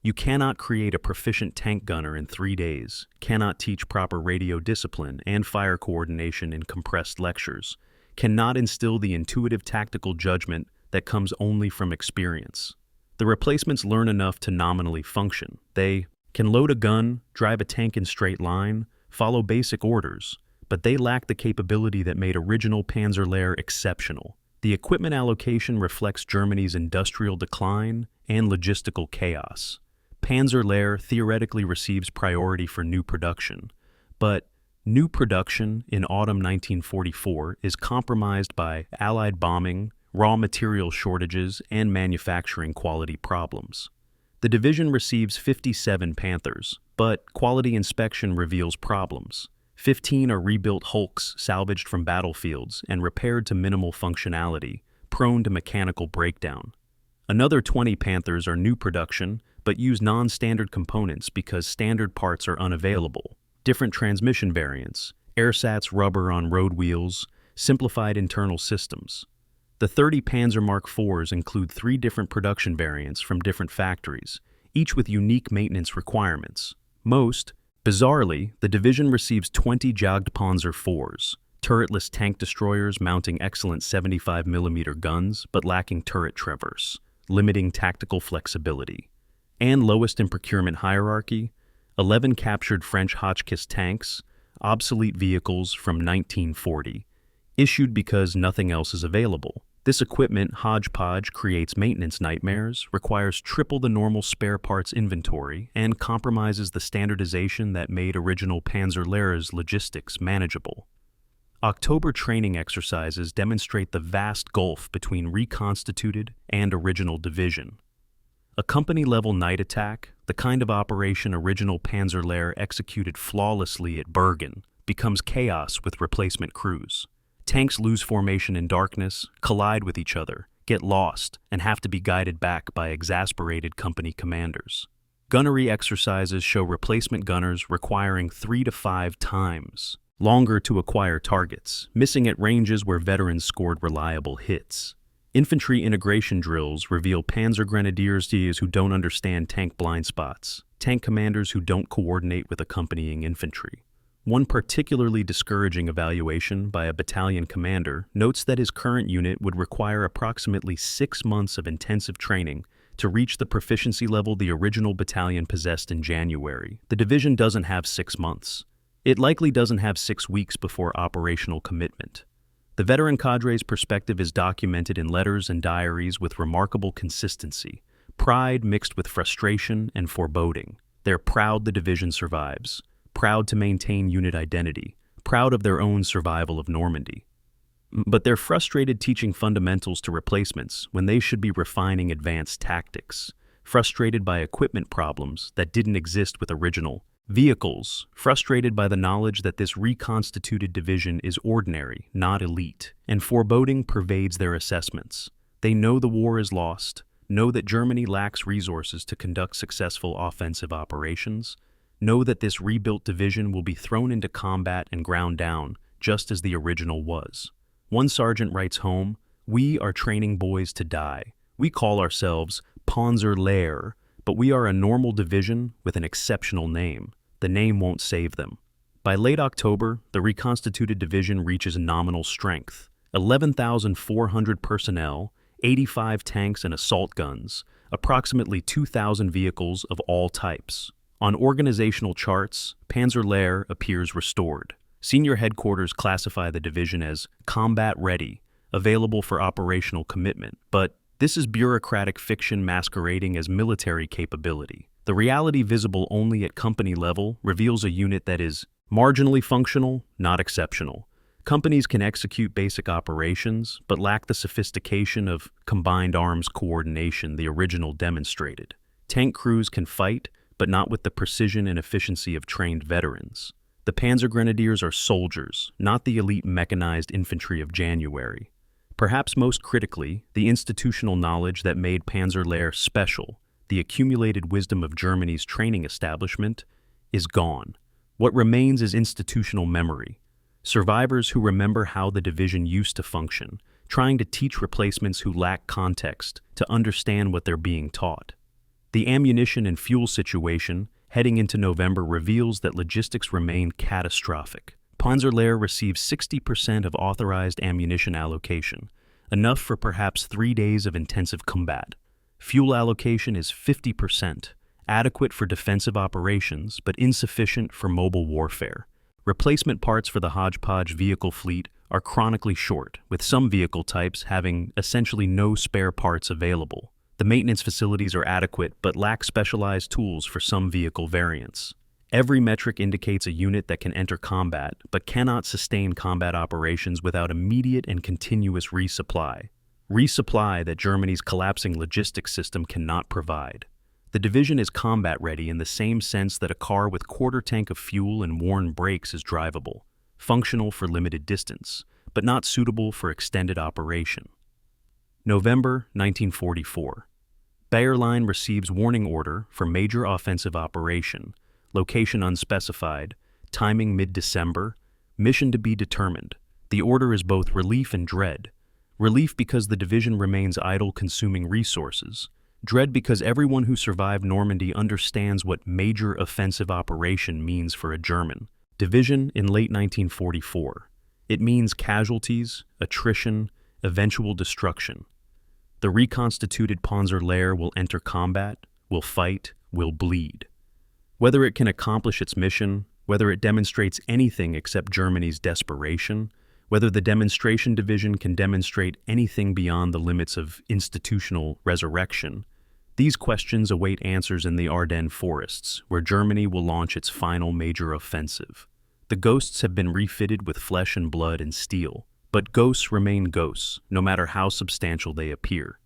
Speaker 1: You cannot create a proficient tank gunner in 3 days, cannot teach proper radio discipline and fire coordination in compressed lectures, cannot instill the intuitive tactical judgment that comes only from experience. The replacements learn enough to nominally function. They can load a gun, drive a tank in straight line, follow basic orders, but they lack the capability that made original Panzer Lehr exceptional. The equipment allocation reflects Germany's industrial decline and logistical chaos. Panzer Lehr theoretically receives priority for new production, but new production in autumn 1944 is compromised by Allied bombing, raw material shortages, and manufacturing quality problems. The division receives 57 Panthers, but quality inspection reveals problems. 15 are rebuilt hulks salvaged from battlefields and repaired to minimal functionality, prone to mechanical breakdown. Another 20 Panthers are new production, but use non-standard components because standard parts are unavailable. Different transmission variants, ersatz rubber on road wheels, simplified internal systems. The 30 Panzer Mark IVs include 3 different production variants from different factories, each with unique maintenance requirements. Bizarrely, the division receives 20 Jagdpanzer IVs, turretless tank destroyers mounting excellent 75mm guns but lacking turret traverse, limiting tactical flexibility. And lowest in procurement hierarchy, 11 captured French Hotchkiss tanks, obsolete vehicles from 1940, issued because nothing else is available. This equipment hodgepodge creates maintenance nightmares, requires triple the normal spare parts inventory, and compromises the standardization that made original Panzer Lehr's logistics manageable. October training exercises demonstrate the vast gulf between reconstituted and original division. A company-level night attack, the kind of operation original Panzer Lehr executed flawlessly at Bergen, becomes chaos with replacement crews. Tanks lose formation in darkness, collide with each other, get lost, and have to be guided back by exasperated company commanders. Gunnery exercises show replacement gunners requiring 3 to 5 times longer to acquire targets, missing at ranges where veterans scored reliable hits. Infantry integration drills reveal Panzer Grenadiers who don't understand tank blind spots, tank commanders who don't coordinate with accompanying infantry. One particularly discouraging evaluation by a battalion commander notes that his current unit would require approximately 6 months of intensive training to reach the proficiency level the original battalion possessed in January. The division doesn't have 6 months. It likely doesn't have 6 weeks before operational commitment. The veteran cadre's perspective is documented in letters and diaries with remarkable consistency, pride mixed with frustration and foreboding. They're proud the division survives, proud to maintain unit identity, proud of their own survival of Normandy. But they're frustrated teaching fundamentals to replacements when they should be refining advanced tactics, frustrated by equipment problems that didn't exist with original. Vehicles, frustrated by the knowledge that this reconstituted division is ordinary, not elite, and foreboding pervades their assessments. They know the war is lost, know that Germany lacks resources to conduct successful offensive operations, know that this rebuilt division will be thrown into combat and ground down, just as the original was. One sergeant writes home, "We are training boys to die. We call ourselves Panzer Lehr, but we are a normal division with an exceptional name. The name won't save them." By late October, the reconstituted division reaches nominal strength: 11,400 personnel, 85 tanks and assault guns, approximately 2,000 vehicles of all types. On organizational charts, Panzer Lehr appears restored. Senior headquarters classify the division as combat ready, available for operational commitment, but this is bureaucratic fiction masquerading as military capability. The reality visible only at company level reveals a unit that is marginally functional, not exceptional. Companies can execute basic operations, but lack the sophistication of combined arms coordination the original demonstrated. Tank crews can fight, but not with the precision and efficiency of trained veterans. The Panzer Grenadiers are soldiers, not the elite mechanized infantry of January. Perhaps most critically, the institutional knowledge that made Panzer Lehr special, the accumulated wisdom of Germany's training establishment, is gone. What remains is institutional memory. Survivors who remember how the division used to function, trying to teach replacements who lack context to understand what they're being taught. The ammunition and fuel situation heading into November reveals that logistics remain catastrophic. Panzer Lehr receives 60% of authorized ammunition allocation, enough for perhaps 3 days of intensive combat. Fuel allocation is 50%, adequate for defensive operations but insufficient for mobile warfare. Replacement parts for the hodgepodge vehicle fleet are chronically short, with some vehicle types having essentially no spare parts available. The maintenance facilities are adequate but lack specialized tools for some vehicle variants. Every metric indicates a unit that can enter combat but cannot sustain combat operations without immediate and continuous resupply. Resupply that Germany's collapsing logistics system cannot provide. The division is combat ready in the same sense that a car with quarter tank of fuel and worn brakes is drivable, functional for limited distance, but not suitable for extended operation. November 1944. Bayerline receives warning order for major offensive operation, location unspecified, timing mid-December, mission to be determined. The order is both relief and dread. Relief because the division remains idle consuming resources. Dread because everyone who survived Normandy understands what major offensive operation means for a German division in late 1944. It means casualties, attrition, eventual destruction. The reconstituted Panzer Lehr will enter combat, will fight, will bleed. Whether it can accomplish its mission, whether it demonstrates anything except Germany's desperation, whether the demonstration division can demonstrate anything beyond the limits of institutional resurrection, these questions await answers in the Ardennes forests, where Germany will launch its final major offensive. The ghosts have been refitted with flesh and blood and steel, but ghosts remain ghosts, no matter how substantial they appear.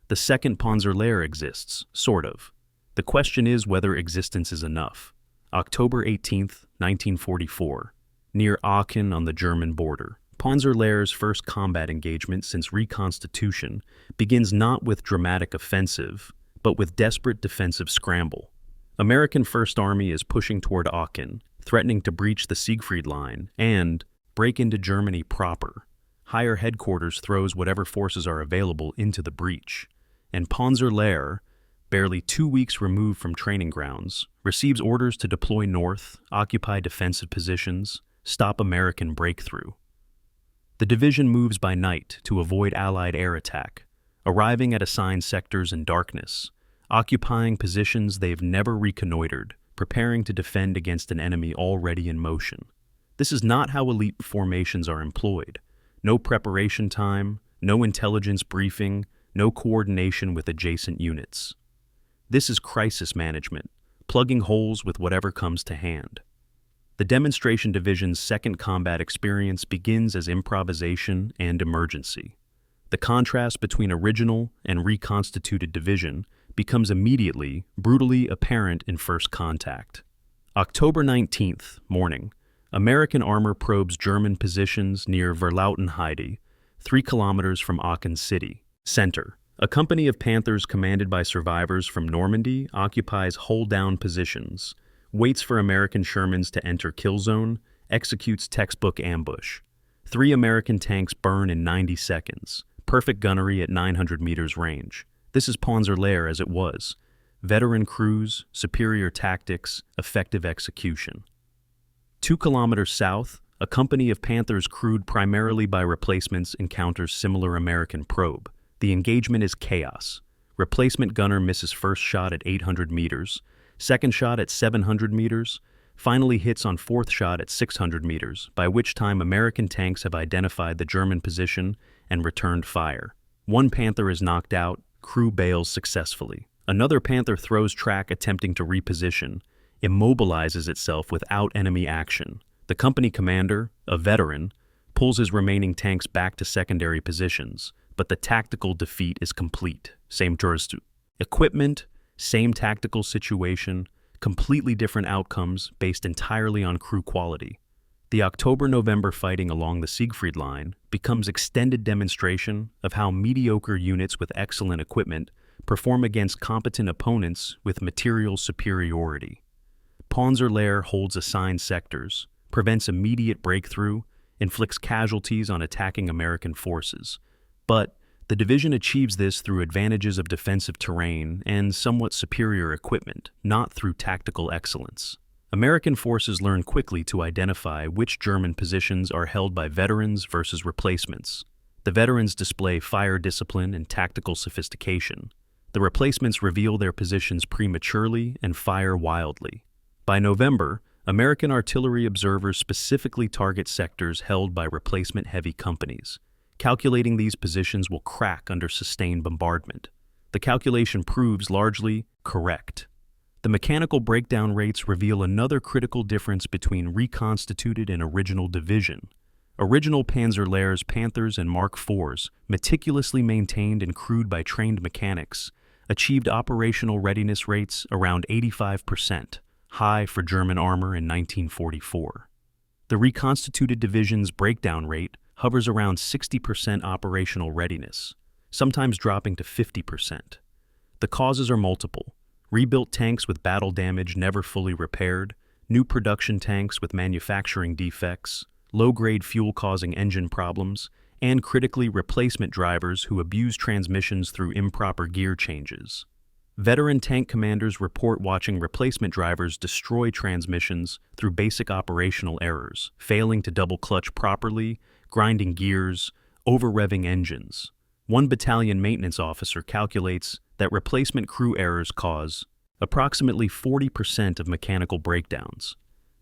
Speaker 1: The second Panzer Lehr exists, sort of. The question is whether existence is enough. October 18, 1944, near Aachen on the German border. Panzer Lehr's first combat engagement since Reconstitution begins not with dramatic offensive, but with desperate defensive scramble. American First Army is pushing toward Aachen, threatening to breach the Siegfried Line and break into Germany proper. Higher headquarters throws whatever forces are available into the breach, and Panzer Lehr, barely 2 weeks removed from training grounds, receives orders to deploy north, occupy defensive positions, stop American breakthrough. The division moves by night to avoid Allied air attack, arriving at assigned sectors in darkness, occupying positions they've never reconnoitered, preparing to defend against an enemy already in motion. This is not how elite formations are employed. No preparation time, no intelligence briefing, no coordination with adjacent units. This is crisis management, plugging holes with whatever comes to hand. The demonstration division's second combat experience begins as improvisation and emergency. The contrast between original and reconstituted division becomes immediately, brutally apparent in first contact. October 19th, morning. American armor probes German positions near Verlautenheide, 3 kilometers from Aachen City. Center. A company of Panthers commanded by survivors from Normandy occupies hold-down positions, waits for American Shermans to enter kill zone, executes textbook ambush. 3 American tanks burn in 90 seconds. Perfect gunnery at 900 meters range. This is Panzer Lehr as it was. Veteran crews, superior tactics, effective execution. 2 kilometers south, a company of Panthers crewed primarily by replacements encounters similar American probe. The engagement is chaos. Replacement gunner misses first shot at 800 meters, second shot at 700 meters, finally hits on fourth shot at 600 meters, by which time American tanks have identified the German position and returned fire. 1 Panther is knocked out, crew bails successfully. Another Panther throws track attempting to reposition, immobilizes itself without enemy action. The company commander, a veteran, pulls his remaining tanks back to secondary positions, but the tactical defeat is complete. Same equipment, same tactical situation, completely different outcomes based entirely on crew quality. The October-November fighting along the Siegfried Line becomes extended demonstration of how mediocre units with excellent equipment perform against competent opponents with material superiority. Panzer Lehr holds assigned sectors, prevents immediate breakthrough, inflicts casualties on attacking American forces. But the division achieves this through advantages of defensive terrain and somewhat superior equipment, not through tactical excellence. American forces learn quickly to identify which German positions are held by veterans versus replacements. The veterans display fire discipline and tactical sophistication. The replacements reveal their positions prematurely and fire wildly. By November, American artillery observers specifically target sectors held by replacement-heavy companies. Calculating these positions will crack under sustained bombardment. The calculation proves largely correct. The mechanical breakdown rates reveal another critical difference between reconstituted and original division. Original Panzer Lehr's Panthers and Mark IVs, meticulously maintained and crewed by trained mechanics, achieved operational readiness rates around 85%, high for German armor in 1944. The reconstituted division's breakdown rate hovers around 60% operational readiness, sometimes dropping to 50%. The causes are multiple: rebuilt tanks with battle damage never fully repaired, new production tanks with manufacturing defects, low-grade fuel causing engine problems, and critically replacement drivers who abuse transmissions through improper gear changes. Veteran tank commanders report watching replacement drivers destroy transmissions through basic operational errors, failing to double clutch properly, grinding gears, over-revving engines. 1 battalion maintenance officer calculates that replacement crew errors cause approximately 40% of mechanical breakdowns.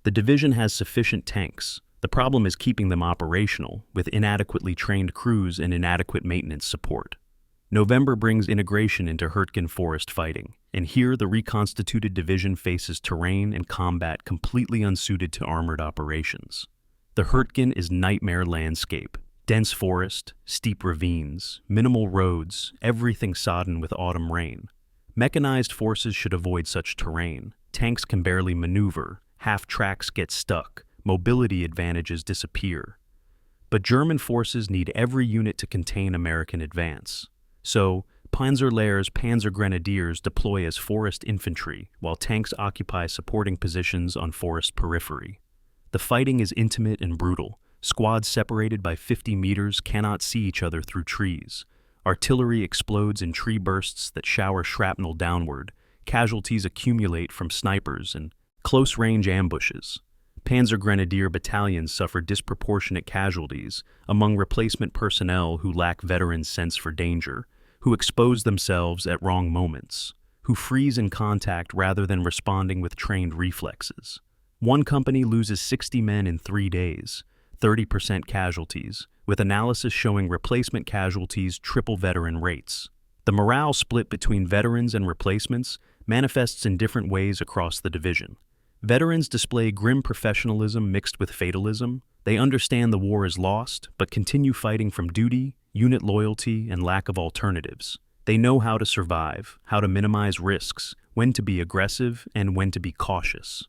Speaker 1: The division has sufficient tanks. The problem is keeping them operational, with inadequately trained crews and inadequate maintenance support. November brings integration into Hurtgen forest fighting, and here the reconstituted division faces terrain and combat completely unsuited to armored operations. The Hurtgen is nightmare landscape: dense forest, steep ravines, minimal roads, everything sodden with autumn rain. Mechanized forces should avoid such terrain. Tanks can barely maneuver, half tracks get stuck, mobility advantages disappear. But German forces need every unit to contain American advance. So, Panzer Lehr's Panzer Grenadiers deploy as forest infantry, while tanks occupy supporting positions on forest periphery. The fighting is intimate and brutal. Squads separated by 50 meters cannot see each other through trees. Artillery explodes in tree bursts that shower shrapnel downward. Casualties accumulate from snipers and close-range ambushes. Panzer Grenadier battalions suffer disproportionate casualties among replacement personnel who lack veteran sense for danger, who expose themselves at wrong moments, who freeze in contact rather than responding with trained reflexes. 1 company loses 60 men in 3 days, 30% casualties, with analysis showing replacement casualties triple veteran rates. The morale split between veterans and replacements manifests in different ways across the division. Veterans display grim professionalism mixed with fatalism. They understand the war is lost, but continue fighting from duty, unit loyalty, and lack of alternatives. They know how to survive, how to minimize risks, when to be aggressive, and when to be cautious.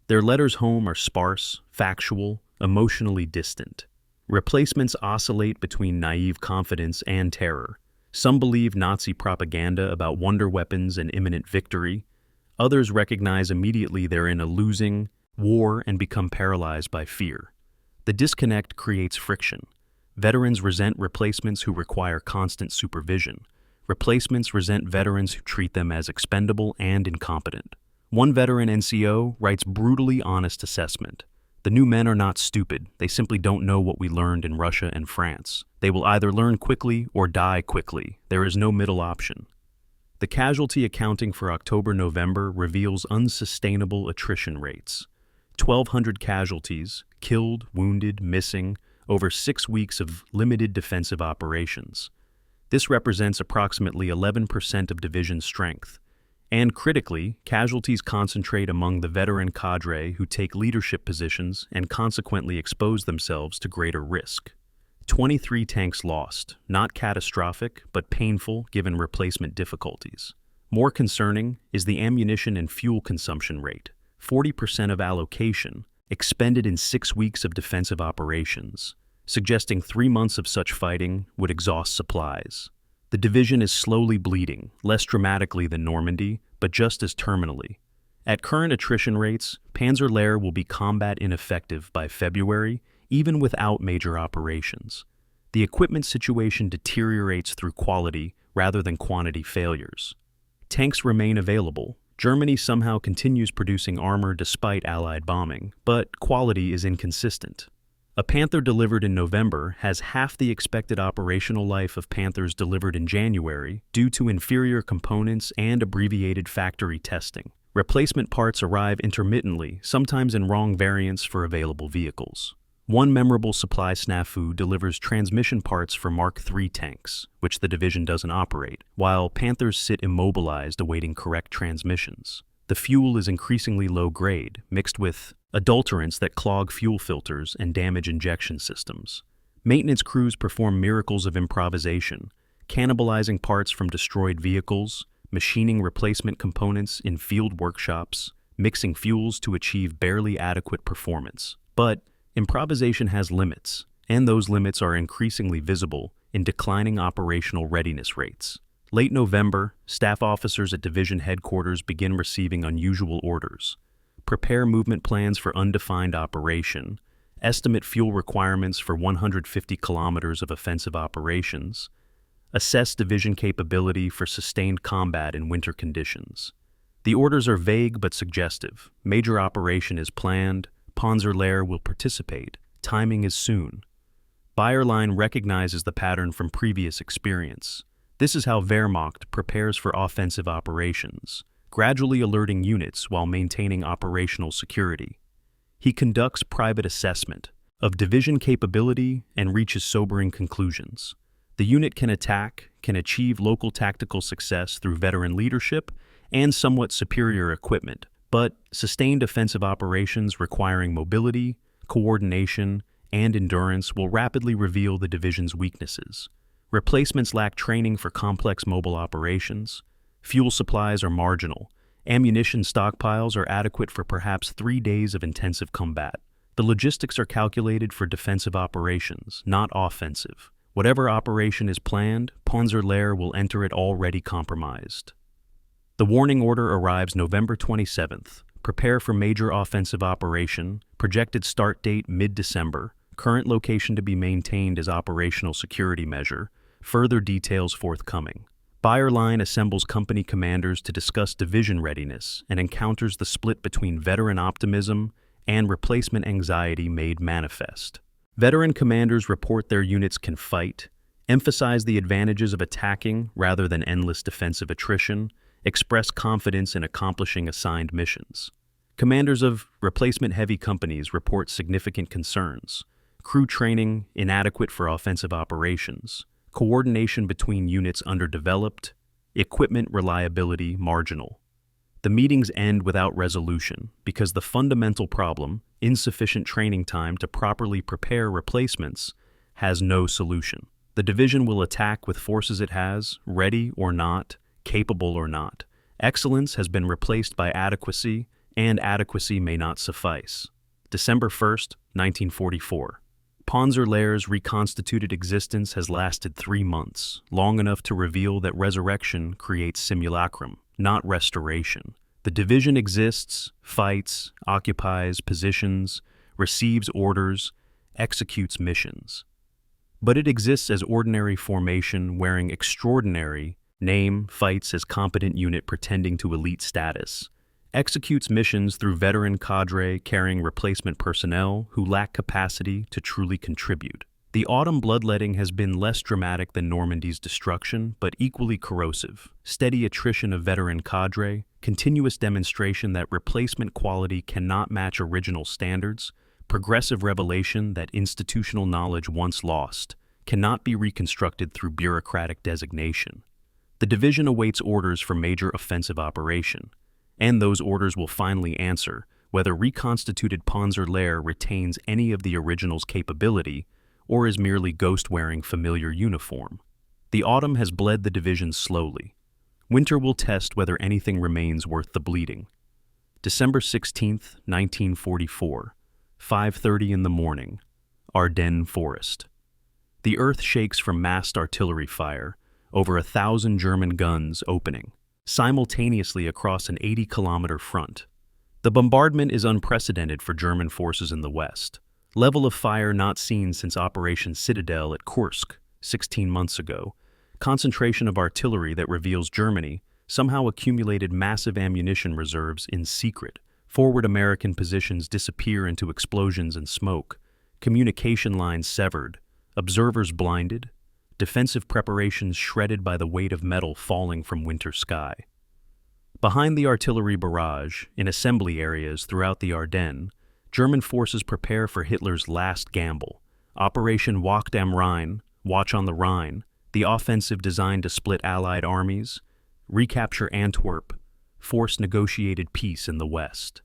Speaker 1: Their letters home are sparse, factual, emotionally distant. Replacements oscillate between naive confidence and terror. Some believe Nazi propaganda about wonder weapons and imminent victory. Others recognize immediately they're in a losing war and become paralyzed by fear. The disconnect creates friction. Veterans resent replacements who require constant supervision. Replacements resent veterans who treat them as expendable and incompetent. One veteran NCO writes brutally honest assessment. The new men are not stupid, they simply don't know what we learned in Russia and France. They will either learn quickly or die quickly. There is no middle option. The casualty accounting for October-November reveals unsustainable attrition rates. 1,200 casualties, killed, wounded, missing, over 6 weeks of limited defensive operations. This represents approximately 11% of division strength. And critically, casualties concentrate among the veteran cadre who take leadership positions and consequently expose themselves to greater risk. 23 tanks lost, not catastrophic, but painful given replacement difficulties. More concerning is the ammunition and fuel consumption rate, 40% of allocation, expended in 6 weeks of defensive operations, suggesting 3 months of such fighting would exhaust supplies. The division is slowly bleeding, less dramatically than Normandy, but just as terminally. At current attrition rates, Panzer Lehr will be combat ineffective by February, even without major operations. The equipment situation deteriorates through quality rather than quantity failures. Tanks remain available. Germany somehow continues producing armor despite Allied bombing, but quality is inconsistent. A Panther delivered in November has half the expected operational life of Panthers delivered in January due to inferior components and abbreviated factory testing. Replacement parts arrive intermittently, sometimes in wrong variants for available vehicles. One memorable supply snafu delivers transmission parts for Mark III tanks, which the division doesn't operate, while Panthers sit immobilized awaiting correct transmissions. The fuel is increasingly low grade, mixed with adulterants that clog fuel filters and damage injection systems. Maintenance crews perform miracles of improvisation, cannibalizing parts from destroyed vehicles, machining replacement components in field workshops, mixing fuels to achieve barely adequate performance. But improvisation has limits, and those limits are increasingly visible in declining operational readiness rates. Late November, staff officers at division headquarters begin receiving unusual orders. Prepare movement plans for undefined operation, estimate fuel requirements for 150 kilometers of offensive operations, assess division capability for sustained combat in winter conditions. The orders are vague but suggestive. Major operation is planned, Panzer Lehr will participate, timing is soon. Bayerline recognizes the pattern from previous experience. This is how Wehrmacht prepares for offensive operations, gradually alerting units while maintaining operational security. He conducts private assessment of division capability and reaches sobering conclusions. The unit can achieve local tactical success through veteran leadership and somewhat superior equipment, but sustained offensive operations requiring mobility, coordination, and endurance will rapidly reveal the division's weaknesses. Replacements lack training for complex mobile operations. Fuel supplies are marginal. Ammunition stockpiles are adequate for perhaps 3 days of intensive combat. The logistics are calculated for defensive operations, not offensive. Whatever operation is planned, Panzer Lehr will enter it already compromised. The warning order arrives November 27th. Prepare for major offensive operation. Projected start date mid-December. Current location to be maintained as operational security measure. Further details forthcoming. Bayerline assembles company commanders to discuss division readiness and encounters the split between veteran optimism and replacement anxiety made manifest. Veteran commanders report their units can fight, emphasize the advantages of attacking rather than endless defensive attrition, express confidence in accomplishing assigned missions. Commanders of replacement-heavy companies report significant concerns. Crew training inadequate for offensive operations. Coordination between units underdeveloped. Equipment reliability marginal. The meetings end without resolution because the fundamental problem, insufficient training time to properly prepare replacements, has no solution. The division will attack with forces it has, ready or not, capable or not. Excellence has been replaced by adequacy, and adequacy may not suffice. December 1st, 1944. Panzer Lehr's reconstituted existence has lasted 3 months, long enough to reveal that resurrection creates simulacrum, not restoration. The division exists, fights, occupies positions, receives orders, executes missions. But it exists as ordinary formation wearing extraordinary name, fights as competent unit pretending to elite status, executes missions through veteran cadre carrying replacement personnel who lack capacity to truly contribute. The autumn bloodletting has been less dramatic than Normandy's destruction, but equally corrosive. Steady attrition of veteran cadre, continuous demonstration that replacement quality cannot match original standards, progressive revelation that institutional knowledge once lost cannot be reconstructed through bureaucratic designation. The division awaits orders for major offensive operation, and those orders will finally answer whether reconstituted Panzer Lehr retains any of the original's capability or is merely ghost-wearing familiar uniform. The autumn has bled the division slowly. Winter will test whether anything remains worth the bleeding. December 16th, 1944, 5:30 in the morning, Ardennes Forest. The earth shakes from massed artillery fire, over 1,000 German guns opening simultaneously across an 80-kilometer front. The bombardment is unprecedented for German forces in the West. Level of fire not seen since Operation Citadel at Kursk 16 months ago. Concentration of artillery that reveals Germany somehow accumulated massive ammunition reserves in secret. Forward American positions disappear into explosions and smoke. Communication lines severed. Observers blinded. Defensive preparations shredded by the weight of metal falling from winter sky. Behind the artillery barrage, in assembly areas throughout the Ardennes, German forces prepare for Hitler's last gamble. Operation Wacht am Rhein, Watch on the Rhine, the offensive designed to split Allied armies, recapture Antwerp, force negotiated peace in the West.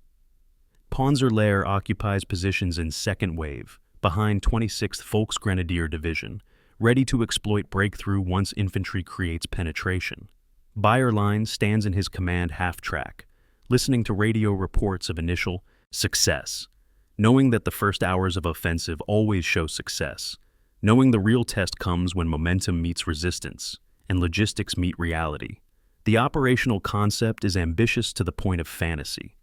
Speaker 1: Panzer Lehr occupies positions in second wave, behind 26th Volksgrenadier Division, ready to exploit breakthrough once infantry creates penetration. Bayerlein stands in his command half-track, listening to radio reports of initial success, knowing that the first hours of offensive always show success, knowing the real test comes when momentum meets resistance and logistics meet reality. The operational concept is ambitious to the point of fantasy.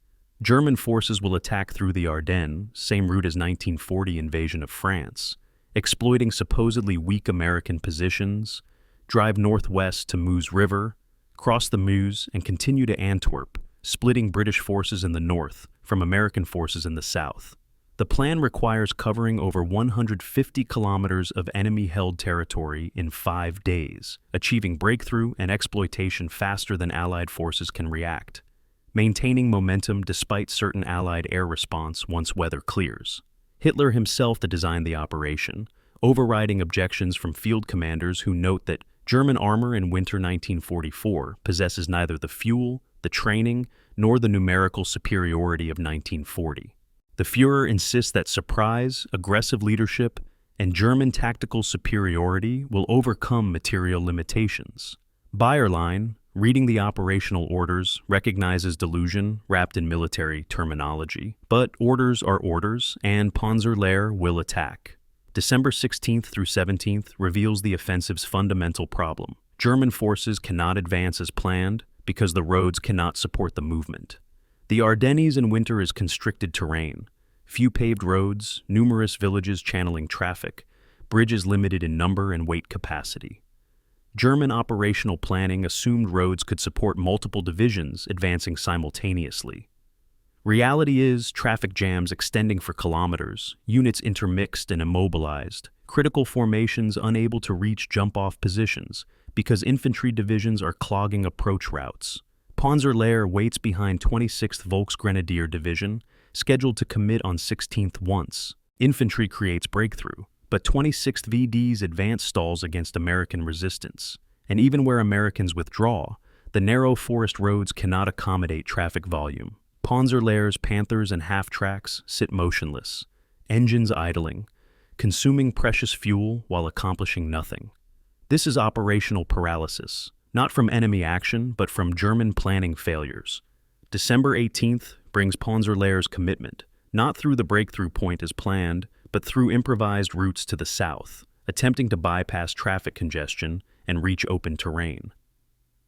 Speaker 1: German forces will attack through the Ardennes, same route as 1940 invasion of France, exploiting supposedly weak American positions, drive northwest to Meuse River, cross the Meuse, and continue to Antwerp, splitting British forces in the north from American forces in the south. The plan requires covering over 150 kilometers of enemy-held territory in 5 days, achieving breakthrough and exploitation faster than Allied forces can react, maintaining momentum despite certain Allied air response once weather clears. Hitler himself designed the operation, overriding objections from field commanders who note that German armor in winter 1944 possesses neither the fuel, the training, nor the numerical superiority of 1940. The Führer insists that surprise, aggressive leadership, and German tactical superiority will overcome material limitations. Bayerlein, reading the operational orders, recognizes delusion wrapped in military terminology. But orders are orders, and Panzer Lehr will attack. December 16th through 17th reveals the offensive's fundamental problem. German forces cannot advance as planned because the roads cannot support the movement. The Ardennes in winter is constricted terrain. Few paved roads, numerous villages channeling traffic, bridges limited in number and weight capacity. German operational planning assumed roads could support multiple divisions advancing simultaneously. Reality is traffic jams extending for kilometers, units intermixed and immobilized, critical formations unable to reach jump-off positions because infantry divisions are clogging approach routes. Panzer Lehr waits behind 26th Volksgrenadier Division, scheduled to commit on 16th once. Infantry creates breakthrough, but 26th VD's advance stalls against American resistance. And even where Americans withdraw, the narrow forest roads cannot accommodate traffic volume. Panzer Lehr's Panthers and half-tracks sit motionless, engines idling, consuming precious fuel while accomplishing nothing. This is operational paralysis, not from enemy action, but from German planning failures. December 18th, brings Panzer Lehr's commitment, not through the breakthrough point as planned, but through improvised routes to the south, attempting to bypass traffic congestion and reach open terrain.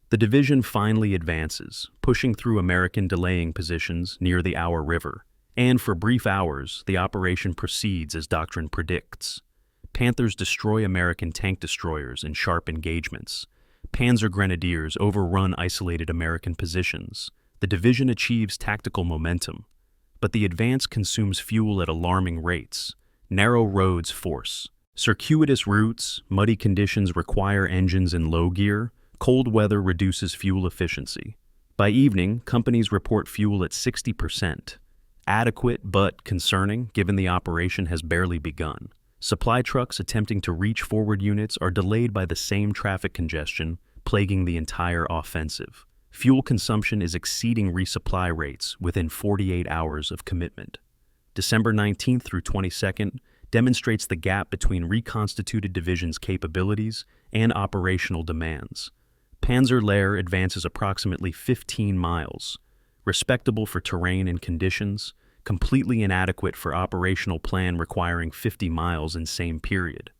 Speaker 1: The division finally advances, pushing through American delaying positions near the Our River, and for brief hours, the operation proceeds as Doctrine predicts. Panthers destroy American tank destroyers in sharp engagements. Panzer Grenadiers overrun isolated American positions. The division achieves tactical momentum, but the advance consumes fuel at alarming rates. Narrow roads force. Circuitous routes, muddy conditions require engines in low gear. Cold weather reduces fuel efficiency. By evening, companies report fuel at 60%. Adequate but concerning, given the operation has barely begun. Supply trucks attempting to reach forward units are delayed by the same traffic congestion plaguing the entire offensive. Fuel consumption is exceeding resupply rates within 48 hours of commitment. December 19th through 22nd demonstrates the gap between reconstituted divisions' capabilities and operational demands. Panzer Lehr advances approximately 15 miles, respectable for terrain and conditions, completely inadequate for operational plan requiring 50 miles in same period.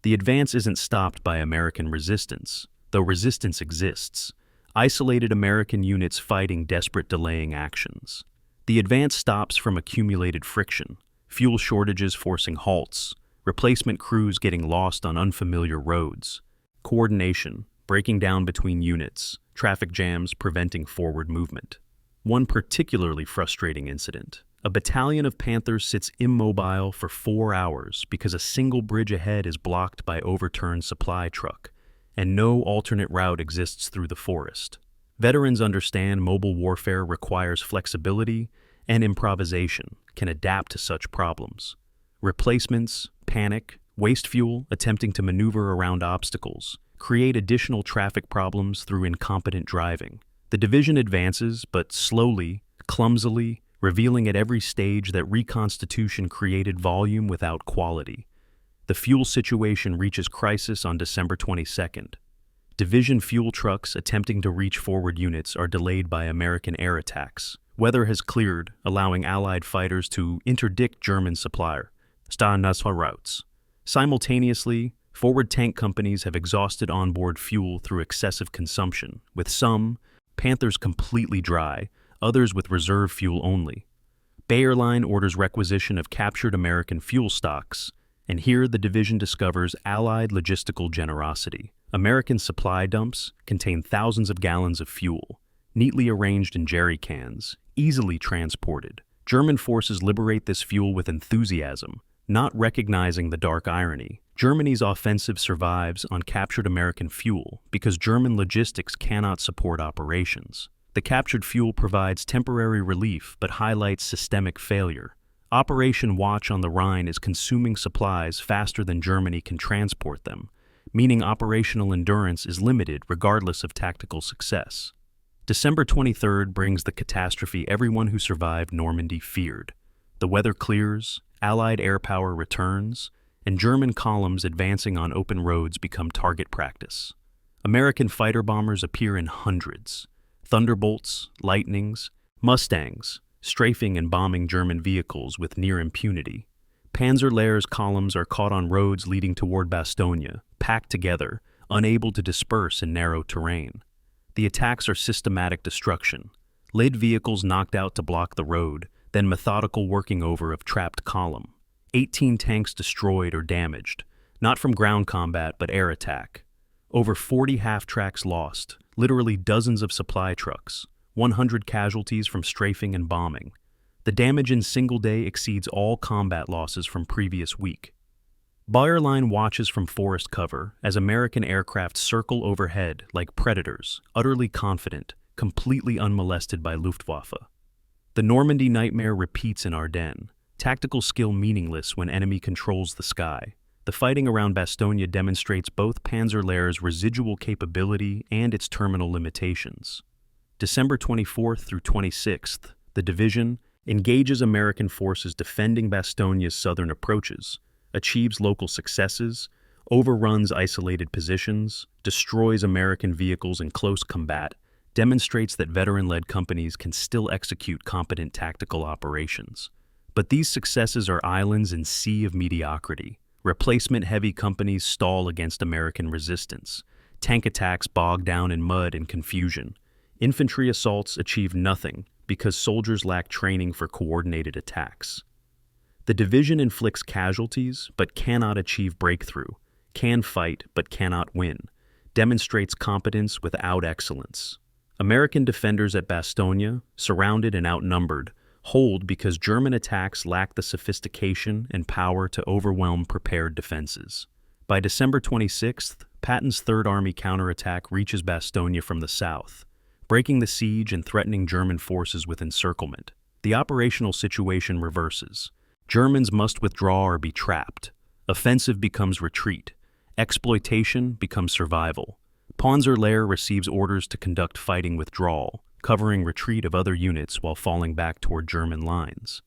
Speaker 1: The advance isn't stopped by American resistance, though resistance exists. Isolated American units fighting desperate delaying actions. The advance stops from accumulated friction, fuel shortages forcing halts, replacement crews getting lost on unfamiliar roads, coordination breaking down between units, traffic jams preventing forward movement. One particularly frustrating incident. A battalion of Panthers sits immobile for 4 hours because a single bridge ahead is blocked by overturned supply truck, and no alternate route exists through the forest. Veterans understand mobile warfare requires flexibility and improvisation, can adapt to such problems. Replacements, panic, waste fuel, attempting to maneuver around obstacles, create additional traffic problems through incompetent driving. The division advances, but slowly, clumsily, revealing at every stage that Reconstitution created volume without quality. The fuel situation reaches crisis on December 22nd. Division fuel trucks attempting to reach forward units are delayed by American air attacks. Weather has cleared, allowing Allied fighters to interdict German supplier routes. Simultaneously, forward tank companies have exhausted onboard fuel through excessive consumption, with some, Panthers completely dry, others with reserve fuel only. Bayer Line orders requisition of captured American fuel stocks, and here the division discovers Allied logistical generosity. American supply dumps contain thousands of gallons of fuel, neatly arranged in jerry cans, easily transported. German forces liberate this fuel with enthusiasm, not recognizing the dark irony. Germany's offensive survives on captured American fuel because German logistics cannot support operations. The captured fuel provides temporary relief but highlights systemic failure. Operation Watch on the Rhine is consuming supplies faster than Germany can transport them, meaning operational endurance is limited regardless of tactical success. December 23rd brings the catastrophe everyone who survived Normandy feared. The weather clears, Allied air power returns, and German columns advancing on open roads become target practice. American fighter bombers appear in hundreds. Thunderbolts, Lightnings, Mustangs, strafing and bombing German vehicles with near impunity. Panzer Lehr's columns are caught on roads leading toward Bastogne, packed together, unable to disperse in narrow terrain. The attacks are systematic destruction. Lead vehicles knocked out to block the road, then methodical working over of trapped column. 18 tanks destroyed or damaged, not from ground combat but air attack. Over 40 half-tracks lost, literally dozens of supply trucks, 100 casualties from strafing and bombing. The damage in single day exceeds all combat losses from previous week. Bayer Line watches from forest cover as American aircraft circle overhead like predators, utterly confident, completely unmolested by Luftwaffe. The Normandy nightmare repeats in Ardennes. Tactical skill meaningless when enemy controls the sky. The fighting around Bastogne demonstrates both Panzer Lehr's residual capability and its terminal limitations. December 24th through 26th, the division engages American forces defending Bastogne's southern approaches, achieves local successes, overruns isolated positions, destroys American vehicles in close combat, demonstrates that veteran-led companies can still execute competent tactical operations. But these successes are islands in a sea of mediocrity. Replacement-heavy companies stall against American resistance. Tank attacks bog down in mud and confusion. Infantry assaults achieve nothing because soldiers lack training for coordinated attacks. The division inflicts casualties but cannot achieve breakthrough, can fight but cannot win, demonstrates competence without excellence. American defenders at Bastogne, surrounded and outnumbered, hold because German attacks lack the sophistication and power to overwhelm prepared defenses. By December 26th, Patton's Third Army counterattack reaches Bastogne from the south, breaking the siege and threatening German forces with encirclement. The operational situation reverses. Germans must withdraw or be trapped. Offensive becomes retreat. Exploitation becomes survival. Panzer Lehr receives orders to conduct fighting withdrawal, covering retreat of other units while falling back toward German lines.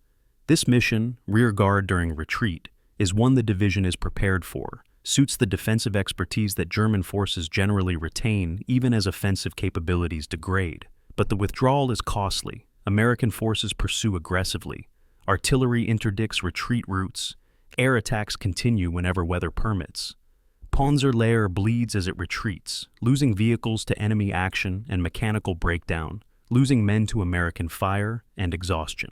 Speaker 1: This mission, rear guard during retreat, is one the division is prepared for, suits the defensive expertise that German forces generally retain even as offensive capabilities degrade. But the withdrawal is costly. American forces pursue aggressively. Artillery interdicts retreat routes. Air attacks continue whenever weather permits. Panzer Lehr bleeds as it retreats, losing vehicles to enemy action and mechanical breakdown, losing men to American fire and exhaustion.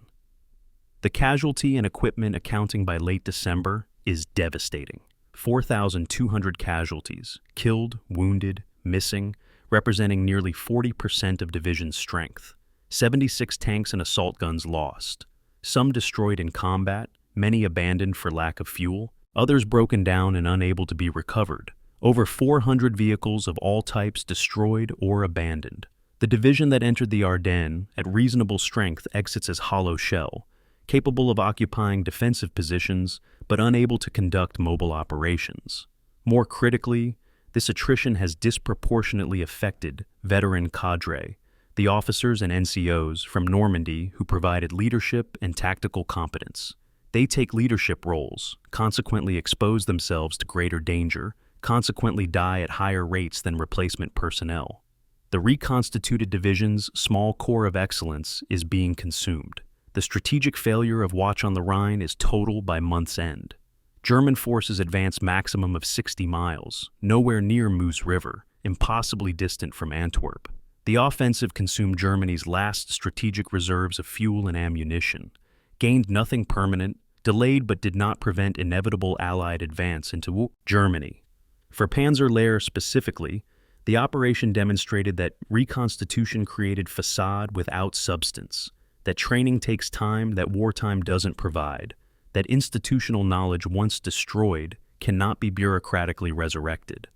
Speaker 1: The casualty and equipment accounting by late December is devastating. 4,200 casualties, killed, wounded, missing, representing nearly 40% of division strength. 76 tanks and assault guns lost. Some destroyed in combat, many abandoned for lack of fuel, others broken down and unable to be recovered. Over 400 vehicles of all types destroyed or abandoned. The division that entered the Ardennes at reasonable strength exits as hollow shell, capable of occupying defensive positions but unable to conduct mobile operations. More critically, this attrition has disproportionately affected veteran cadre, the officers and NCOs from Normandy who provided leadership and tactical competence. They take leadership roles, consequently expose themselves to greater danger, consequently die at higher rates than replacement personnel. The reconstituted division's small core of excellence is being consumed. The strategic failure of Watch on the Rhine is total by month's end. German forces advance maximum of 60 miles, nowhere near Meuse River, impossibly distant from Antwerp. The offensive consumed Germany's last strategic reserves of fuel and ammunition, gained nothing permanent, delayed but did not prevent inevitable Allied advance into Germany. For Panzer Lehr specifically, the operation demonstrated that reconstitution created facade without substance, that training takes time that wartime doesn't provide, that institutional knowledge once destroyed cannot be bureaucratically resurrected.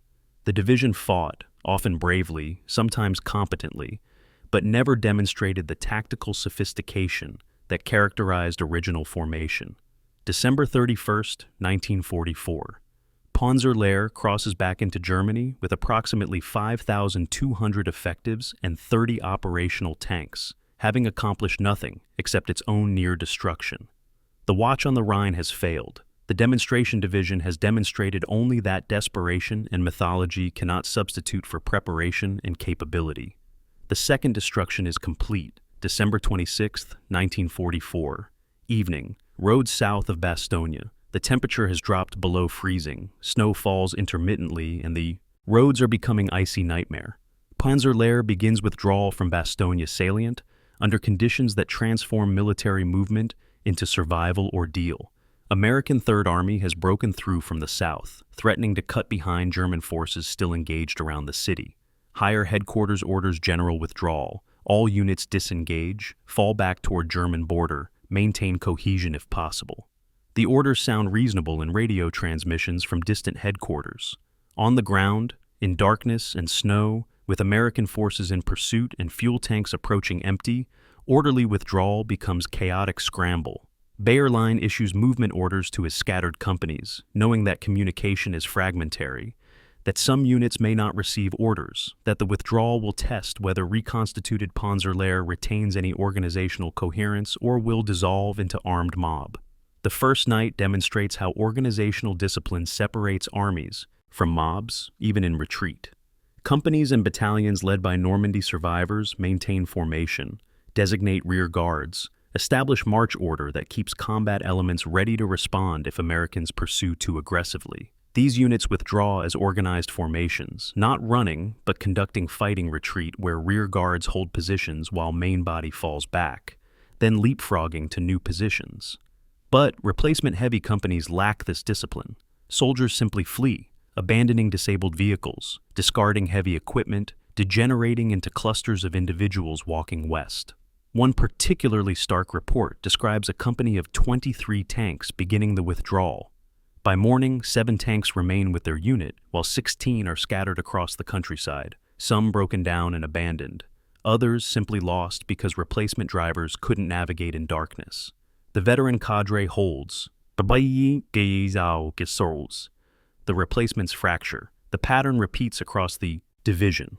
Speaker 1: The division fought, often bravely, sometimes competently, but never demonstrated the tactical sophistication that characterized original formation. December 31st, 1944. Panzer Lehr crosses back into Germany with approximately 5,200 effectives and 30 operational tanks, having accomplished nothing except its own near destruction. The Watch on the Rhine has failed. The demonstration division has demonstrated only that desperation and mythology cannot substitute for preparation and capability. The second destruction is complete. December 26, 1944. Evening. Roads south of Bastogne. The temperature has dropped below freezing. Snow falls intermittently and the roads are becoming icy nightmare. Panzer Lehr begins withdrawal from Bastogne salient under conditions that transform military movement into survival ordeal. American Third Army has broken through from the south, threatening to cut behind German forces still engaged around the city. Higher headquarters orders general withdrawal. All units disengage, fall back toward German border, maintain cohesion if possible. The orders sound reasonable in radio transmissions from distant headquarters. On the ground, in darkness and snow, with American forces in pursuit and fuel tanks approaching empty, orderly withdrawal becomes chaotic scramble. Bayerlein issues movement orders to his scattered companies, knowing that communication is fragmentary, that some units may not receive orders, that the withdrawal will test whether reconstituted Panzer Lehr retains any organizational coherence or will dissolve into armed mob. The first night demonstrates how organizational discipline separates armies from mobs, even in retreat. Companies and battalions led by Normandy survivors maintain formation, designate rear guards, establish march order that keeps combat elements ready to respond if Americans pursue too aggressively. These units withdraw as organized formations, not running, but conducting fighting retreat where rear guards hold positions while main body falls back, then leapfrogging to new positions. But replacement-heavy companies lack this discipline. Soldiers simply flee, abandoning disabled vehicles, discarding heavy equipment, degenerating into clusters of individuals walking west. One particularly stark report describes a company of 23 tanks beginning the withdrawal. By morning, 7 tanks remain with their unit, while 16 are scattered across the countryside, some broken down and abandoned, others simply lost because replacement drivers couldn't navigate in darkness. The veteran cadre holds. The replacements fracture. The pattern repeats across the division.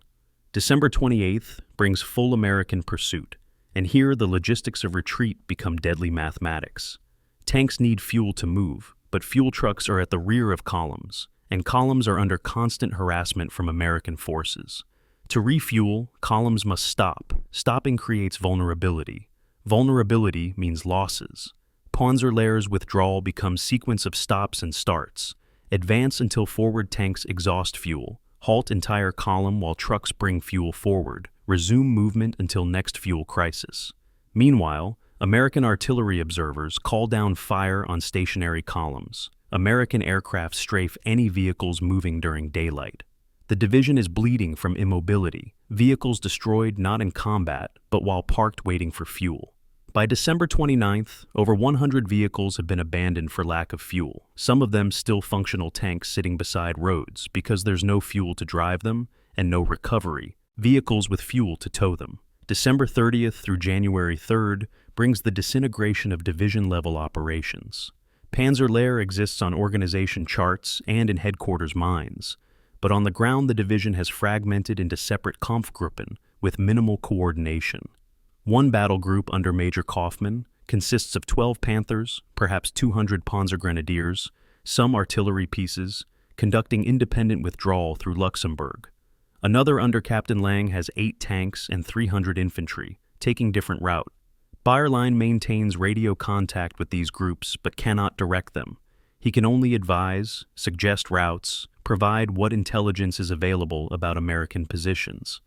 Speaker 1: December 28th brings full American pursuit, and here the logistics of retreat become deadly mathematics. Tanks need fuel to move, but fuel trucks are at the rear of columns, and columns are under constant harassment from American forces. To refuel, columns must stop. Stopping creates vulnerability. Vulnerability means losses. Panzer Lehr's withdrawal becomes sequence of stops and starts. Advance until forward tanks exhaust fuel. Halt entire column while trucks bring fuel forward. Resume movement until next fuel crisis. Meanwhile, American artillery observers call down fire on stationary columns. American aircraft strafe any vehicles moving during daylight. The division is bleeding from immobility, vehicles destroyed not in combat, but while parked waiting for fuel. By December 29th, over 100 vehicles have been abandoned for lack of fuel, some of them still functional tanks sitting beside roads because there's no fuel to drive them and no recovery, vehicles with fuel to tow them. December 30th through January 3rd brings the disintegration of division-level operations. Panzer Lehr exists on organization charts and in headquarters minds, but on the ground the division has fragmented into separate Kampfgruppen with minimal coordination. One battle group under Major Kaufmann consists of 12 Panthers, perhaps 200 Panzer Grenadiers, some artillery pieces, conducting independent withdrawal through Luxembourg. Another under Captain Lang has 8 tanks and 300 infantry, taking different route. Bayerlein maintains radio contact with these groups but cannot direct them. He can only advise, suggest routes, provide what intelligence is available about American positions.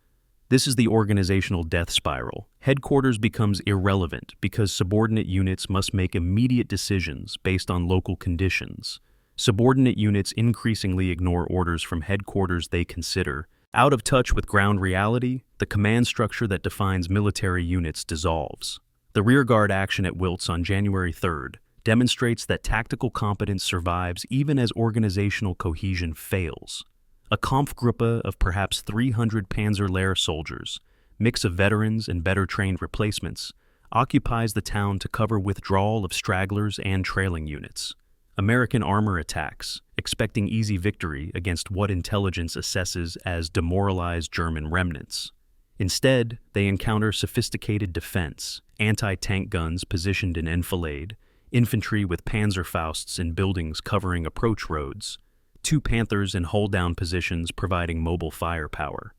Speaker 1: This is the organizational death spiral. Headquarters becomes irrelevant because subordinate units must make immediate decisions based on local conditions. Subordinate units increasingly ignore orders from headquarters they consider. Out of touch with ground reality, the command structure that defines military units dissolves. The rearguard action at Wiltz on January 3rd demonstrates that tactical competence survives even as organizational cohesion fails. A Kampfgruppe of perhaps 300 Panzer Lehr soldiers, mix of veterans and better-trained replacements, occupies the town to cover withdrawal of stragglers and trailing units. American armor attacks, expecting easy victory against what intelligence assesses as demoralized German remnants. Instead, they encounter sophisticated defense, anti-tank guns positioned in enfilade, infantry with Panzerfausts in buildings covering approach roads, 2 Panthers in hull-down positions providing mobile firepower.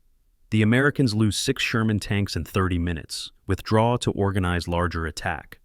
Speaker 1: The Americans lose 6 Sherman tanks in 30 minutes, withdraw to organize larger attack.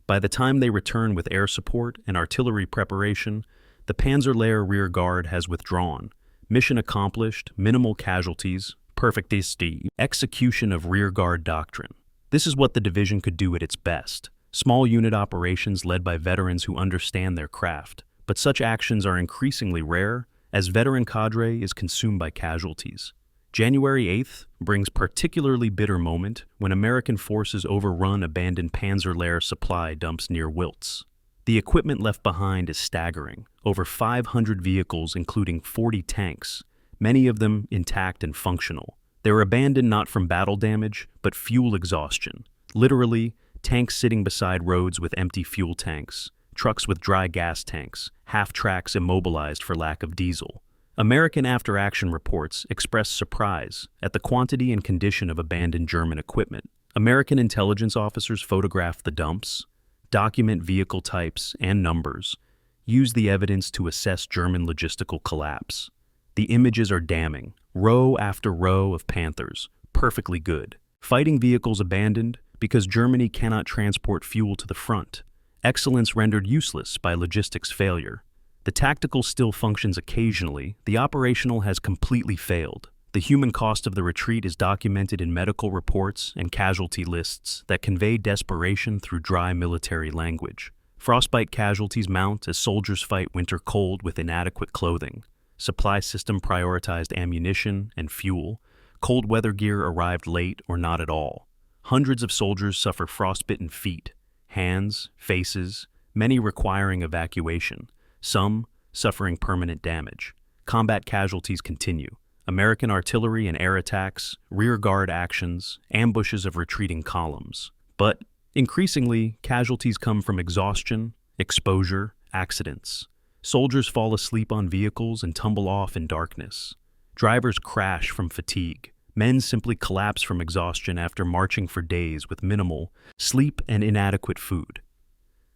Speaker 1: By the time they return with air support and artillery preparation, the Panzer Lehr rear guard has withdrawn. Mission accomplished, minimal casualties, perfectissimo, execution of rear guard doctrine. This is what the division could do at its best. Small unit operations led by veterans who understand their craft. But such actions are increasingly rare as veteran cadre is consumed by casualties. January 8th brings particularly bitter moment when American forces overrun abandoned Panzer Lehr supply dumps near Wiltz. The equipment left behind is staggering, over 500 vehicles including 40 tanks, many of them intact and functional. They were abandoned not from battle damage, but fuel exhaustion. Literally, tanks sitting beside roads with empty fuel tanks, trucks with dry gas tanks, half-tracks immobilized for lack of diesel. American after-action reports express surprise at the quantity and condition of abandoned German equipment. American intelligence officers photograph the dumps, document vehicle types and numbers, use the evidence to assess German logistical collapse. The images are damning. Row after row of Panthers, perfectly good. Fighting vehicles abandoned because Germany cannot transport fuel to the front. Excellence rendered useless by logistics failure. The tactical still functions occasionally, the operational has completely failed. The human cost of the retreat is documented in medical reports and casualty lists that convey desperation through dry military language. Frostbite casualties mount as soldiers fight winter cold with inadequate clothing. Supply system prioritized ammunition and fuel. Cold weather gear arrived late or not at all. Hundreds of soldiers suffer frostbitten feet, hands, faces, many requiring evacuation, some suffering permanent damage. Combat casualties continue. American artillery and air attacks, rearguard actions, ambushes of retreating columns. But increasingly, casualties come from exhaustion, exposure, accidents. Soldiers fall asleep on vehicles and tumble off in darkness. Drivers crash from fatigue. Men simply collapse from exhaustion after marching for days with minimal sleep and inadequate food.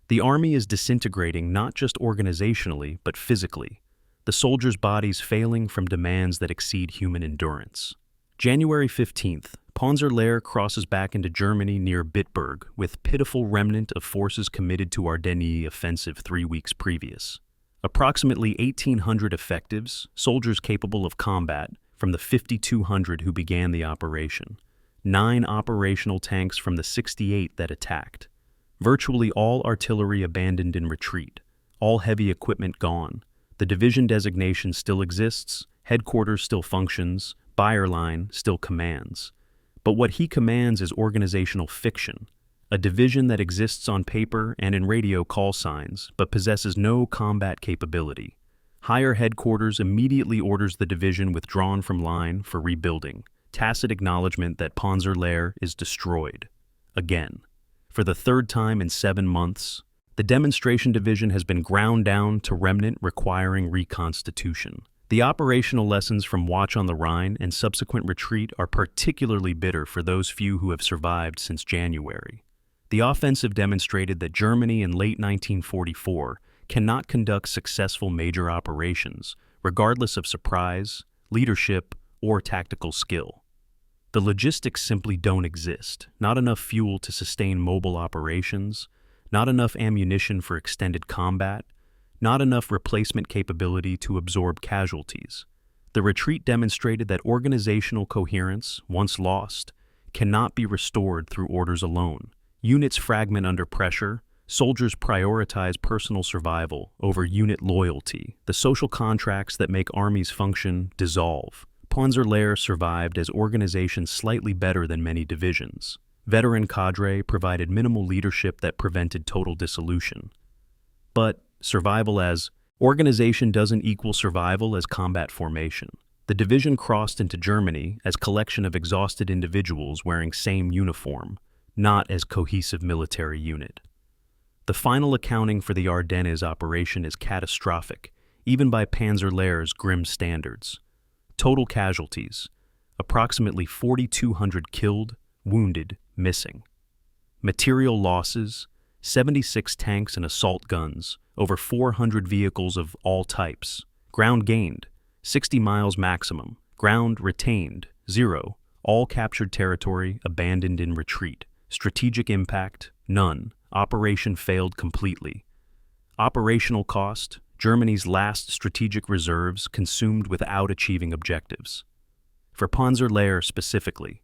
Speaker 1: The army is disintegrating not just organizationally, but physically. The soldiers' bodies failing from demands that exceed human endurance. January 15th, Panzer Lehr crosses back into Germany near Bitburg with pitiful remnant of forces committed to Ardennes Offensive 3 weeks previous. Approximately 1,800 effectives, soldiers capable of combat, from the 5,200 who began the operation. 9 operational tanks from the 68 that attacked. Virtually all artillery abandoned in retreat. All heavy equipment gone. The division designation still exists, headquarters still functions, Bayerline still commands. But what he commands is organizational fiction, a division that exists on paper and in radio call signs, but possesses no combat capability. Higher headquarters immediately orders the division withdrawn from line for rebuilding, tacit acknowledgement that Panzer Lehr is destroyed. Again, for the 3rd time in 7 months, the demonstration division has been ground down to remnant requiring reconstitution. The operational lessons from Watch on the Rhine and subsequent retreat are particularly bitter for those few who have survived since January. The offensive demonstrated that Germany in late 1944 cannot conduct successful major operations, regardless of surprise, leadership, or tactical skill. The logistics simply don't exist. Not enough fuel to sustain mobile operations, not enough ammunition for extended combat, not enough replacement capability to absorb casualties. The retreat demonstrated that organizational coherence, once lost, cannot be restored through orders alone. Units fragment under pressure, soldiers prioritize personal survival over unit loyalty. The social contracts that make armies function dissolve. Panzer Lehr survived as organizations slightly better than many divisions. Veteran cadre provided minimal leadership that prevented total dissolution. But survival as organization doesn't equal survival as combat formation. The division crossed into Germany as collection of exhausted individuals wearing same uniform, not as cohesive military unit. The final accounting for the Ardennes operation is catastrophic, even by Panzer Lehr's grim standards. Total casualties, approximately 4,200 killed, wounded, missing. Material losses, 76 tanks and assault guns, over 400 vehicles of all types. Ground gained, 60 miles maximum. Ground retained, 0. All captured territory abandoned in retreat. Strategic impact, none. Operation failed completely. Operational cost, Germany's last strategic reserves consumed without achieving objectives. For Panzer Lehr specifically,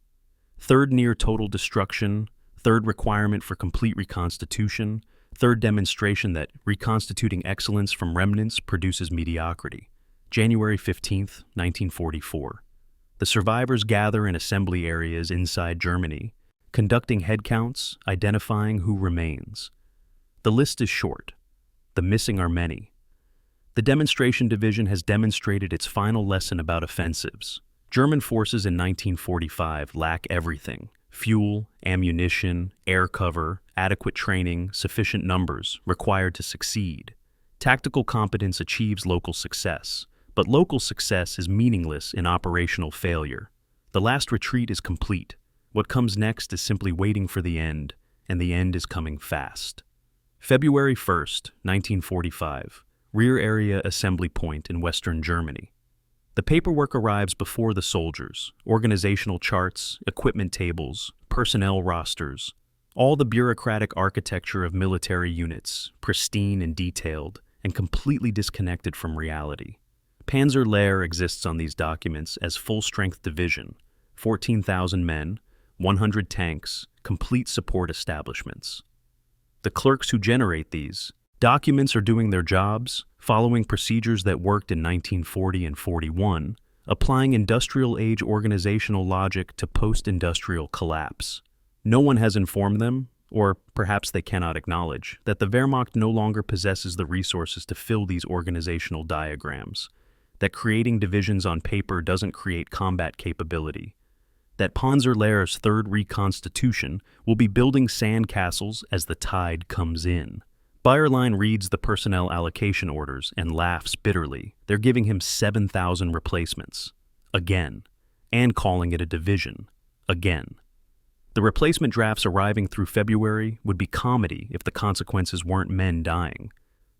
Speaker 1: 3rd near total destruction, 3rd requirement for complete reconstitution, 3rd demonstration that reconstituting excellence from remnants produces mediocrity. January 15th, 1944. The survivors gather in assembly areas inside Germany, conducting headcounts, identifying who remains. The list is short. The missing are many. The demonstration division has demonstrated its final lesson about offensives. German forces in 1945 lack everything: fuel, ammunition, air cover, adequate training, sufficient numbers required to succeed. Tactical competence achieves local success, but local success is meaningless in operational failure. The last retreat is complete. What comes next is simply waiting for the end, and the end is coming fast. February 1st, 1945, rear area assembly point in western Germany. The paperwork arrives before the soldiers: organizational charts, equipment tables, personnel rosters, all the bureaucratic architecture of military units, pristine and detailed, and completely disconnected from reality. Panzer Lehr exists on these documents as full-strength division, 14,000 men, 100 tanks, complete support establishments. The clerks who generate these documents are doing their jobs, following procedures that worked in 1940 and 41, applying industrial age organizational logic to post-industrial collapse. No one has informed them, or perhaps they cannot acknowledge, that the Wehrmacht no longer possesses the resources to fill these organizational diagrams, that creating divisions on paper doesn't create combat capability, that Panzer Lehr's third Reconstitution will be building sandcastles as the tide comes in. Bayerlein reads the personnel allocation orders and laughs bitterly. They're giving him 7,000 replacements. Again. And calling it a division. Again. The replacement drafts arriving through February would be comedy if the consequences weren't men dying.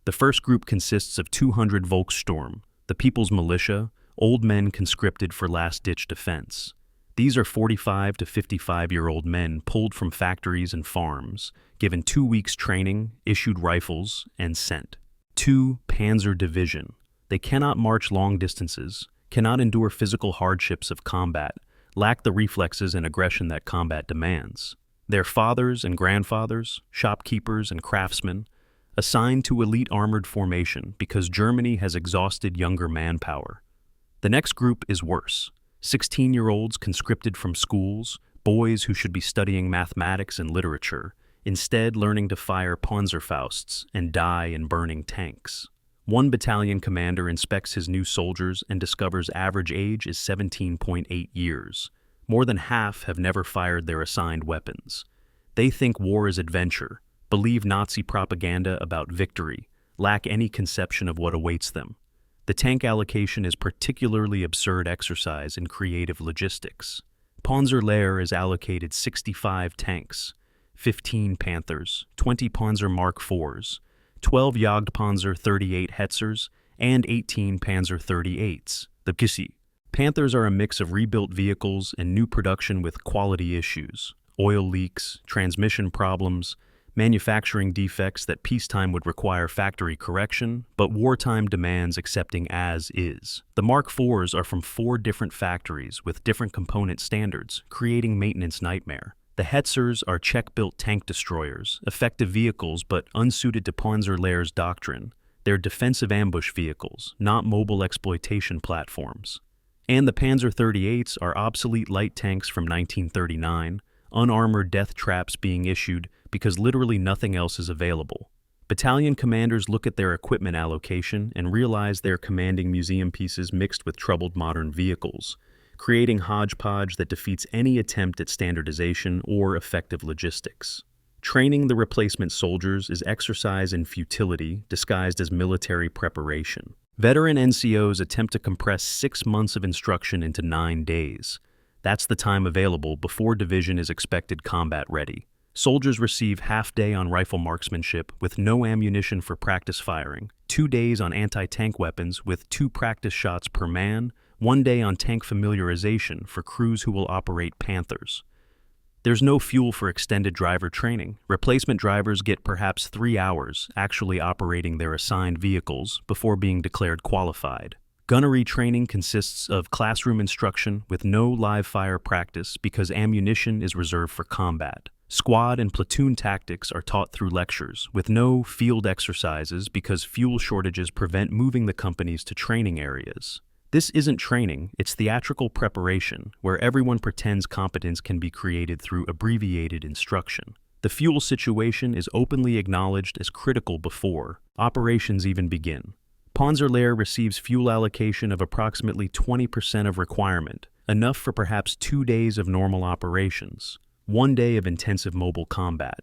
Speaker 1: The first group consists of 200 Volkssturm, the People's Militia, old men conscripted for last-ditch defense. These are 45 to 55-year-old men pulled from factories and farms, given 2 weeks training, issued rifles, and sent. 2 Panzer Division. They cannot march long distances, cannot endure physical hardships of combat, lack the reflexes and aggression that combat demands. Their fathers and grandfathers, shopkeepers and craftsmen, assigned to elite armored formation because Germany has exhausted younger manpower. The next group is worse. 16-year-olds conscripted from schools, boys who should be studying mathematics and literature, instead learning to fire Panzerfausts and die in burning tanks. One battalion commander inspects his new soldiers and discovers average age is 17.8 years. More than half have never fired their assigned weapons. They think war is adventure, believe Nazi propaganda about victory, lack any conception of what awaits them. The tank allocation is particularly absurd exercise in creative logistics. Panzer Lehr is allocated 65 tanks, 15 Panthers, 20 Panzer Mark IVs, 12 Jagdpanzer 38 Hetzers, and 18 Panzer 38s, the Gissi. Panthers are a mix of rebuilt vehicles and new production with quality issues, oil leaks, transmission problems, manufacturing defects that peacetime would require factory correction, but wartime demands accepting as is. The Mark IVs are from 4 different factories with different component standards, creating maintenance nightmare. The Hetzers are Czech-built tank destroyers, effective vehicles but unsuited to Panzer Lehr's doctrine. They're defensive ambush vehicles, not mobile exploitation platforms. And the Panzer 38s are obsolete light tanks from 1939, unarmored death traps being issued because literally nothing else is available. Battalion commanders look at their equipment allocation and realize they're commanding museum pieces mixed with troubled modern vehicles, creating hodgepodge that defeats any attempt at standardization or effective logistics. Training the replacement soldiers is exercise in futility disguised as military preparation. Veteran NCOs attempt to compress 6 months of instruction into 9 days. That's the time available before division is expected combat ready. Soldiers receive half-day on rifle marksmanship with no ammunition for practice firing, 2 days on anti-tank weapons with 2 practice shots per man, 1 day on tank familiarization for crews who will operate Panthers. There's no fuel for extended driver training. Replacement drivers get perhaps 3 hours actually operating their assigned vehicles before being declared qualified. Gunnery training consists of classroom instruction with no live fire practice because ammunition is reserved for combat. Squad and platoon tactics are taught through lectures, with no field exercises because fuel shortages prevent moving the companies to training areas. This isn't training, it's theatrical preparation, where everyone pretends competence can be created through abbreviated instruction. The fuel situation is openly acknowledged as critical before operations even begin. Panzer Lehr receives fuel allocation of approximately 20% of requirement, enough for perhaps 2 days of normal operations. 1 day of intensive mobile combat.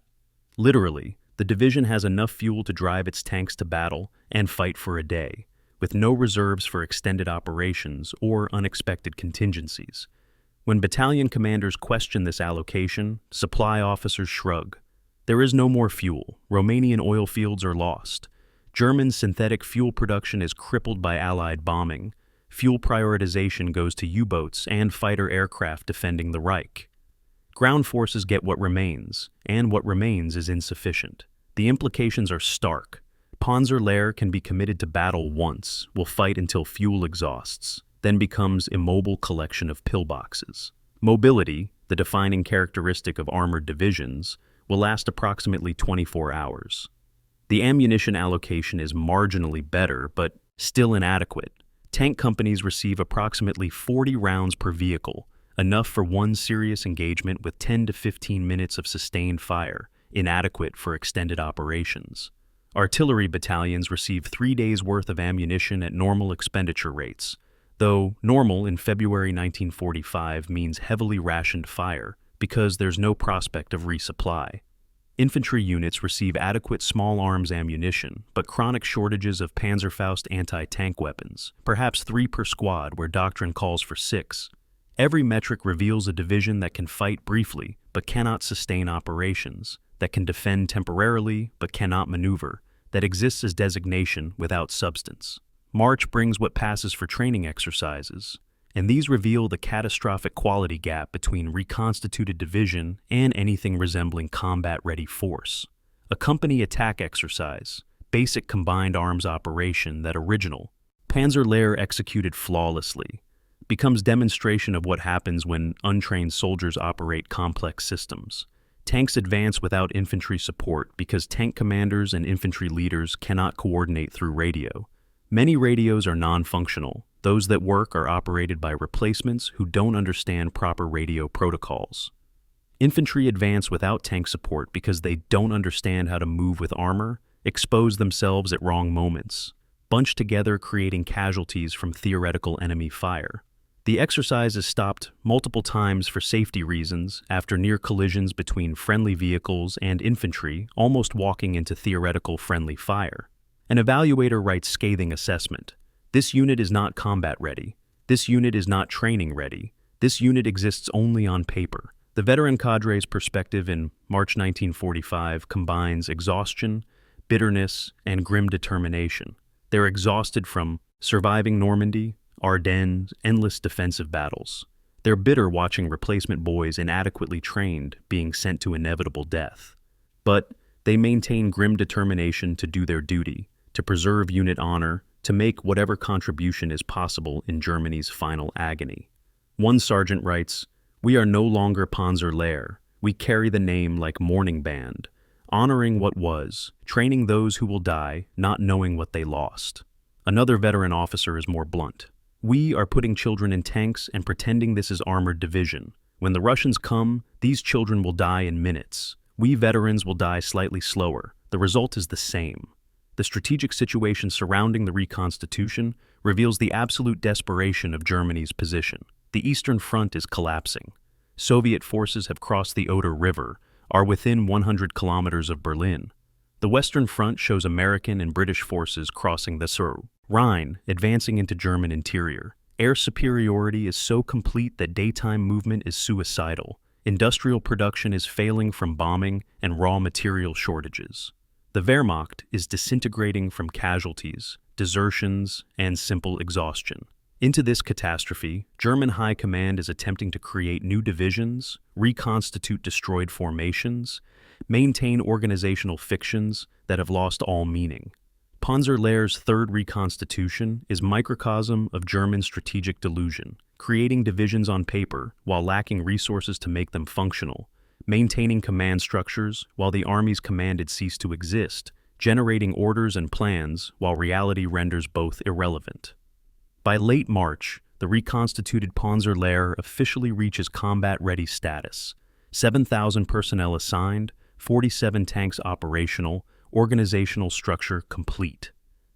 Speaker 1: Literally, the division has enough fuel to drive its tanks to battle and fight for a day, with no reserves for extended operations or unexpected contingencies. When battalion commanders question this allocation, supply officers shrug. There is no more fuel. Romanian oil fields are lost. German synthetic fuel production is crippled by Allied bombing. fuel prioritization goes to U-boats and fighter aircraft defending the Reich. Ground forces get what remains, and what remains is insufficient. The implications are stark. Panzer Lehr can be committed to battle once, will fight until fuel exhausts, then becomes immobile collection of pillboxes. Mobility, the defining characteristic of armored divisions, will last approximately 24 hours. The ammunition allocation is marginally better, but still inadequate. Tank companies receive approximately 40 rounds per vehicle, enough for one serious engagement with 10 to 15 minutes of sustained fire, inadequate for extended operations. Artillery battalions receive 3 days' worth of ammunition at normal expenditure rates, though normal in February 1945 means heavily rationed fire because there's no prospect of resupply. Infantry units receive adequate small arms ammunition, but chronic shortages of Panzerfaust anti-tank weapons, perhaps 3 per squad where Doctrine calls for 6. Every metric reveals a division that can fight briefly but cannot sustain operations, that can defend temporarily but cannot maneuver, that exists as designation without substance. March brings what passes for training exercises, and these reveal the catastrophic quality gap between reconstituted division and anything resembling combat-ready force. A company attack exercise, basic combined arms operation that original, Panzer Lehr executed flawlessly, becomes demonstration of what happens when untrained soldiers operate complex systems. Tanks advance without infantry support because tank commanders and infantry leaders cannot coordinate through radio. Many radios are non-functional. Those that work are operated by replacements who don't understand proper radio protocols. Infantry advance without tank support because they don't understand how to move with armor, expose themselves at wrong moments, bunch together creating casualties from theoretical enemy fire. The exercise is stopped multiple times for safety reasons after near collisions between friendly vehicles and infantry almost walking into theoretical friendly fire. An evaluator writes scathing assessment. This unit is not combat ready. This unit is not training ready. This unit exists only on paper. The veteran cadre's perspective in March 1945 combines exhaustion, bitterness, and grim determination. They're exhausted from surviving Normandy, Ardennes, endless defensive battles. They're bitter watching replacement boys inadequately trained being sent to inevitable death. But they maintain grim determination to do their duty, to preserve unit honor, to make whatever contribution is possible in Germany's final agony. One sergeant writes, "We are no longer Panzer Lehr. We carry the name like mourning band, honoring what was, training those who will die, not knowing what they lost." Another veteran officer is more blunt. "We are putting children in tanks and pretending this is armored division. When the Russians come, these children will die in minutes. We veterans will die slightly slower. The result is the same." The strategic situation surrounding the Reconstitution reveals the absolute desperation of Germany's position. The Eastern Front is collapsing. Soviet forces have crossed the Oder River, are within 100 kilometers of Berlin. The Western Front shows American and British forces crossing the Rhine, advancing into German interior. Air superiority is so complete that daytime movement is suicidal. Industrial production is failing from bombing and raw material shortages. The Wehrmacht is disintegrating from casualties, desertions, and simple exhaustion. Into this catastrophe, German High Command is attempting to create new divisions, reconstitute destroyed formations, maintain organizational fictions that have lost all meaning. Panzer Lehr's Third Reconstitution is microcosm of German strategic delusion, creating divisions on paper while lacking resources to make them functional, maintaining command structures while the army's commanded cease to exist, generating orders and plans while reality renders both irrelevant. By late March, the reconstituted Panzer Lehr officially reaches combat-ready status. 7,000 personnel assigned, 47 tanks operational, organizational structure complete.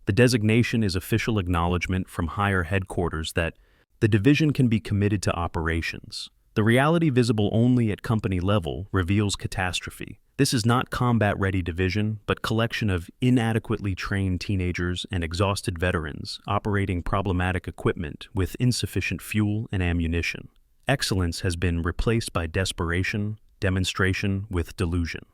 Speaker 1: The designation is official acknowledgement from higher headquarters that the division can be committed to operations. The reality visible only at company level reveals catastrophe. This is not combat-ready division, but collection of inadequately trained teenagers and exhausted veterans operating problematic equipment with insufficient fuel and ammunition. Excellence has been replaced by desperation, demonstration with delusion.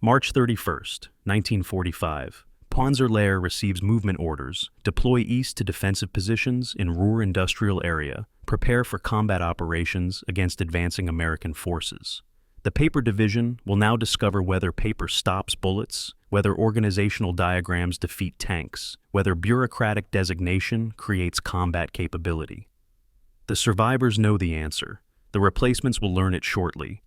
Speaker 1: March 31st, 1945. Panzer Lehr receives movement orders, deploy east to defensive positions in Ruhr industrial area, prepare for combat operations against advancing American forces. The paper division will now discover whether paper stops bullets, whether organizational diagrams defeat tanks, whether bureaucratic designation creates combat capability. The survivors know the answer. The replacements will learn it shortly.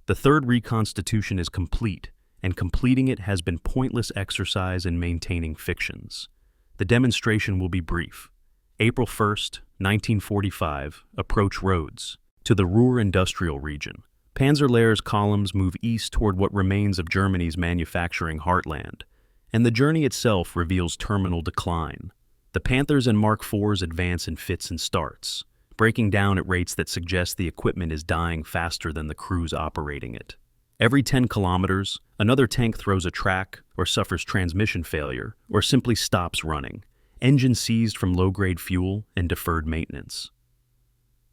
Speaker 1: The third reconstitution is complete, and completing it has been pointless exercise in maintaining fictions. The demonstration will be brief. April 1st, 1945, approach roads. To the Ruhr industrial region. Panzer Lehr's columns move east toward what remains of Germany's manufacturing heartland, and the journey itself reveals terminal decline. The Panthers and Mark IVs advance in fits and starts, breaking down at rates that suggest the equipment is dying faster than the crews operating it. Every 10 kilometers, another tank throws a track, or suffers transmission failure, or simply stops running, engine seized from low-grade fuel and deferred maintenance.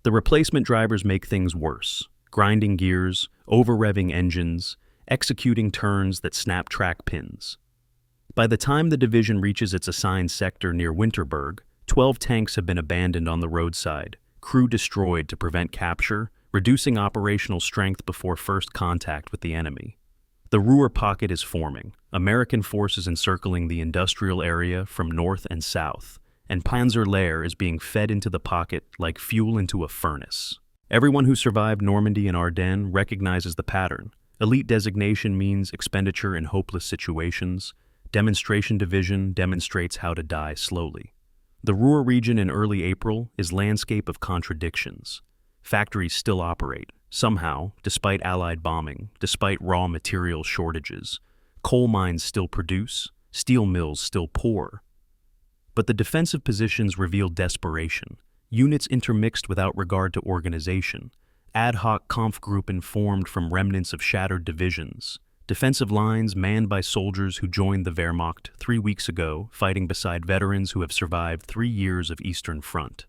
Speaker 1: The replacement drivers make things worse, grinding gears, over-revving engines, executing turns that snap track pins. By the time the division reaches its assigned sector near Winterberg, 12 tanks have been abandoned on the roadside, crew destroyed to prevent capture, reducing operational strength before first contact with the enemy. The Ruhr pocket is forming, American forces encircling the industrial area from north and south, and Panzer Lehr is being fed into the pocket like fuel into a furnace. Everyone who survived Normandy and Ardennes recognizes the pattern. Elite designation means expenditure in hopeless situations. Demonstration division demonstrates how to die slowly. The Ruhr region in early April is landscape of contradictions. Factories still operate, somehow, despite Allied bombing, despite raw material shortages. Coal mines still produce, steel mills still pour. But the defensive positions reveal desperation. Units intermixed without regard to organization, ad hoc Kampfgruppen formed from remnants of shattered divisions, defensive lines manned by soldiers who joined the Wehrmacht 3 weeks ago, fighting beside veterans who have survived 3 years of Eastern Front.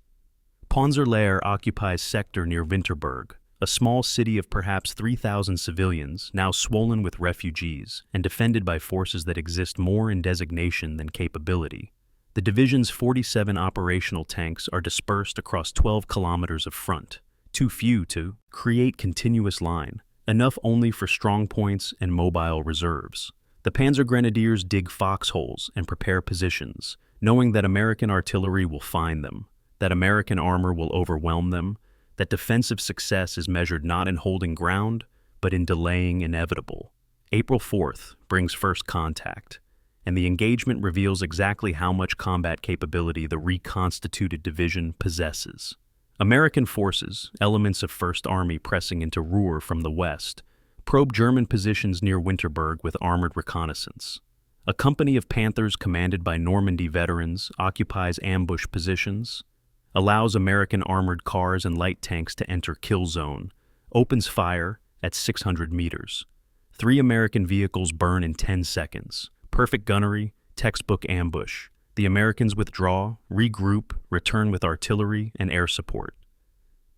Speaker 1: Panzer Lehr occupies sector near Winterberg, a small city of perhaps 3,000 civilians, now swollen with refugees, and defended by forces that exist more in designation than capability. The division's 47 operational tanks are dispersed across 12 kilometers of front, too few to create continuous line, enough only for strong points and mobile reserves. The Panzer Grenadiers dig foxholes and prepare positions, knowing that American artillery will find them, that American armor will overwhelm them, that defensive success is measured not in holding ground, but in delaying inevitable. April 4th brings first contact, and the engagement reveals exactly how much combat capability the reconstituted division possesses. American forces, elements of First Army pressing into Ruhr from the west, probe German positions near Winterberg with armored reconnaissance. A company of Panthers commanded by Normandy veterans occupies ambush positions, allows American armored cars and light tanks to enter kill zone, opens fire at 600 meters. 3 American vehicles burn in 10 seconds. Perfect gunnery, textbook ambush. The Americans withdraw, regroup, return with artillery and air support.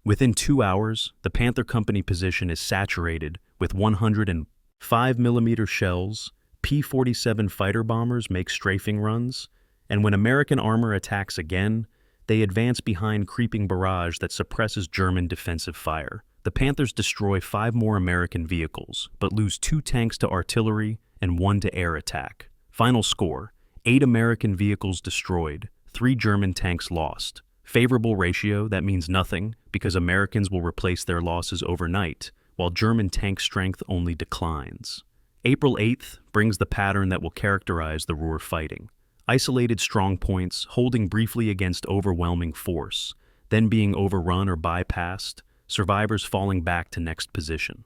Speaker 1: Within 2 hours, the Panther Company position is saturated with 105mm shells. P-47 fighter bombers make strafing runs, and when American armor attacks again, they advance behind creeping barrage that suppresses German defensive fire. The Panthers destroy 5 more American vehicles, but lose 2 tanks to artillery and 1 to air attack. Final score, 8 American vehicles destroyed, 3 German tanks lost. Favorable ratio, that means nothing, because Americans will replace their losses overnight, while German tank strength only declines. April 8th brings the pattern that will characterize the Ruhr fighting. Isolated strong points, holding briefly against overwhelming force, then being overrun or bypassed, survivors falling back to next position.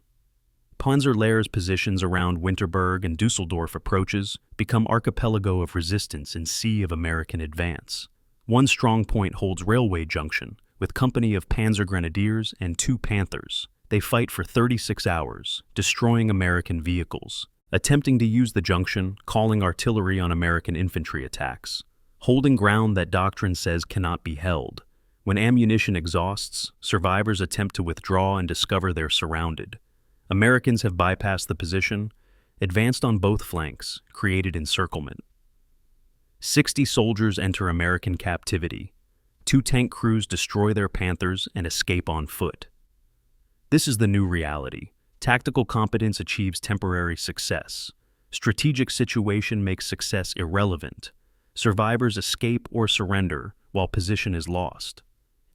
Speaker 1: Panzer Lehr's positions around Winterberg and Dusseldorf approaches become archipelago of resistance and sea of American advance. One strong point holds railway junction, with company of Panzer Grenadiers and 2 Panthers. They fight for 36 hours, destroying American vehicles, attempting to use the junction, calling artillery on American infantry attacks, holding ground that Doctrine says cannot be held. When ammunition exhausts, survivors attempt to withdraw and discover they're surrounded. Americans have bypassed the position, advanced on both flanks, created encirclement. 60 soldiers enter American captivity. 2 tank crews destroy their Panthers and escape on foot. This is the new reality. Tactical competence achieves temporary success. Strategic situation makes success irrelevant. Survivors escape or surrender while position is lost.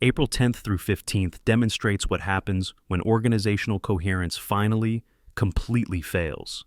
Speaker 1: April 10th through 15th demonstrates what happens when organizational coherence finally, completely fails.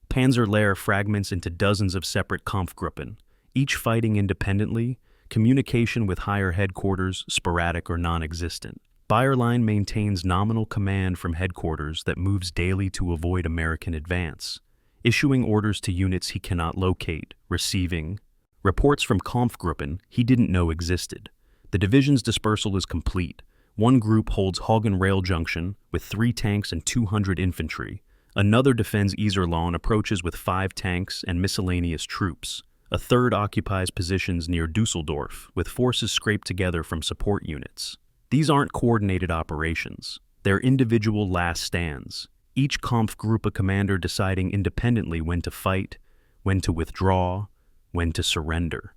Speaker 1: Panzer Lehr fragments into dozens of separate Kampfgruppen, each fighting independently, communication with higher headquarters sporadic or non-existent. Bayerlein maintains nominal command from headquarters that moves daily to avoid American advance, issuing orders to units he cannot locate, receiving reports from Kampfgruppen he didn't know existed. The division's dispersal is complete. One group holds Hagen Rail Junction with 3 tanks and 200 infantry. Another defends Iserlohn approaches with 5 tanks and miscellaneous troops. A third occupies positions near Dusseldorf with forces scraped together from support units. These aren't coordinated operations. They're individual last stands, each Kampfgruppe commander deciding independently when to fight, when to withdraw, when to surrender.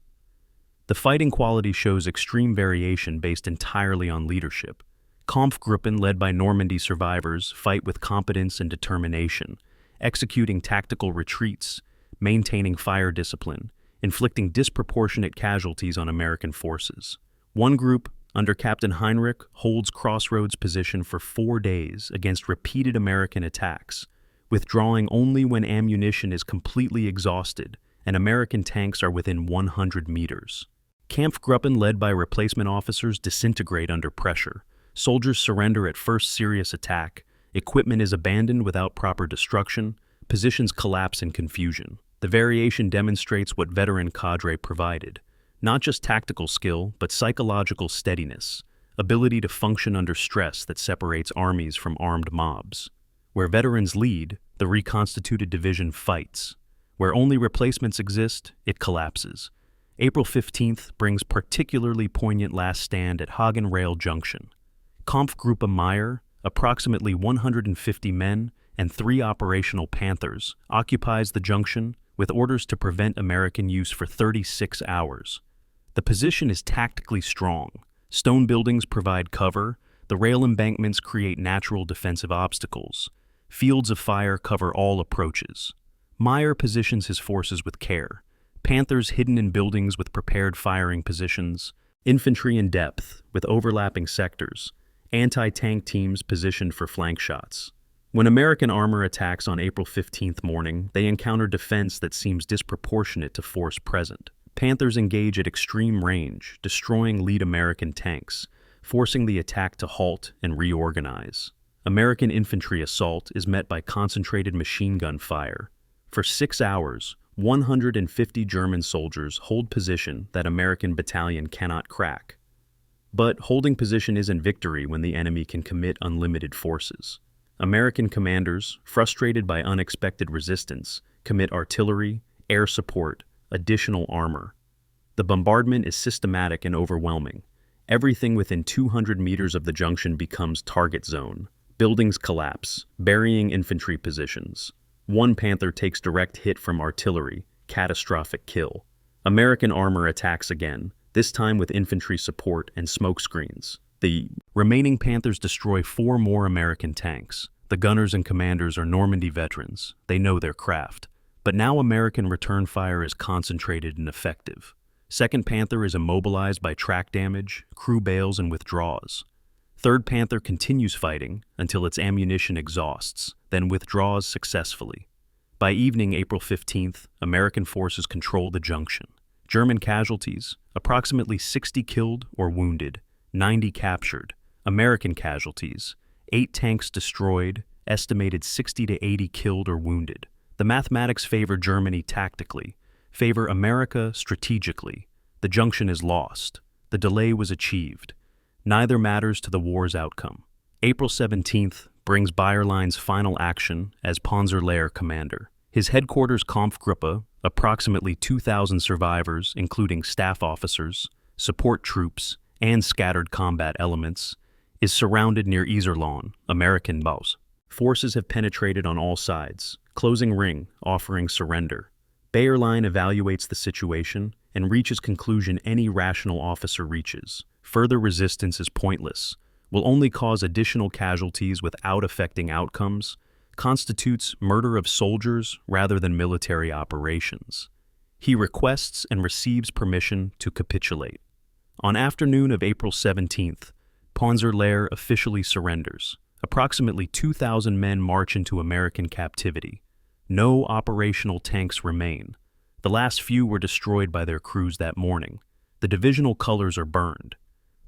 Speaker 1: The fighting quality shows extreme variation based entirely on leadership. Kampfgruppen led by Normandy survivors fight with competence and determination, executing tactical retreats, maintaining fire discipline, inflicting disproportionate casualties on American forces. One group, under Captain Heinrich, holds Crossroads position for 4 days against repeated American attacks, withdrawing only when ammunition is completely exhausted and American tanks are within 100 meters. Kampfgruppen led by replacement officers disintegrate under pressure. Soldiers surrender at first serious attack, equipment is abandoned without proper destruction, positions collapse in confusion. The variation demonstrates what veteran cadre provided. Not just tactical skill, but psychological steadiness, ability to function under stress that separates armies from armed mobs. Where veterans lead, the reconstituted division fights. Where only replacements exist, it collapses. April 15th brings particularly poignant last stand at Hagen Rail Junction. Kampfgruppe Meyer, approximately 150 men and 3 operational Panthers, occupies the junction with orders to prevent American use for 36 hours. The position is tactically strong. Stone buildings provide cover, the rail embankments create natural defensive obstacles. Fields of fire cover all approaches. Meyer positions his forces with care. Panthers hidden in buildings with prepared firing positions, infantry in depth with overlapping sectors, anti-tank teams positioned for flank shots. When American armor attacks on April 15th morning, they encounter defense that seems disproportionate to force present. Panthers engage at extreme range, destroying lead American tanks, forcing the attack to halt and reorganize. American infantry assault is met by concentrated machine gun fire. For 6 hours, 150 German soldiers hold position that American battalion cannot crack. But holding position isn't victory when the enemy can commit unlimited forces. American commanders, frustrated by unexpected resistance, commit artillery, air support, additional armor. The bombardment is systematic and overwhelming. Everything within 200 meters of the junction becomes target zone. Buildings collapse, burying infantry positions. One Panther takes direct hit from artillery, catastrophic kill. American armor attacks again, this time with infantry support and smoke screens. The remaining Panthers destroy 4 more American tanks. The gunners and commanders are Normandy veterans. They know their craft. But now American return fire is concentrated and effective. 2nd Panther is immobilized by track damage, crew bails and withdraws. 3rd Panther continues fighting until its ammunition exhausts, then withdraws successfully. By evening, April 15th, American forces control the junction. German casualties, approximately 60 killed or wounded, 90 captured. American casualties, 8 tanks destroyed, estimated 60 to 80 killed or wounded. The mathematics favor Germany tactically, favor America strategically. The junction is lost. The delay was achieved. Neither matters to the war's outcome. April 17th brings Bayerlein's final action as Panzer Lehr commander. His headquarters Kampfgruppe, approximately 2,000 survivors including staff officers, support troops, and scattered combat elements, is surrounded near Iserlohn, American Baus. Forces have penetrated on all sides, closing ring, offering surrender. Bayerlein evaluates the situation and reaches conclusion any rational officer reaches. Further resistance is pointless, will only cause additional casualties without affecting outcomes, constitutes murder of soldiers rather than military operations. He requests and receives permission to capitulate. On afternoon of April 17th, Panzer Lehr officially surrenders. Approximately 2,000 men march into American captivity. No operational tanks remain. The last few were destroyed by their crews that morning. The divisional colors are burned.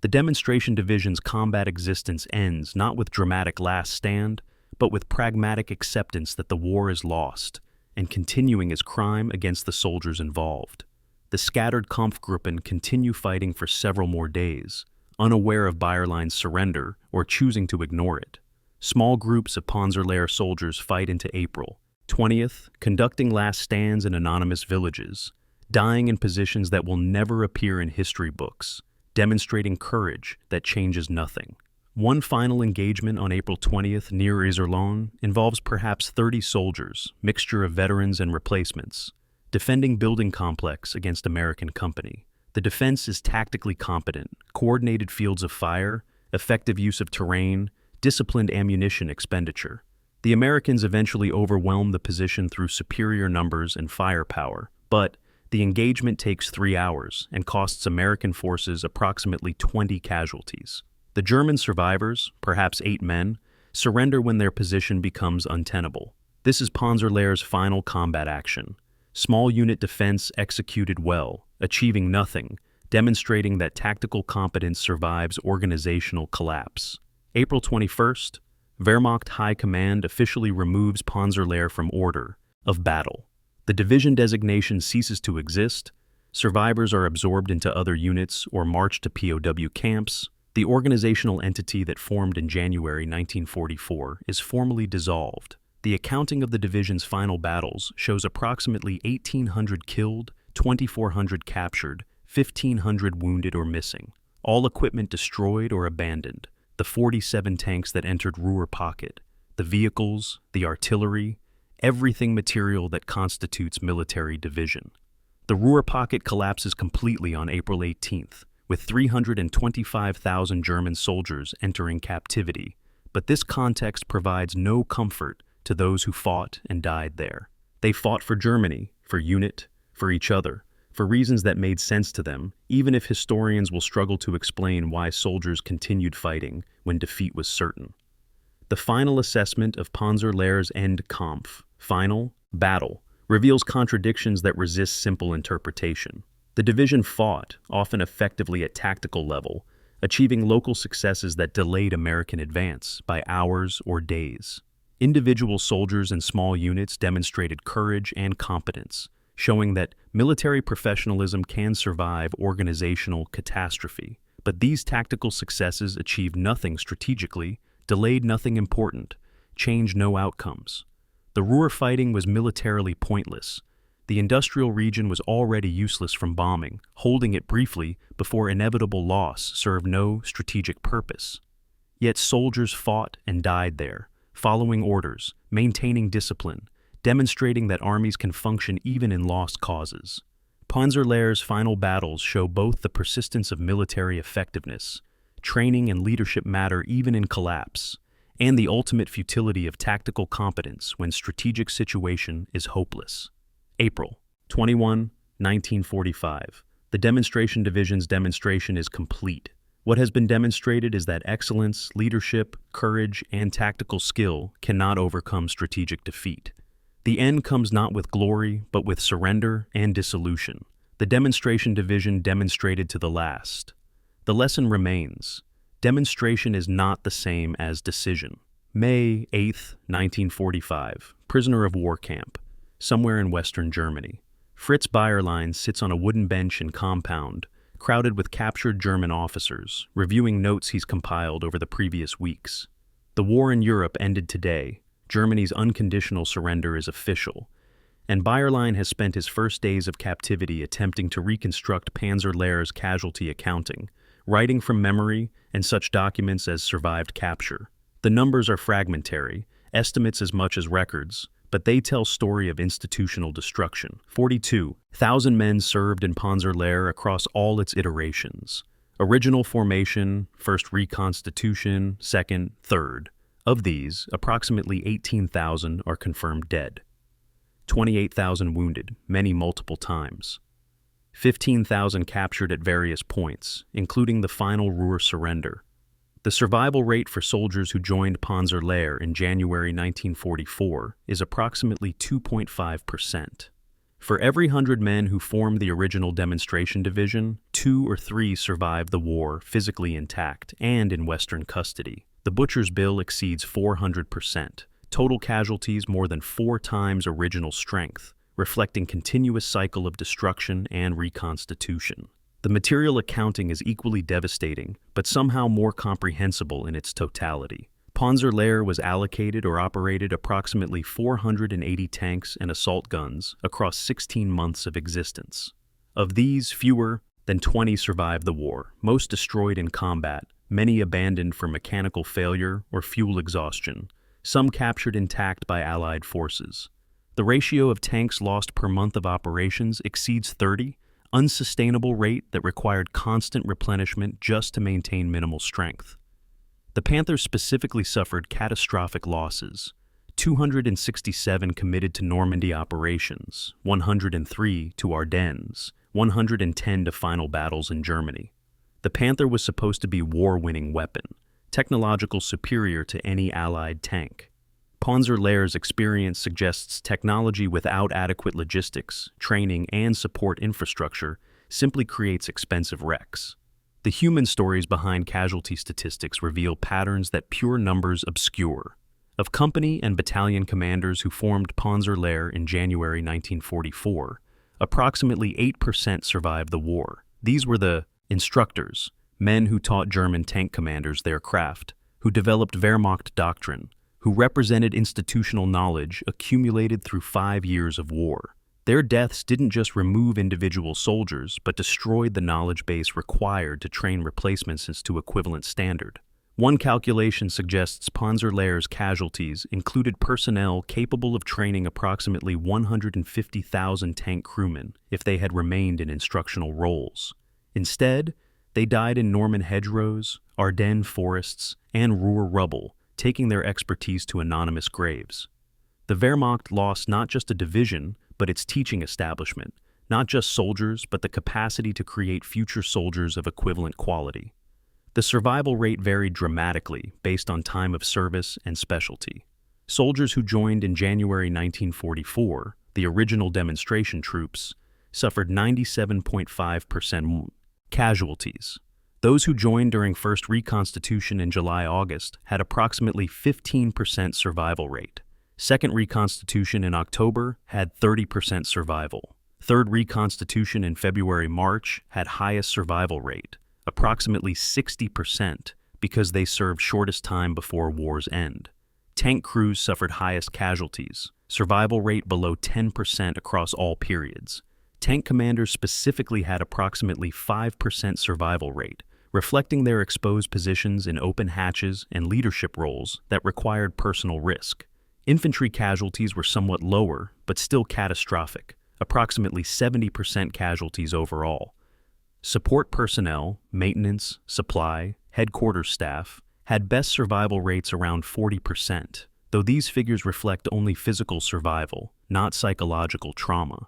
Speaker 1: The demonstration division's combat existence ends not with dramatic last stand, but with pragmatic acceptance that the war is lost, and continuing as crime against the soldiers involved. The scattered Kampfgruppen continue fighting for several more days, unaware of Bayerlein's surrender or choosing to ignore it. Small groups of Panzer Lehr soldiers fight into April 20th, conducting last stands in anonymous villages, dying in positions that will never appear in history books, demonstrating courage that changes nothing. One final engagement on April 20th near Iserlohn involves perhaps 30 soldiers, mixture of veterans and replacements, defending building complex against American company. The defense is tactically competent, coordinated fields of fire, effective use of terrain, disciplined ammunition expenditure. The Americans eventually overwhelm the position through superior numbers and firepower, but the engagement takes 3 hours and costs American forces approximately 20 casualties. The German survivors, perhaps 8 men, surrender when their position becomes untenable. This is Panzer Lehr's final combat action. Small unit defense executed well, achieving nothing, demonstrating that tactical competence survives organizational collapse. April 21st, Wehrmacht High Command officially removes Panzer Lehr from order of battle. The division designation ceases to exist, survivors are absorbed into other units or marched to POW camps. The organizational entity that formed in January 1944 is formally dissolved. The accounting of the division's final battles shows approximately 1,800 killed, 2,400 captured, 1,500 wounded or missing, all equipment destroyed or abandoned, the 47 tanks that entered Ruhr-Pocket, the vehicles, the artillery, everything material that constitutes military division. The Ruhr-Pocket collapses completely on April 18th, with 325,000 German soldiers entering captivity, but this context provides no comfort to those who fought and died there. They fought for Germany, for unit, for each other, for reasons that made sense to them, even if historians will struggle to explain why soldiers continued fighting when defeat was certain. The final assessment of Panzer Lehr's Endkampf, final battle, reveals contradictions that resist simple interpretation. The division fought, often effectively at tactical level, achieving local successes that delayed American advance by hours or days. Individual soldiers and small units demonstrated courage and competence, showing that military professionalism can survive organizational catastrophe. But these tactical successes achieved nothing strategically, delayed nothing important, changed no outcomes. The Ruhr fighting was militarily pointless. The industrial region was already useless from bombing. Holding it briefly before inevitable loss served no strategic purpose. Yet soldiers fought and died there, following orders, maintaining discipline, demonstrating that armies can function even in lost causes. Panzer Lehr's final battles show both the persistence of military effectiveness, training and leadership matter even in collapse, and the ultimate futility of tactical competence when strategic situation is hopeless. April 21, 1945. The demonstration division's demonstration is complete. What has been demonstrated is that excellence, leadership, courage, and tactical skill cannot overcome strategic defeat. The end comes not with glory, but with surrender and dissolution. The demonstration division demonstrated to the last. The lesson remains. Demonstration is not the same as decision. May 8, 1945. Prisoner of war camp, somewhere in western Germany. Fritz Bayerlein sits on a wooden bench in compound, crowded with captured German officers, reviewing notes he's compiled over the previous weeks. The war in Europe ended today. Germany's unconditional surrender is official, and Bayerlein has spent his first days of captivity attempting to reconstruct Panzer Lehr's casualty accounting, writing from memory and such documents as survived capture. The numbers are fragmentary, estimates as much as records, but they tell story of institutional destruction. 42,000 men served in Panzer Lehr across all its iterations. Original formation, first Reconstitution, second, third. Of these, approximately 18,000 are confirmed dead. 28,000 wounded, many multiple times. 15,000 captured at various points, including the final Ruhr surrender. The survival rate for soldiers who joined Panzer Lehr in January 1944 is approximately 2.5%. For every 100 men who formed the original demonstration division, 2 or 3 survived the war physically intact and in Western custody. The butcher's bill exceeds 400%. Total casualties more than 4 times original strength, reflecting continuous cycle of destruction and reconstitution. The material accounting is equally devastating, but somehow more comprehensible in its totality. Panzer Lehr was allocated or operated approximately 480 tanks and assault guns across 16 months of existence. Of these, fewer than 20 survived the war, most destroyed in combat, many abandoned for mechanical failure or fuel exhaustion, some captured intact by Allied forces. The ratio of tanks lost per month of operations exceeds 30, unsustainable rate that required constant replenishment just to maintain minimal strength. The Panthers specifically suffered catastrophic losses. 267 committed to Normandy operations, 103 to Ardennes, 110 to final battles in Germany. The Panther was supposed to be a war-winning weapon, technological superior to any Allied tank. Panzer Lehr's experience suggests technology without adequate logistics, training, and support infrastructure simply creates expensive wrecks. The human stories behind casualty statistics reveal patterns that pure numbers obscure. Of company and battalion commanders who formed Panzer Lehr in January 1944, approximately 8% survived the war. These were the instructors, men who taught German tank commanders their craft, who developed Wehrmacht Doctrine, who represented institutional knowledge accumulated through 5 years of war. Their deaths didn't just remove individual soldiers, but destroyed the knowledge base required to train replacements to equivalent standard. One calculation suggests Panzer Lehr's casualties included personnel capable of training approximately 150,000 tank crewmen if they had remained in instructional roles. Instead, they died in Norman hedgerows, Ardennes forests, and Ruhr rubble, taking their expertise to anonymous graves. The Wehrmacht lost not just a division, but its teaching establishment, not just soldiers, but the capacity to create future soldiers of equivalent quality. The survival rate varied dramatically based on time of service and specialty. Soldiers who joined in January 1944, the original demonstration troops, suffered 97.5% casualties. Those who joined during First Reconstitution in July-August had approximately 15% survival rate. Second Reconstitution in October had 30% survival. Third Reconstitution in February-March had highest survival rate, approximately 60%, because they served shortest time before war's end. Tank crews suffered highest casualties, survival rate below 10% across all periods. Tank commanders specifically had approximately 5% survival rate, reflecting their exposed positions in open hatches and leadership roles that required personal risk. Infantry casualties were somewhat lower, but still catastrophic, approximately 70% casualties overall. Support personnel, maintenance, supply, headquarters staff, had best survival rates around 40%, though these figures reflect only physical survival, not psychological trauma.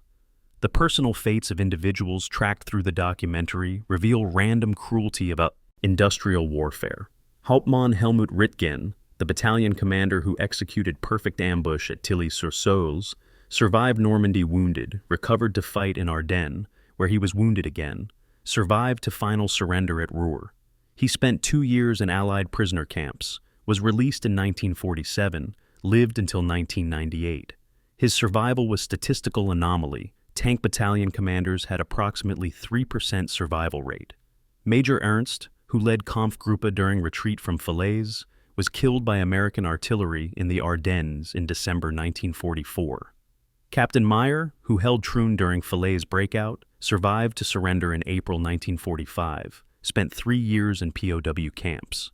Speaker 1: The personal fates of individuals tracked through the documentary reveal random cruelty about industrial warfare. Hauptmann Helmut Rittgen, the battalion commander who executed perfect ambush at Tilly-sur-Seulles, survived Normandy wounded, recovered to fight in Ardennes, where he was wounded again, survived to final surrender at Ruhr. He spent 2 years in Allied prisoner camps, was released in 1947, lived until 1998. His survival was statistical anomaly. Tank battalion commanders had approximately 3% survival rate. Major Ernst, who led Kampfgruppe during retreat from Falaise, was killed by American artillery in the Ardennes in December 1944. Captain Meyer, who held Troon during Falaise breakout, survived to surrender in April 1945, spent 3 years in POW camps.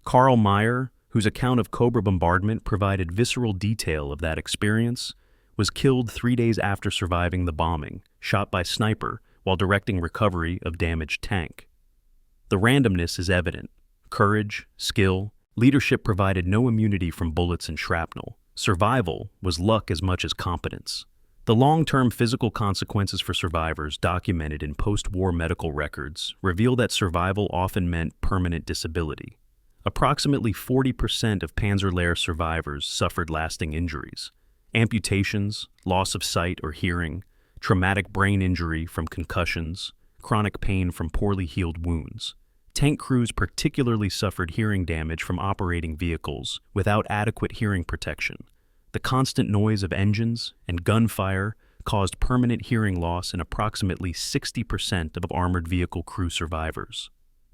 Speaker 1: Karl Meyer, whose account of Cobra bombardment provided visceral detail of that experience, was killed 3 days after surviving the bombing, shot by sniper while directing recovery of damaged tank. The randomness is evident. Courage, skill, leadership provided no immunity from bullets and shrapnel. Survival was luck as much as competence. The long-term physical consequences for survivors documented in post-war medical records reveal that survival often meant permanent disability. Approximately 40% of Panzer Lehr survivors suffered lasting injuries: amputations, loss of sight or hearing, traumatic brain injury from concussions, chronic pain from poorly healed wounds. Tank crews particularly suffered hearing damage from operating vehicles without adequate hearing protection. The constant noise of engines and gunfire caused permanent hearing loss in approximately 60% of armored vehicle crew survivors.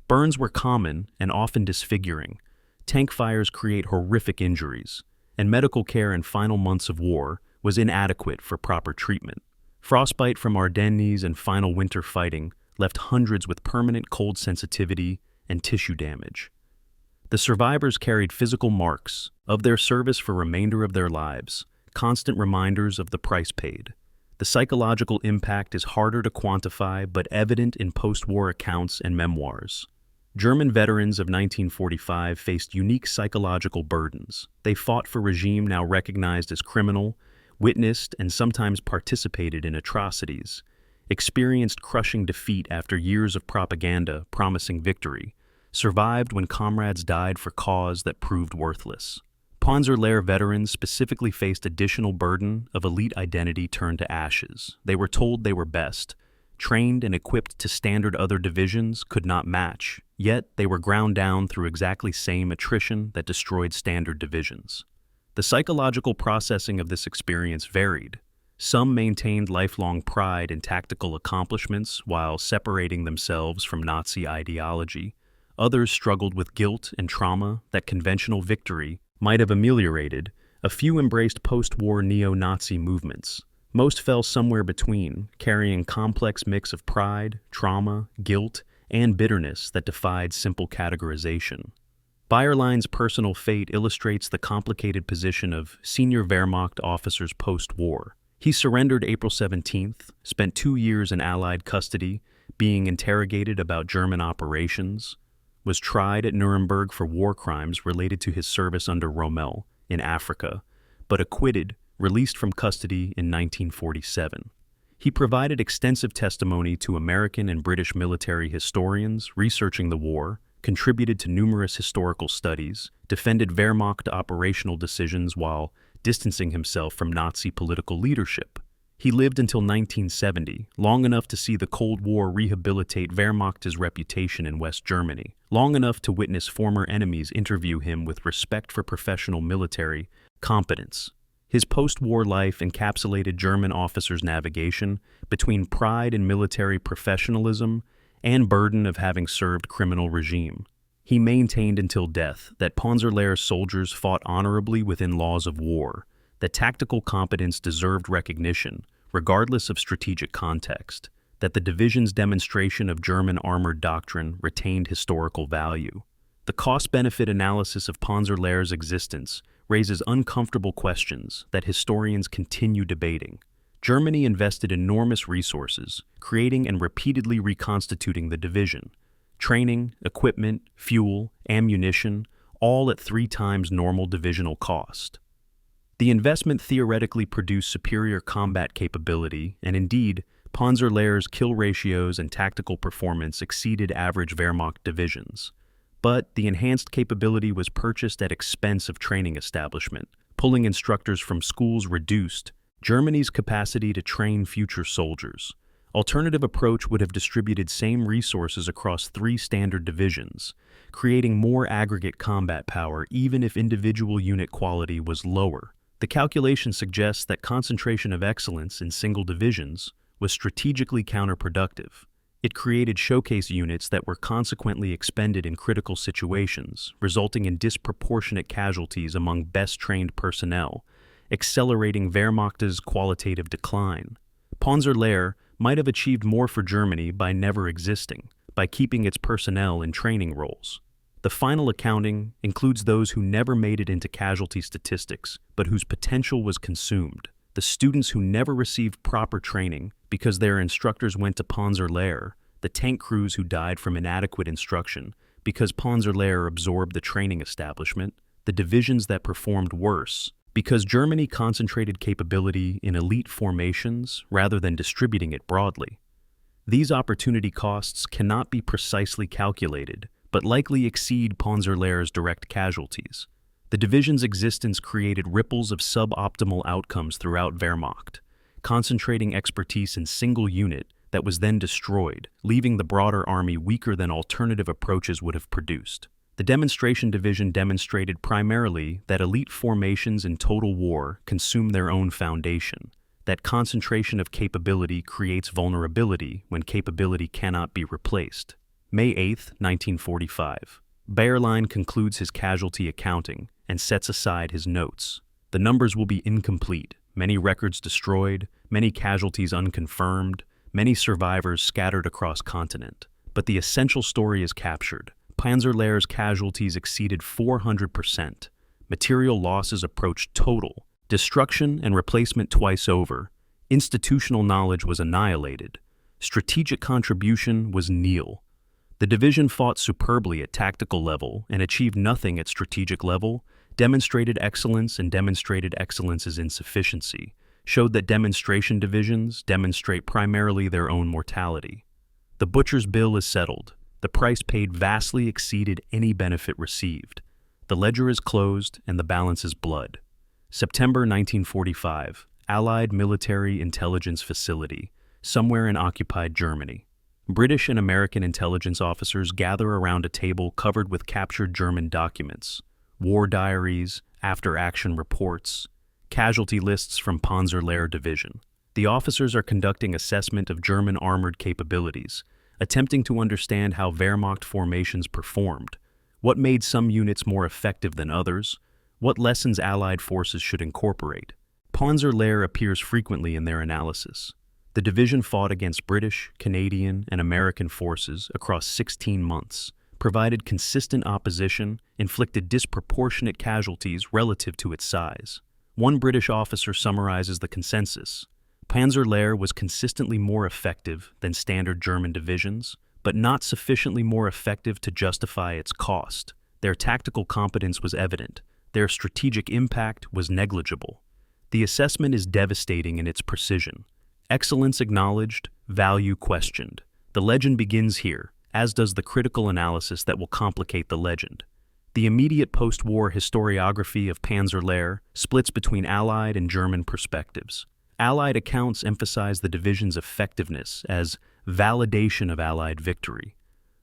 Speaker 1: Burns were common and often disfiguring. Tank fires create horrific injuries, and medical care in final months of war was inadequate for proper treatment. Frostbite from Ardennes and final winter fighting left hundreds with permanent cold sensitivity and tissue damage. The survivors carried physical marks of their service for the remainder of their lives, constant reminders of the price paid. The psychological impact is harder to quantify but evident in post-war accounts and memoirs. German veterans of 1945 faced unique psychological burdens. They fought for a regime now recognized as criminal, witnessed and sometimes participated in atrocities, experienced crushing defeat after years of propaganda promising victory, survived when comrades died for cause that proved worthless. Panzer Lehr veterans specifically faced additional burden of elite identity turned to ashes. They were told they were best, trained and equipped to standard other divisions could not match, yet they were ground down through exactly same attrition that destroyed standard divisions. The psychological processing of this experience varied. Some maintained lifelong pride in tactical accomplishments while separating themselves from Nazi ideology. Others struggled with guilt and trauma that conventional victory might have ameliorated. A few embraced post-war neo-Nazi movements. Most fell somewhere between, carrying complex mix of pride, trauma, guilt, and bitterness that defied simple categorization. Bayerlein's personal fate illustrates the complicated position of senior Wehrmacht officers post-war. He surrendered April 17th, spent 2 years in Allied custody, being interrogated about German operations, was tried at Nuremberg for war crimes related to his service under Rommel in Africa, but acquitted, released from custody in 1947. He provided extensive testimony to American and British military historians researching the war, contributed to numerous historical studies, defended Wehrmacht operational decisions while distancing himself from Nazi political leadership. He lived until 1970, long enough to see the Cold War rehabilitate Wehrmacht's reputation in West Germany, long enough to witness former enemies interview him with respect for professional military competence. His post-war life encapsulated German officers' navigation between pride in military professionalism and burden of having served criminal regime. He maintained until death that Panzer Lehr soldiers fought honorably within laws of war, that tactical competence deserved recognition, regardless of strategic context, that the division's demonstration of German armored doctrine retained historical value. The cost-benefit analysis of Panzer Lehr's existence raises uncomfortable questions that historians continue debating. Germany invested enormous resources, creating and repeatedly reconstituting the division. Training, equipment, fuel, ammunition, all at 3 times normal divisional cost. The investment theoretically produced superior combat capability, and indeed, Panzer Lehr's kill ratios and tactical performance exceeded average Wehrmacht divisions. But the enhanced capability was purchased at expense of training establishment, pulling instructors from schools reduced Germany's capacity to train future soldiers. Alternative approach would have distributed same resources across 3 standard divisions, creating more aggregate combat power even if individual unit quality was lower. The calculation suggests that concentration of excellence in single divisions was strategically counterproductive. It created showcase units that were consequently expended in critical situations, resulting in disproportionate casualties among best-trained personnel, accelerating Wehrmacht's qualitative decline. Panzer Lehr might have achieved more for Germany by never existing, by keeping its personnel in training roles. The final accounting includes those who never made it into casualty statistics, but whose potential was consumed. The students who never received proper training because their instructors went to Panzer Lehr, the tank crews who died from inadequate instruction because Panzer Lehr absorbed the training establishment, the divisions that performed worse because Germany concentrated capability in elite formations rather than distributing it broadly. These opportunity costs cannot be precisely calculated, but likely exceed Panzer Lehr's direct casualties. The division's existence created ripples of suboptimal outcomes throughout Wehrmacht, concentrating expertise in a single unit that was then destroyed, leaving the broader army weaker than alternative approaches would have produced. The demonstration division demonstrated primarily that elite formations in total war consume their own foundation, that concentration of capability creates vulnerability when capability cannot be replaced. May 8, 1945. Bayerlein concludes his casualty accounting and sets aside his notes. The numbers will be incomplete, many records destroyed, many casualties unconfirmed, many survivors scattered across continent. But the essential story is captured. Panzer Lehr's casualties exceeded 400%. Material losses approached total. Destruction and replacement twice over. Institutional knowledge was annihilated. Strategic contribution was nil. The division fought superbly at tactical level and achieved nothing at strategic level, demonstrated excellence's insufficiency, showed that demonstration divisions demonstrate primarily their own mortality. The butcher's bill is settled. The price paid vastly exceeded any benefit received. The ledger is closed and the balance is blood. September 1945, Allied Military Intelligence Facility, somewhere in occupied Germany. British and American intelligence officers gather around a table covered with captured German documents, war diaries, after-action reports, casualty lists from Panzer Lehr Division. The officers are conducting assessment of German armored capabilities, attempting to understand how Wehrmacht formations performed, what made some units more effective than others, what lessons Allied forces should incorporate. Panzer Lehr appears frequently in their analysis. The division fought against British, Canadian, and American forces across 16 months, provided consistent opposition, inflicted disproportionate casualties relative to its size. One British officer summarizes the consensus. Panzer Lehr was consistently more effective than standard German divisions, but not sufficiently more effective to justify its cost. Their tactical competence was evident. Their strategic impact was negligible. The assessment is devastating in its precision. Excellence acknowledged, value questioned. The legend begins here, as does the critical analysis that will complicate the legend. The immediate post-war historiography of Panzer Lehr splits between Allied and German perspectives. Allied accounts emphasize the division's effectiveness as validation of Allied victory.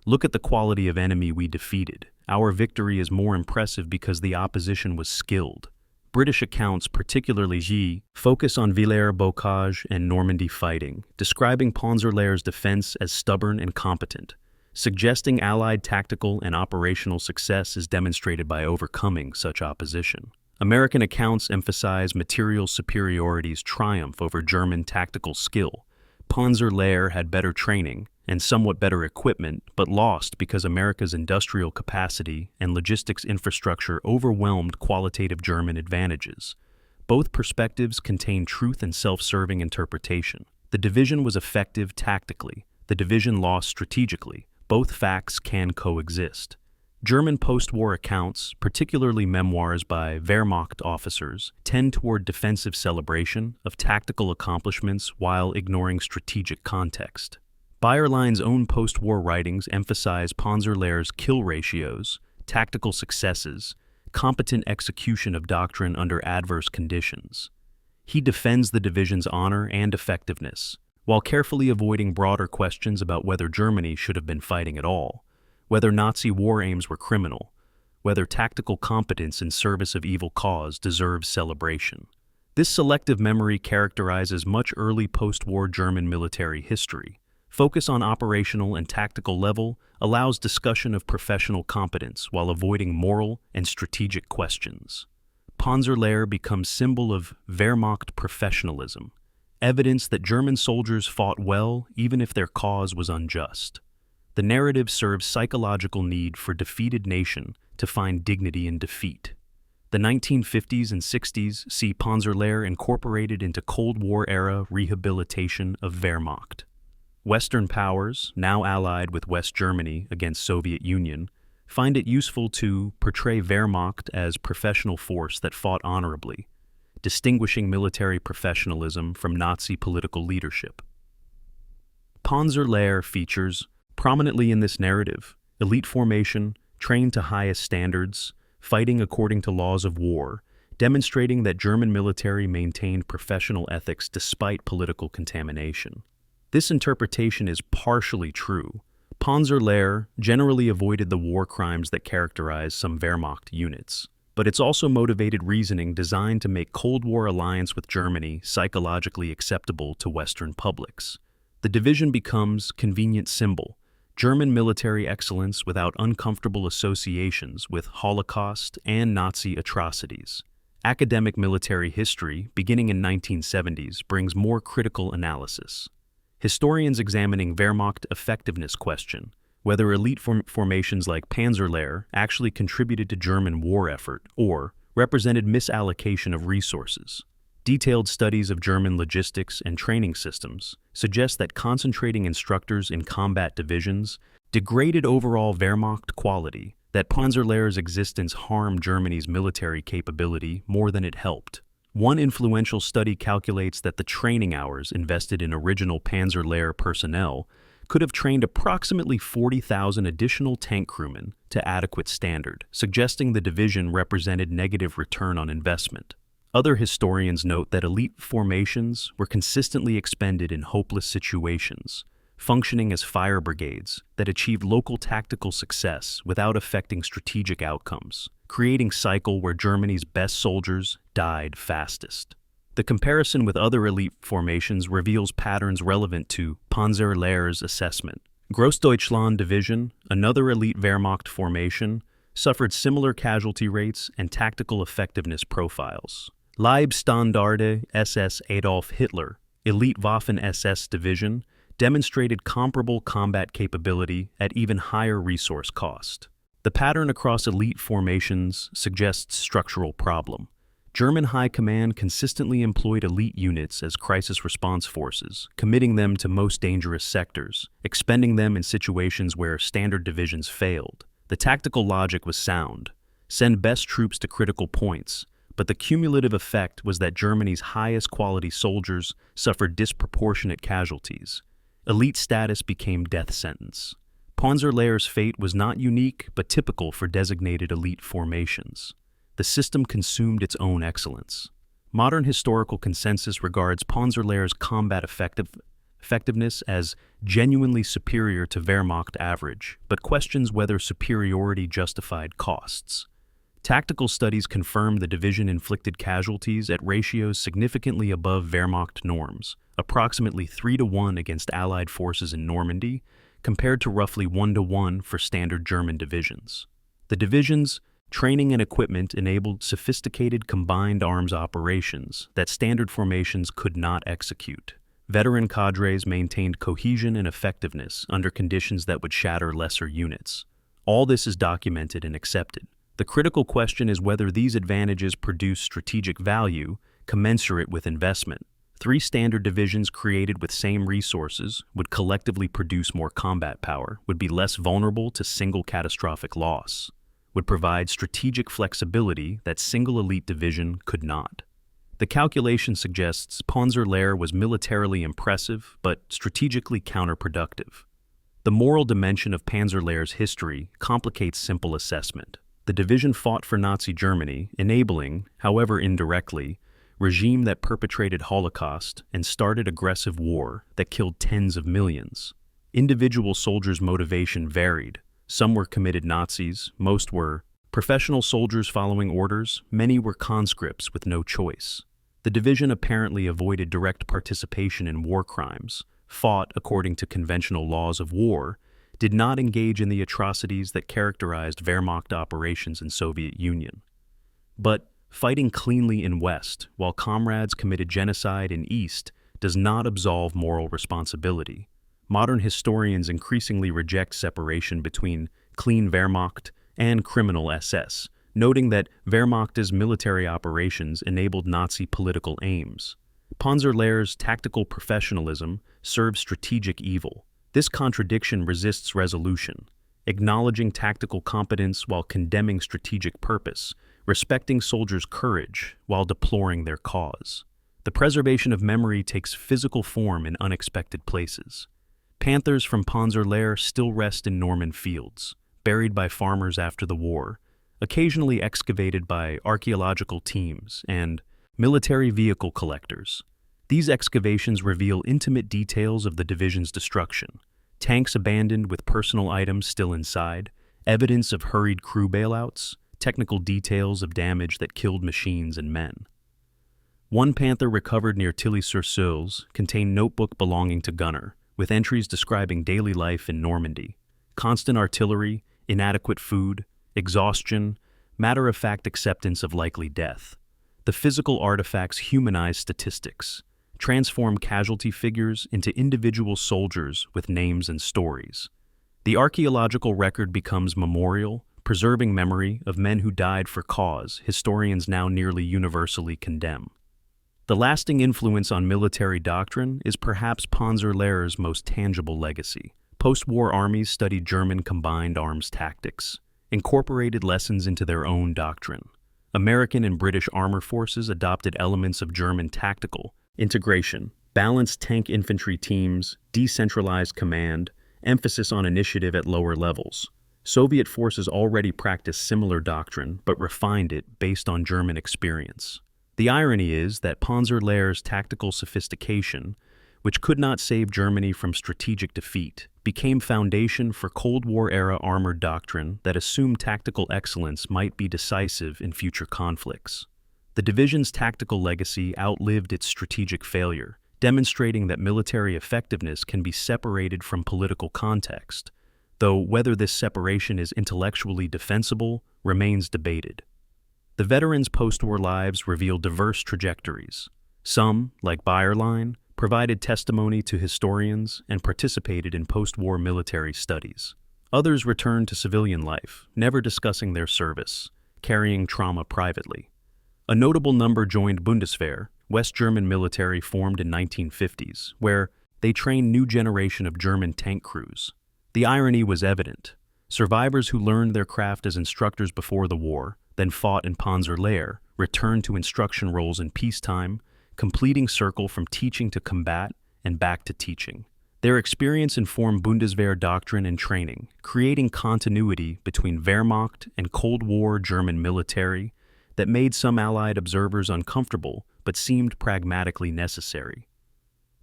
Speaker 1: Look at the quality of enemy we defeated. Our victory is more impressive because the opposition was skilled. British accounts, particularly G, focus on Villers-Bocage and Normandy fighting, describing Panzer Lehr's defense as stubborn and competent, suggesting Allied tactical and operational success is demonstrated by overcoming such opposition. American accounts emphasize material superiority's triumph over German tactical skill. Panzer Lehr had better training and somewhat better equipment, but lost because America's industrial capacity and logistics infrastructure overwhelmed qualitative German advantages. Both perspectives contain truth and self-serving interpretation. The division was effective tactically. The division lost strategically. Both facts can coexist. German post-war accounts, particularly memoirs by Wehrmacht officers, tend toward defensive celebration of tactical accomplishments while ignoring strategic context. Bayerlein's own post-war writings emphasize Panzer Lehr's kill ratios, tactical successes, competent execution of doctrine under adverse conditions. He defends the division's honor and effectiveness, while carefully avoiding broader questions about whether Germany should have been fighting at all, whether Nazi war aims were criminal, whether tactical competence in service of evil cause deserves celebration. This selective memory characterizes much early post-war German military history. Focus on operational and tactical level allows discussion of professional competence while avoiding moral and strategic questions. Panzer Lehr becomes symbol of Wehrmacht professionalism, evidence that German soldiers fought well even if their cause was unjust. The narrative serves psychological need for defeated nation to find dignity in defeat. The 1950s and 60s see Panzer Lehr incorporated into Cold War-era rehabilitation of Wehrmacht. Western powers, now allied with West Germany against Soviet Union, find it useful to portray Wehrmacht as professional force that fought honorably, distinguishing military professionalism from Nazi political leadership. Panzer Lehr features prominently in this narrative elite formation, trained to highest standards, fighting according to laws of war, demonstrating that German military maintained professional ethics despite political contamination. This interpretation is partially true. Panzer Lehr generally avoided the war crimes that characterize some Wehrmacht units, but it's also motivated reasoning designed to make Cold War alliance with Germany psychologically acceptable to Western publics. The division becomes convenient symbol, German military excellence without uncomfortable associations with Holocaust and Nazi atrocities. Academic military history, beginning in 1970s, brings more critical analysis. Historians examining Wehrmacht effectiveness question whether elite formations like Panzer Lehr actually contributed to German war effort or represented misallocation of resources. Detailed studies of German logistics and training systems suggest that concentrating instructors in combat divisions degraded overall Wehrmacht quality, that Panzer Lehr's existence harmed Germany's military capability more than it helped. One influential study calculates that the training hours invested in original Panzer Lehr personnel could have trained approximately 40,000 additional tank crewmen to adequate standard, suggesting the division represented negative return on investment. Other historians note that elite formations were consistently expended in hopeless situations, functioning as fire brigades that achieved local tactical success without affecting strategic outcomes, creating a cycle where Germany's best soldiers died fastest. The comparison with other elite formations reveals patterns relevant to Panzer Lehr's assessment. Großdeutschland Division, another elite Wehrmacht formation, suffered similar casualty rates and tactical effectiveness profiles. Leibstandarte SS Adolf Hitler, elite Waffen-SS Division, demonstrated comparable combat capability at even higher resource cost. The pattern across elite formations suggests structural problem. German high command consistently employed elite units as crisis response forces, committing them to most dangerous sectors, expending them in situations where standard divisions failed. The tactical logic was sound: send best troops to critical points, but the cumulative effect was that Germany's highest quality soldiers suffered disproportionate casualties. Elite status became death sentence. Panzer Lehr's fate was not unique but typical for designated elite formations. The system consumed its own excellence. Modern historical consensus regards Panzer Lehr's combat effectiveness as genuinely superior to Wehrmacht average, but questions whether superiority justified costs. Tactical studies confirm the division inflicted casualties at ratios significantly above Wehrmacht norms, approximately 3-to-1 against Allied forces in Normandy, compared to roughly 1-to-1 for standard German divisions. The division's training and equipment enabled sophisticated combined arms operations that standard formations could not execute. Veteran cadres maintained cohesion and effectiveness under conditions that would shatter lesser units. All this is documented and accepted. The critical question is whether these advantages produce strategic value commensurate with investment. 3 standard divisions created with same resources would collectively produce more combat power, would be less vulnerable to single catastrophic loss, would provide strategic flexibility that single elite division could not. The calculation suggests Panzer Lehr was militarily impressive but strategically counterproductive. The moral dimension of Panzer Lehr's history complicates simple assessment. The division fought for Nazi Germany, enabling, however indirectly, regime that perpetrated Holocaust and started aggressive war that killed tens of millions. Individual soldiers' motivation varied. Some were committed Nazis, most were professional soldiers following orders, many were conscripts with no choice. The division apparently avoided direct participation in war crimes, fought according to conventional laws of war, did not engage in the atrocities that characterized Wehrmacht operations in Soviet Union. But fighting cleanly in West, while comrades committed genocide in East, does not absolve moral responsibility. modern historians increasingly reject separation between clean Wehrmacht and criminal SS, noting that Wehrmacht's military operations enabled Nazi political aims. Panzer Lehr's tactical professionalism served strategic evil. This contradiction resists resolution, acknowledging tactical competence while condemning strategic purpose, respecting soldiers' courage while deploring their cause. The preservation of memory takes physical form in unexpected places. Panthers from Panzer Lehr still rest in Norman fields, buried by farmers after the war, occasionally excavated by archaeological teams and military vehicle collectors. These excavations reveal intimate details of the division's destruction: tanks abandoned with personal items still inside, evidence of hurried crew bailouts, technical details of damage that killed machines and men. One Panther recovered near Tilly-sur-Seulles contained notebook belonging to gunner, with entries describing daily life in Normandy: constant artillery, inadequate food, exhaustion, matter-of-fact acceptance of likely death. The physical artifacts humanize statistics, transform casualty figures into individual soldiers with names and stories. The archaeological record becomes memorial, preserving memory of men who died for cause historians now nearly universally condemn. The lasting influence on military doctrine is perhaps Panzer Lehr's most tangible legacy. Post-war armies studied German combined arms tactics, incorporated lessons into their own doctrine. American and British armor forces adopted elements of German tactical integration, balanced tank infantry teams, decentralized command, emphasis on initiative at lower levels. Soviet forces already practiced similar doctrine but refined it based on German experience. The irony is that Panzer Lehr's tactical sophistication, which could not save Germany from strategic defeat, became foundation for Cold War-era armored doctrine that assumed tactical excellence might be decisive in future conflicts. The division's tactical legacy outlived its strategic failure, demonstrating that military effectiveness can be separated from political context, though whether this separation is intellectually defensible remains debated. The veterans' post-war lives reveal diverse trajectories. Some, like Bayerlein, provided testimony to historians and participated in post-war military studies. Others returned to civilian life, never discussing their service, carrying trauma privately. A notable number joined Bundeswehr, West German military formed in 1950s, where they trained new generation of German tank crews. The irony was evident. Survivors who learned their craft as instructors before the war, then fought in Panzer Lehr, returned to instruction roles in peacetime, completing circle from teaching to combat and back to teaching. Their experience informed Bundeswehr doctrine and training, creating continuity between Wehrmacht and Cold War German military that made some Allied observers uncomfortable but seemed pragmatically necessary.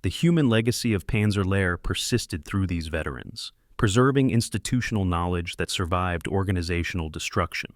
Speaker 1: The human legacy of Panzer Lehr persisted through these veterans, preserving institutional knowledge that survived organizational destruction.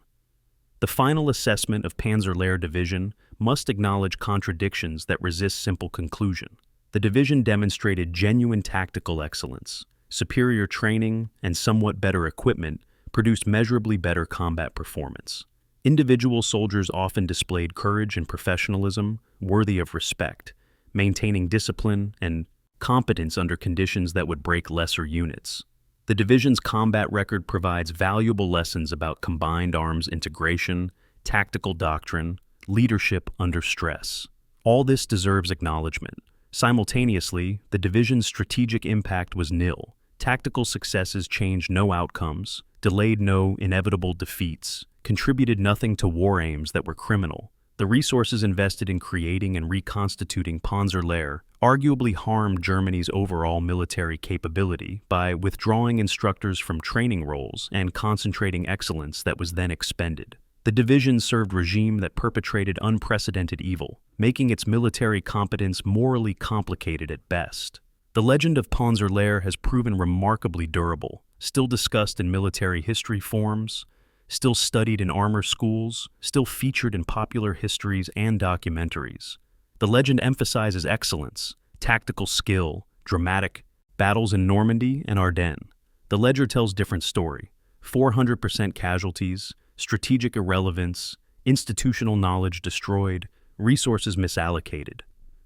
Speaker 1: The final assessment of Panzer Lehr Division must acknowledge contradictions that resist simple conclusion. The division demonstrated genuine tactical excellence. Superior training and somewhat better equipment produced measurably better combat performance. Individual soldiers often displayed courage and professionalism worthy of respect, maintaining discipline and competence under conditions that would break lesser units. The division's combat record provides valuable lessons about combined arms integration, tactical doctrine, leadership under stress. All this deserves acknowledgement. Simultaneously, the division's strategic impact was nil. Tactical successes changed no outcomes, delayed no inevitable defeats, contributed nothing to war aims that were criminal. The resources invested in creating and reconstituting Panzer Lehr arguably harmed Germany's overall military capability by withdrawing instructors from training roles and concentrating excellence that was then expended. The division served regime that perpetrated unprecedented evil, making its military competence morally complicated at best. The legend of Panzer Lehr has proven remarkably durable, still discussed in military history forums, still studied in armor schools, still featured in popular histories and documentaries. The legend emphasizes excellence, tactical skill, dramatic battles in Normandy and Ardennes. The ledger tells different story: 400% casualties, strategic irrelevance, institutional knowledge destroyed, resources misallocated.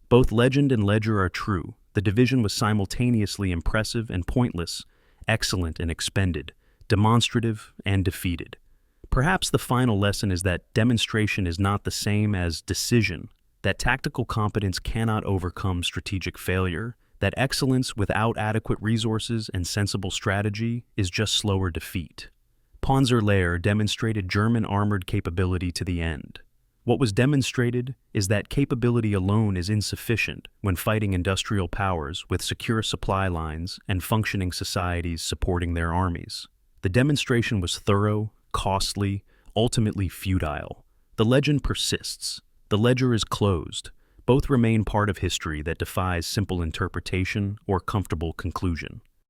Speaker 1: Both legend and ledger are true. The division was simultaneously impressive and pointless, excellent and expended, demonstrative and defeated. Perhaps the final lesson is that demonstration is not the same as decision, that tactical competence cannot overcome strategic failure, that excellence without adequate resources and sensible strategy is just slower defeat. Panzer Lehr demonstrated German armored capability to the end. What was demonstrated is that capability alone is insufficient when fighting industrial powers with secure supply lines and functioning societies supporting their armies. The demonstration was thorough, costly, ultimately futile. The legend persists. The ledger is closed. Both remain part of history that defies simple interpretation or comfortable conclusion.